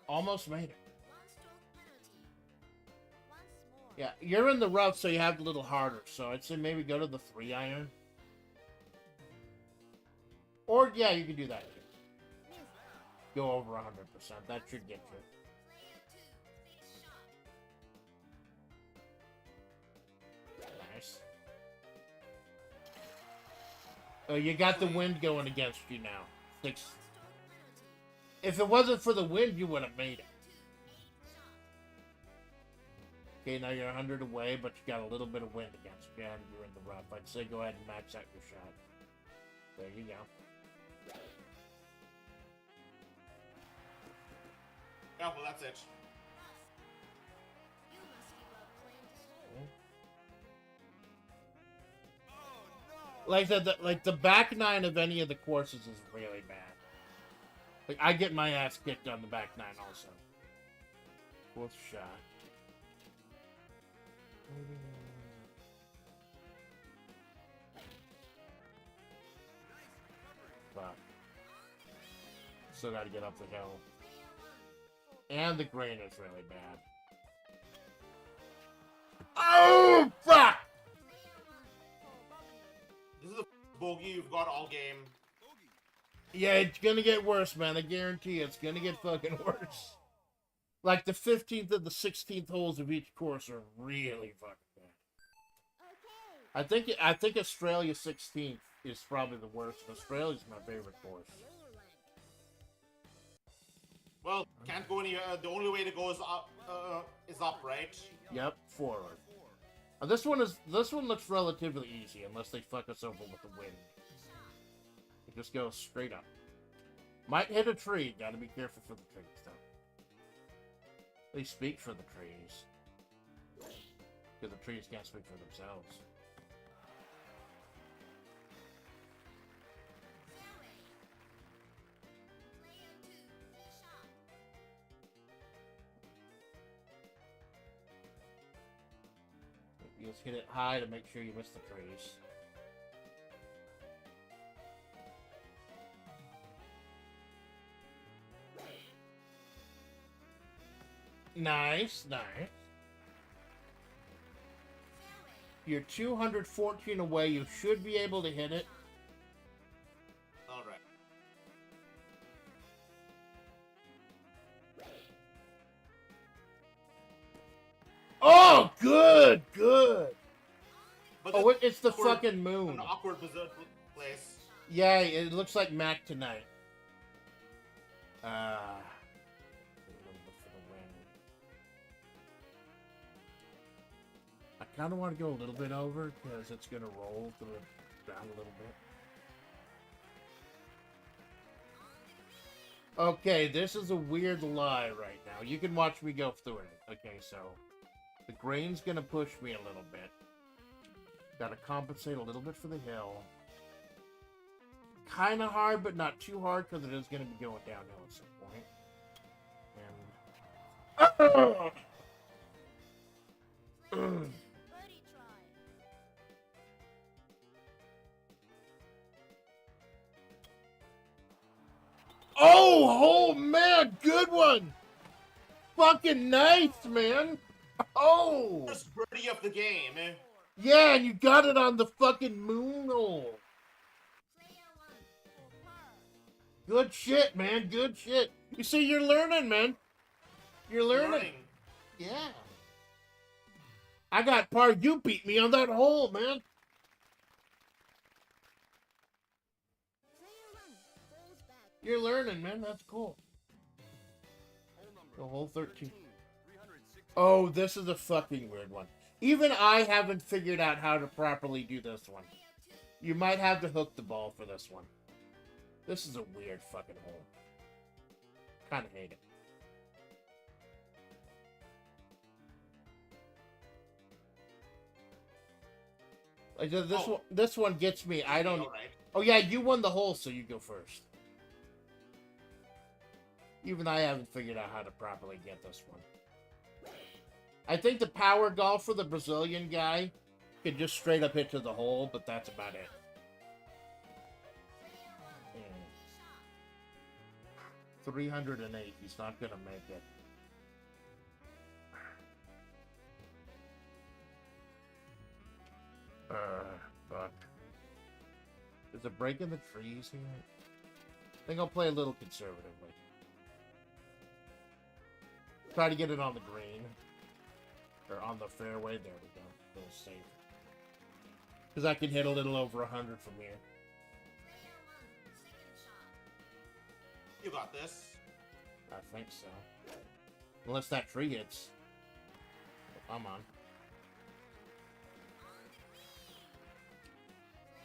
Almost made it. Yeah, you're in the rough, so you have it a little harder. So I'd say maybe go to the 3 iron. Or, yeah, you can do that. Go over 100%. That should get you. Nice. Oh, you got the wind going against you now. 6. If it wasn't for the wind, you would have made it. Okay, now you're 100 away, but you got a little bit of wind against you, and you're in the rough. I'd say go ahead and max out your shot. There you go. Yeah, well, that's it. Like the back 9 of any of the courses is really bad. Like, I get my ass kicked on the back 9 also. 4th shot. Fuck. Still gotta get up the hill. And the grain is really bad. Oh, fuck! This is the bogey you've got all game. Yeah, it's gonna get worse, man. I guarantee you, it's gonna get fucking worse. Like, the 15th and the 16th holes of each course are really fucking bad. I think Australia 16th is probably the worst. Australia's my favorite course. Well, can't go anywhere. The only way to go is up, right? Yep, forward. This one looks relatively easy unless they fuck us over with the wind. It just goes straight up. Might hit a tree. Gotta be careful for the trees, though. They speak for the trees. Because the trees can't speak for themselves. You just hit it high to make sure you miss the trees. Nice, nice. You're 214 away. You should be able to hit it. All right. Oh, good, good. But Oh, it's the awkward- fucking moon. An awkward bizarre place. Yeah, it looks like Mac tonight. kind of want to go a little bit over because it's going to roll through the ground a little bit. Okay, this is a weird lie right now. You can watch me go through it. Okay, so the grain's going to push me a little bit. Got to compensate a little bit for the hill. Kind of hard, but not too hard because it is going to be going downhill at some point. And... Birdie try. Oh, man, good one. Fucking nice, man. Oh. First birdie of the game. Yeah, and you got it on the fucking moon hole. Player 1 for par. Good shit, man. Good shit. You see, you're learning, man. You're learning. Yeah. I got par. You beat me on that hole, man. Player 1 falls back. You're learning, man. That's cool. Hole number The hole 13. 360. Oh, this is a fucking weird one. Even I haven't figured out how to properly do this one. You might have to hook the ball for this one. This is a weird fucking hole. Kind of hate it. Like this one gets me. I don't. Alright. Oh yeah, you won the hole, so you go first. Even I haven't figured out how to properly get this one. I think the power golfer, the Brazilian guy, could just straight up hit to the hole, but that's about it. Player 1 shot. 308. He's not gonna make it. Fuck. Is a break in the trees here? I think I'll play a little conservatively. Try to get it on the green. Or on the fairway. There we go. A little safe. Because I can hit a little over 100 from here. Player 1 second shot. You got this. I think so. Unless that tree hits. Oh, come on.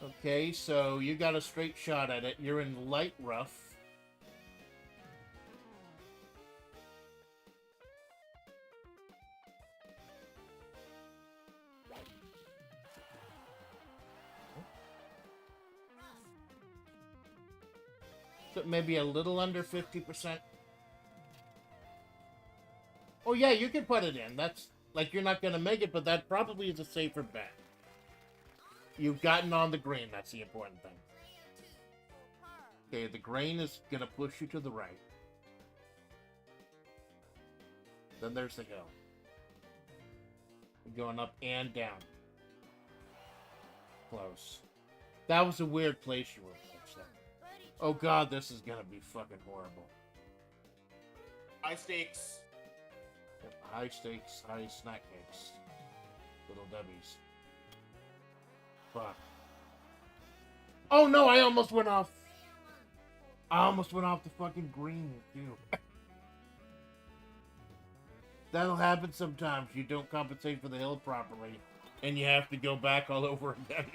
Okay, so you got a straight shot at it. You're in light rough. So maybe a little under 50%. Oh yeah, you can put it in. That's like you're not gonna make it, but that probably is a safer bet. You've gotten on the green, that's the important thing. Player 2 for par. Okay, the grain is gonna push you to the right. Then there's the hill. You're going up and down. Close. That was a weird place you were placed at. Birdie Oh god, this is gonna be fucking horrible. High stakes. Yep, high stakes, high snack cakes. Little Debbie's. Fuck. Oh no, I almost went off. I almost went off the fucking green, too. That'll happen sometimes. You don't compensate for the hill properly, and you have to go back all over again.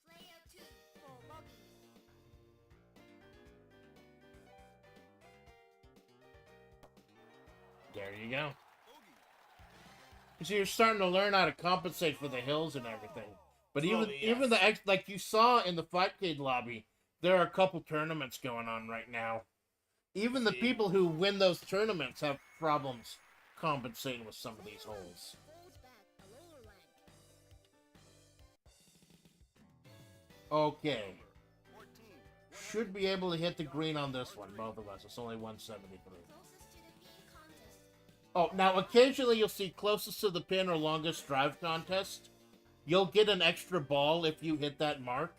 Player 2 for bogey. There you go. You see, you're starting to learn how to compensate for the hills and everything. But Slowly, even yes. like you saw in the Fightcade lobby, there are a couple tournaments going on right now. Even the See? people who win those tournaments have problems compensating with some of these holes. Falls back a lower rank. Okay. 14. Should be able to hit the green on this one, both of us. It's only 173. Closest to the pin contest. Oh, now occasionally you'll see closest to the pin or longest drive contest. You'll get an extra ball if you hit that mark.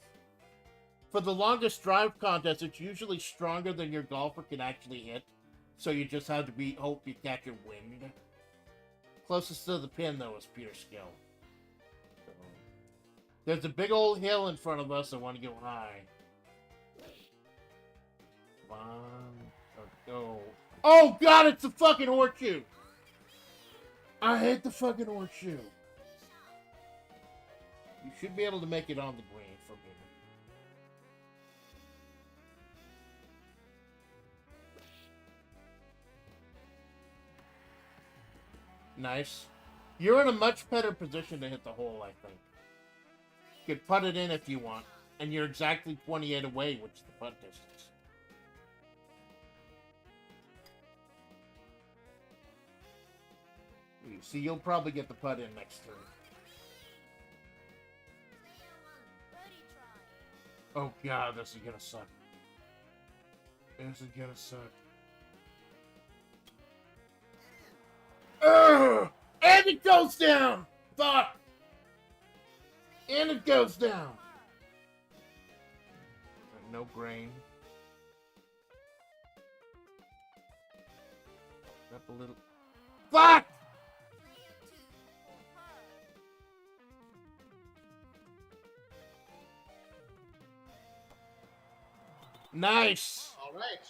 For the longest drive contest, it's usually stronger than your golfer can actually hit. So you just have to hope you catch a wind. Closest to the pin, though, is pure skill. So, there's a big old hill in front of us. I want to go high. Oh. Oh, God, it's the fucking horseshoe! I hate the fucking horseshoe. You should be able to make it on the green for me. Nice. You're in a much better position to hit the hole, I think. You could putt it in if you want. And you're exactly 28 away, which is the putt distance. See, you'll probably get the putt in next turn. Oh, God, this is gonna suck. This is gonna suck. Ugh! And it goes down! Fuck! And it goes down! No grain. Up a little. Fuck! Nice! Alright.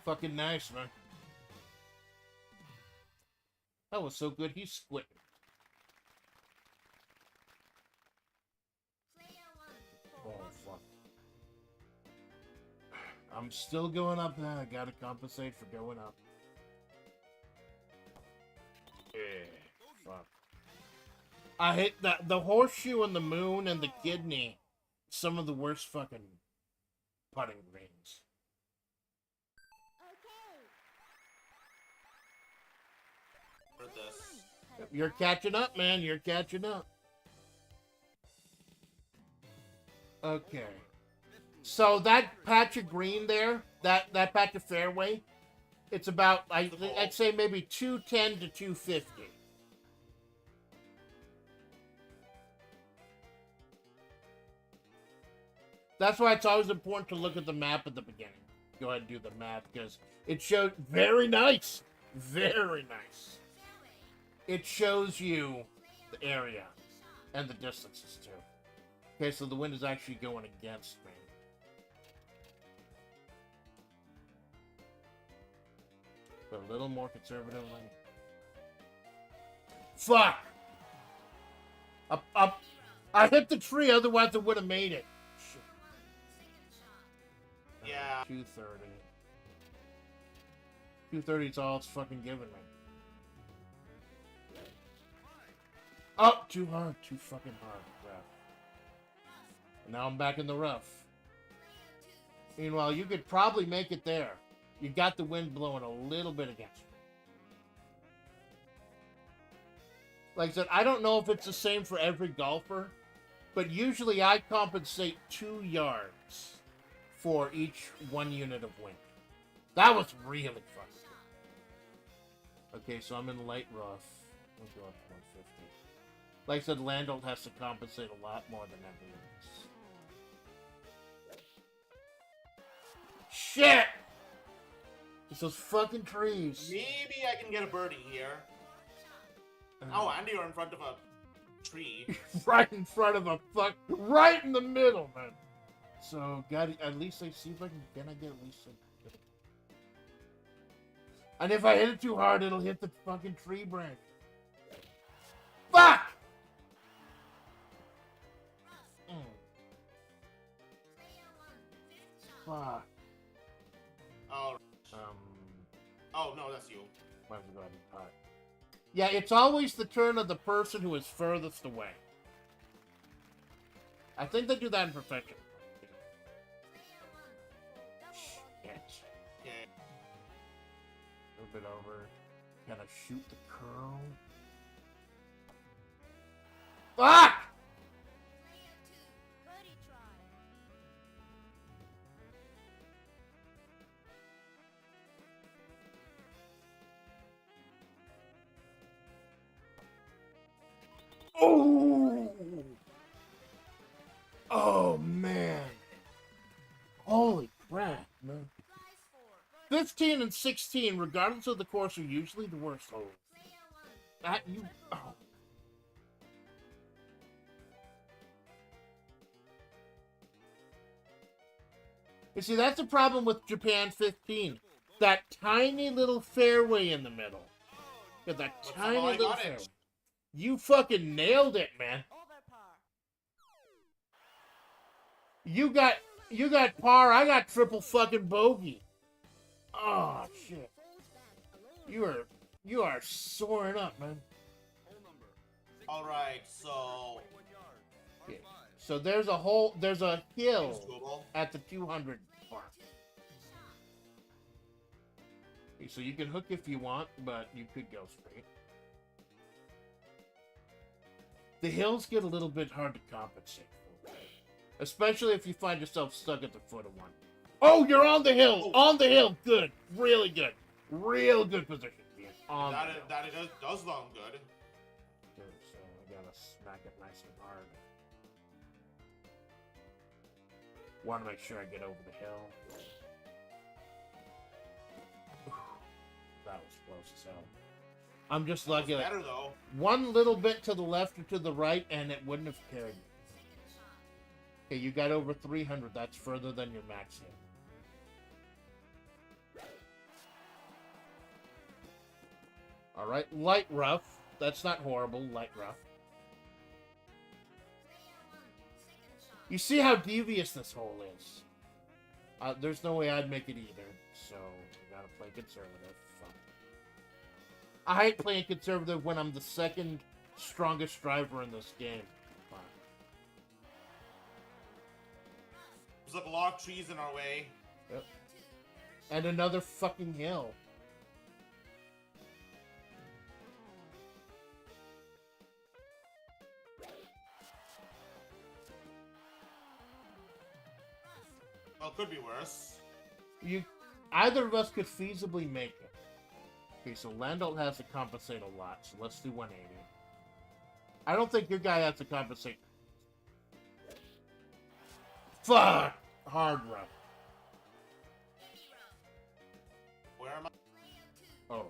Fucking nice, man. That was so good, he's squitting. Oh, fuck. I'm still going up now. I gotta compensate for going up. Yeah, fuck. I hate that. The horseshoe and the moon and the kidney. Some of the worst fucking putting greens. For this. You're catching up, man. You're catching up. Okay. So that patch of green there, that patch of fairway, it's about, I'd say maybe 210 to 250. That's why it's always important to look at the map at the beginning. Go ahead and do the math, because it showed very nice. Very nice. It shows you the area and the distances, too. Okay, so the wind is actually going against me. But a little more conservatively. Fuck! Up. I hit the tree, otherwise I would have made it. Shit. Yeah. 230. 230 is all it's fucking giving me. Oh, too hard. Too fucking hard. Crap. Now I'm back in the rough. Meanwhile, you could probably make it there. You got the wind blowing a little bit against you. Like I said, I don't know if it's the same for every golfer, but usually I compensate 2 yards for each 1 unit of wind. That was really fun. Okay, so I'm in light rough. We'll go up to 150. Like I said, Landolt has to compensate a lot more than everyone else. Shit! It's those fucking trees. Maybe I can get a birdie here. Oh, and you're in front of a tree. Right in front of a fuck. Right in the middle, man. So, gotta at least I see if I can I get at least a... And if I hit it too hard, it'll hit the fucking tree branch. Fuck! Fuck. Oh. Oh, no, that's you. Might as well go ahead and putt. Yeah, it's always the turn of the person who is furthest away. I think they do that in perfection. Shit. Okay. A little bit over. Gotta shoot the curl. Fuck! Oh! Oh, man. Holy crap, man. 15 and 16, regardless of the course, are usually the worst holes. That you... Oh. You see, that's the problem with Japan 15. That tiny little fairway in the middle. Yeah, that But tiny somehow I little got fairway. it. You fucking nailed it, man. Over par. You got par, I got triple fucking bogey. Oh shit. Falls back a lower You are soaring up, man. Hole number. Alright, so 21 yards. Par Yeah. 5. So there's a seems hill doable. at the 200 mark. Okay, so you can hook if you want, but you could go straight. The hills get a little bit hard to compensate for, especially if you find yourself stuck at the foot of one. Oh, you're on the hill! On the hill! Good. Really good. Real good position. Ian. On the hill. That it does sound good. Good, so I gotta smack it nice and hard. Want to make sure I get over the hill. That was close as hell. I'm just lucky. That was Like, better though. one little bit to the left or to the right, and it wouldn't have carried me. Okay, you got over 300. That's further than your max hit. All right, light rough. That's not horrible. Light rough. You see how devious this hole is. There's no way I'd make it either. So you gotta play conservative. Fuck. I hate playing conservative when I'm the second strongest driver in this game. Fuck. There's like a lot of trees in our way. Yep. And another fucking hill. Well, could be worse. Either of us could feasibly make it. Okay, so Landau has to compensate a lot, so let's do 180. I don't think your guy has to compensate. Fuck! Hard rough. Where am I? Oh.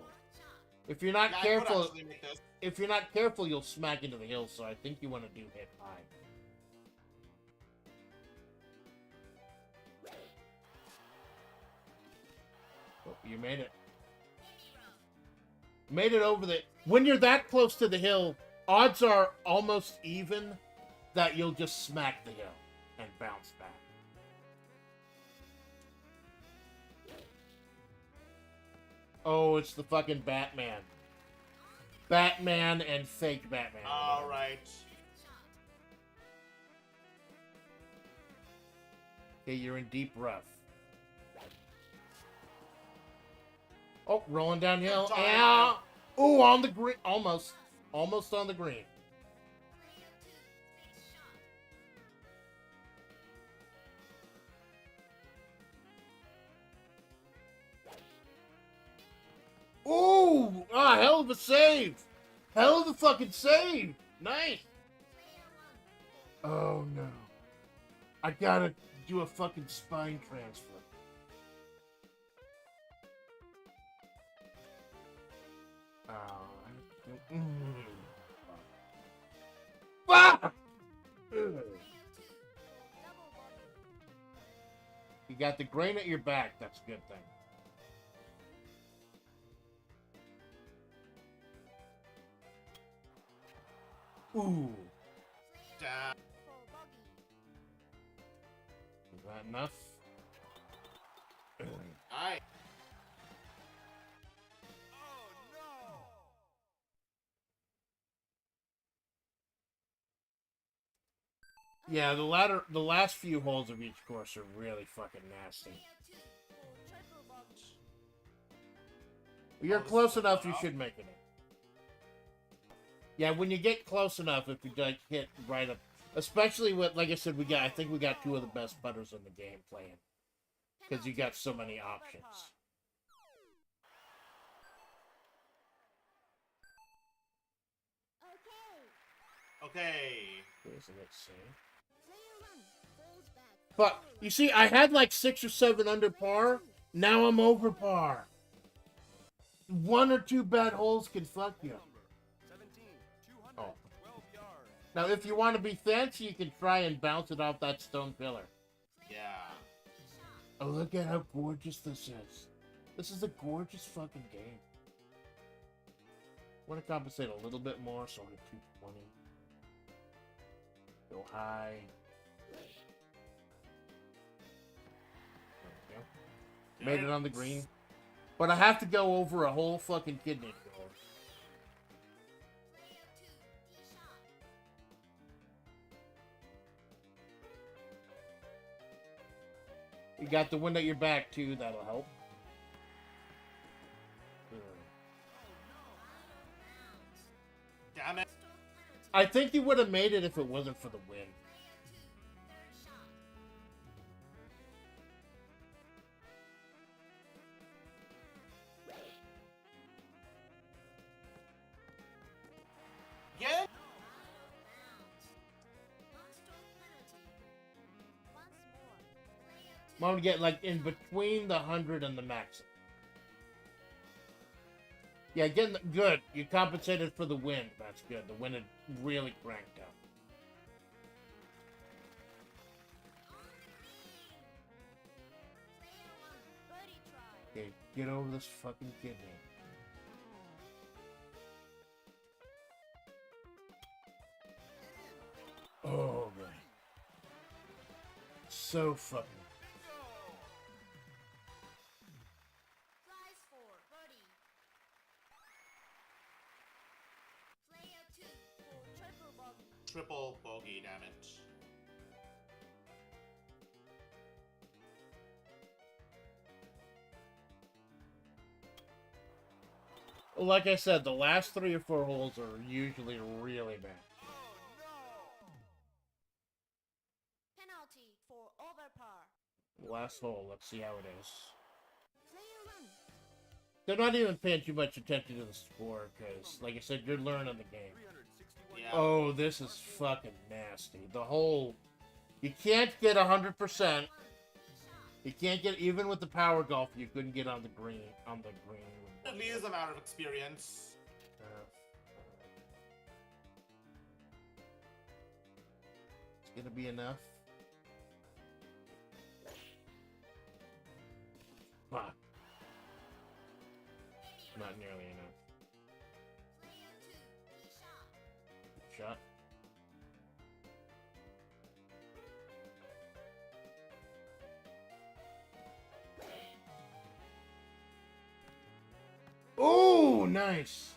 If you're not Yeah, I could careful, actually make this. if you're not careful, you'll smack into the hill, so I think you want to do hit high. Oh, you made it. Made it over the... When you're that close to the hill, odds are almost even that you'll just smack the hill and bounce back. Oh, it's the fucking Batman. Batman and fake Batman. Alright. Okay, you're in deep rough. Oh, rolling downhill. Time. Ow! Ooh, on the green. Almost. Almost on the green. Ooh! Ah, hell of a save! Hell of a fucking save! Nice! Oh no. I gotta do a fucking spine transfer. Fuck! You got the grain at your back. That's a good thing. Ooh. Damn. Is that enough? Alright. Oh no! Yeah, the last few holes of each course are really fucking nasty. You're Oh, this close is enough, you enough? should make it. Yeah, when you get close enough, if you like hit right up, especially with, like I said, I think we got two of the best putters in the game playing, because you got so many options. Okay. Isn't it safe? Player 1 falls back. But you see, I had like 6 or 7 under par. Now I'm over par. 1 or 2 bad holes can fuck you. Number 17, 212 Oh. yards. Now, if you want to be fancy, you can try and bounce it off that stone pillar. Yeah. Oh, look at how gorgeous this is. This is a gorgeous fucking game. Want to compensate a little bit more, so I'm at 220. Go high. There we go. Made it on the green. But I have to go over a whole fucking kidney. You got the wind at your back too, that'll help. Damn it. I think you would have made it if it wasn't for the wind. Yeah. I'm gonna get like in between the 100 and the maximum. Yeah, good. You compensated for the wind. That's good. The wind had really cranked up. Okay, get over this fucking kidney. Oh man. So fucking. Triple bogey damage. Well, like I said, the last 3 or 4 holes are usually really bad. Penalty for overpar. Last hole, let's see how it is. Player 1. They're not even paying too much attention to the score, because, like I said, you're learning the game. Yeah. Oh, this is fucking nasty. The whole... You can't get 100%. You can't get... Even with the power golf, you couldn't get on the green. At least a matter of experience. It's gonna be enough. Fuck. Not nearly enough. Shot. Oh, nice.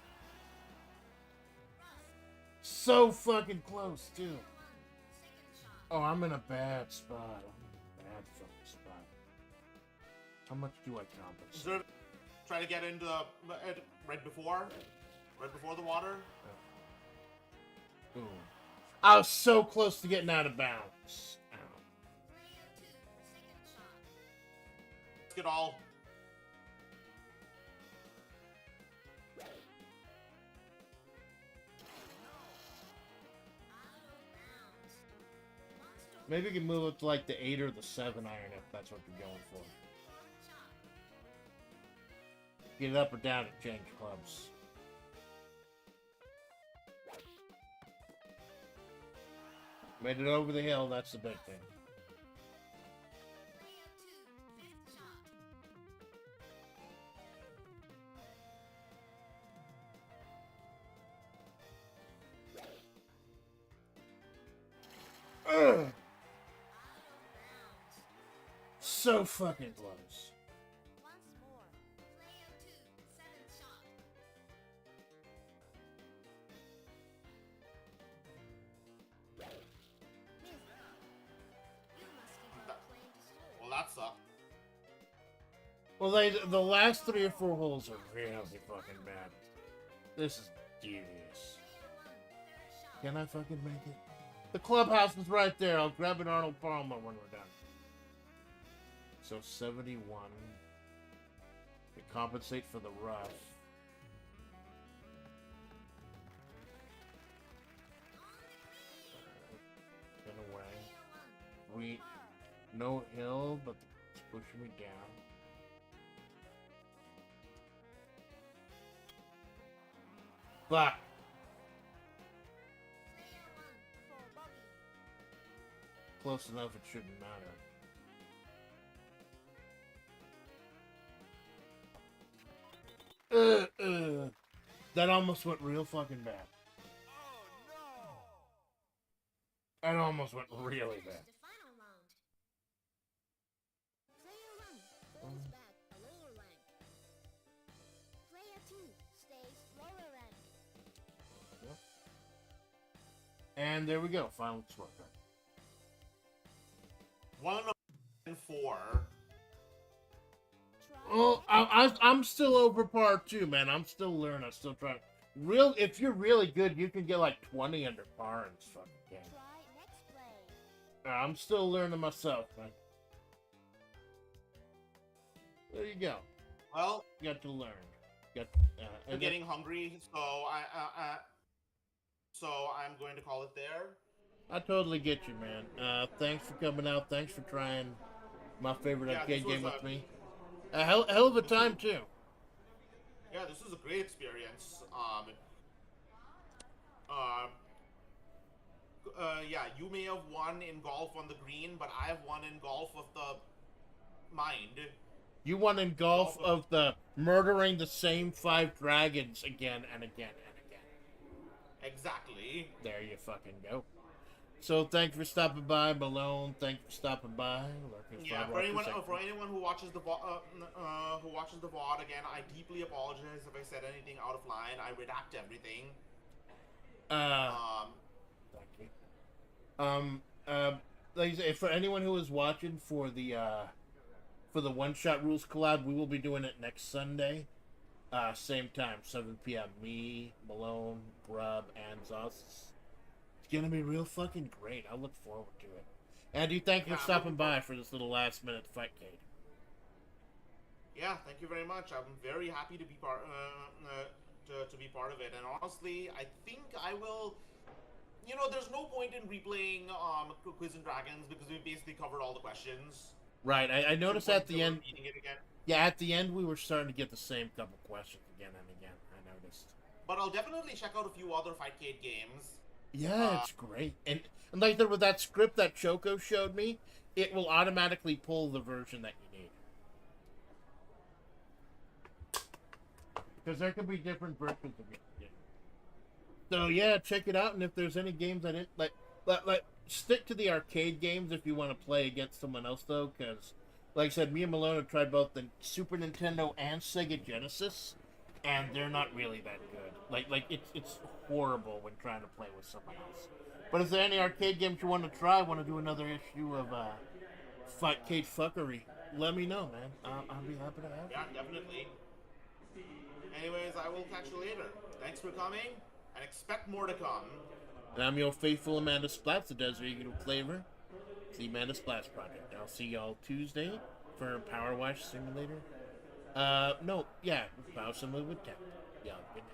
So fucking close, too. Oh, I'm in a bad spot. I'm in a bad fucking spot. How much do I compensate? Try to get into right before the water. Ooh. I was so close to getting out of bounds. Ow. Let's get all. Maybe you can move it to like the 8 or the 7 iron if that's what you're going for. Get it up or down and change clubs. Made it over the hill, that's the big thing. Ugh. So fucking close. Well, that sucked. Well, the last 3 or 4 holes are really fucking bad. This is devious. Can I fucking make it? The clubhouse is right there. I'll grab an Arnold Palmer when we're done. So 71. To compensate for the rough. Get away. No hill, but it's pushing me down. Fuck. Close enough, it shouldn't matter. That almost went real fucking bad. Oh no! That almost went really bad. The final round. Player 1 falls back a lower rank. Player 2 stays lower rank. And there we go. Final scorecard. 1-4. Try Oh, I'm still over par too, man. I'm still learning. I'm still trying. If you're really good, you can get like 20 under par in this fucking game. Try next play. I'm still learning myself, man. There you go. Well, You got to learn. Got. I'm And getting hungry, so I'm going to call it there. I totally get you, man. Thanks for coming out. Thanks for trying my favorite Yeah, arcade this was game with a- me. A hell of a time too. Yeah, this was a great experience. Yeah, you may have won in golf on the green, but I have won in golf of the mind. You won in golf of the murdering the same 5 dragons again and again and again. Exactly. There you fucking go. So thanks for stopping by, Malone. Thanks for stopping by. Yeah, for anyone who watches the VOD again, I deeply apologize if I said anything out of line. I redact everything. Thank you. Like I say, for anyone who is watching for the One Shot Rules collab, we will be doing it next Sunday, same time, 7 p.m. Me, Malone, Grub, and Zos. It's gonna be real fucking great. I look forward to it. Andy, thank you for stopping by for this little last minute Fightcade. Yeah, thank you very much. I'm very happy to be part of it. And honestly, I think I will. You know, there's no point in replaying Quiz and Dragons because we basically covered all the questions. Right, I noticed at the end. Repeating it again. Yeah, at the end we were starting to get the same couple questions again and again. I noticed. But I'll definitely check out a few other Fightcade games. Yeah, it's great. And like with that script that Choco showed me, it will automatically pull the version that you need. Because there can be different versions of it. Yeah. So yeah, check it out. And if there's any games that it like stick to the arcade games if you want to play against someone else though. Because like I said, me and Malone have tried both the Super Nintendo and Sega Genesis, and they're not really that good. Like it's horrible when trying to play with someone else. But is there any arcade games you want to try? Want to do another issue of Fightcade fuckery? Let me know, man. I'll be happy to have you. Yeah, definitely. Anyways, I will catch you later. Thanks for coming, and expect more to come. And I'm your faithful Amanda Splatts, the Desert Eagle Flavor. It's the Amanda Splatts Project. I'll see y'all Tuesday for Power Wash Simulator. Power Simulator with 10. Yeah, good night.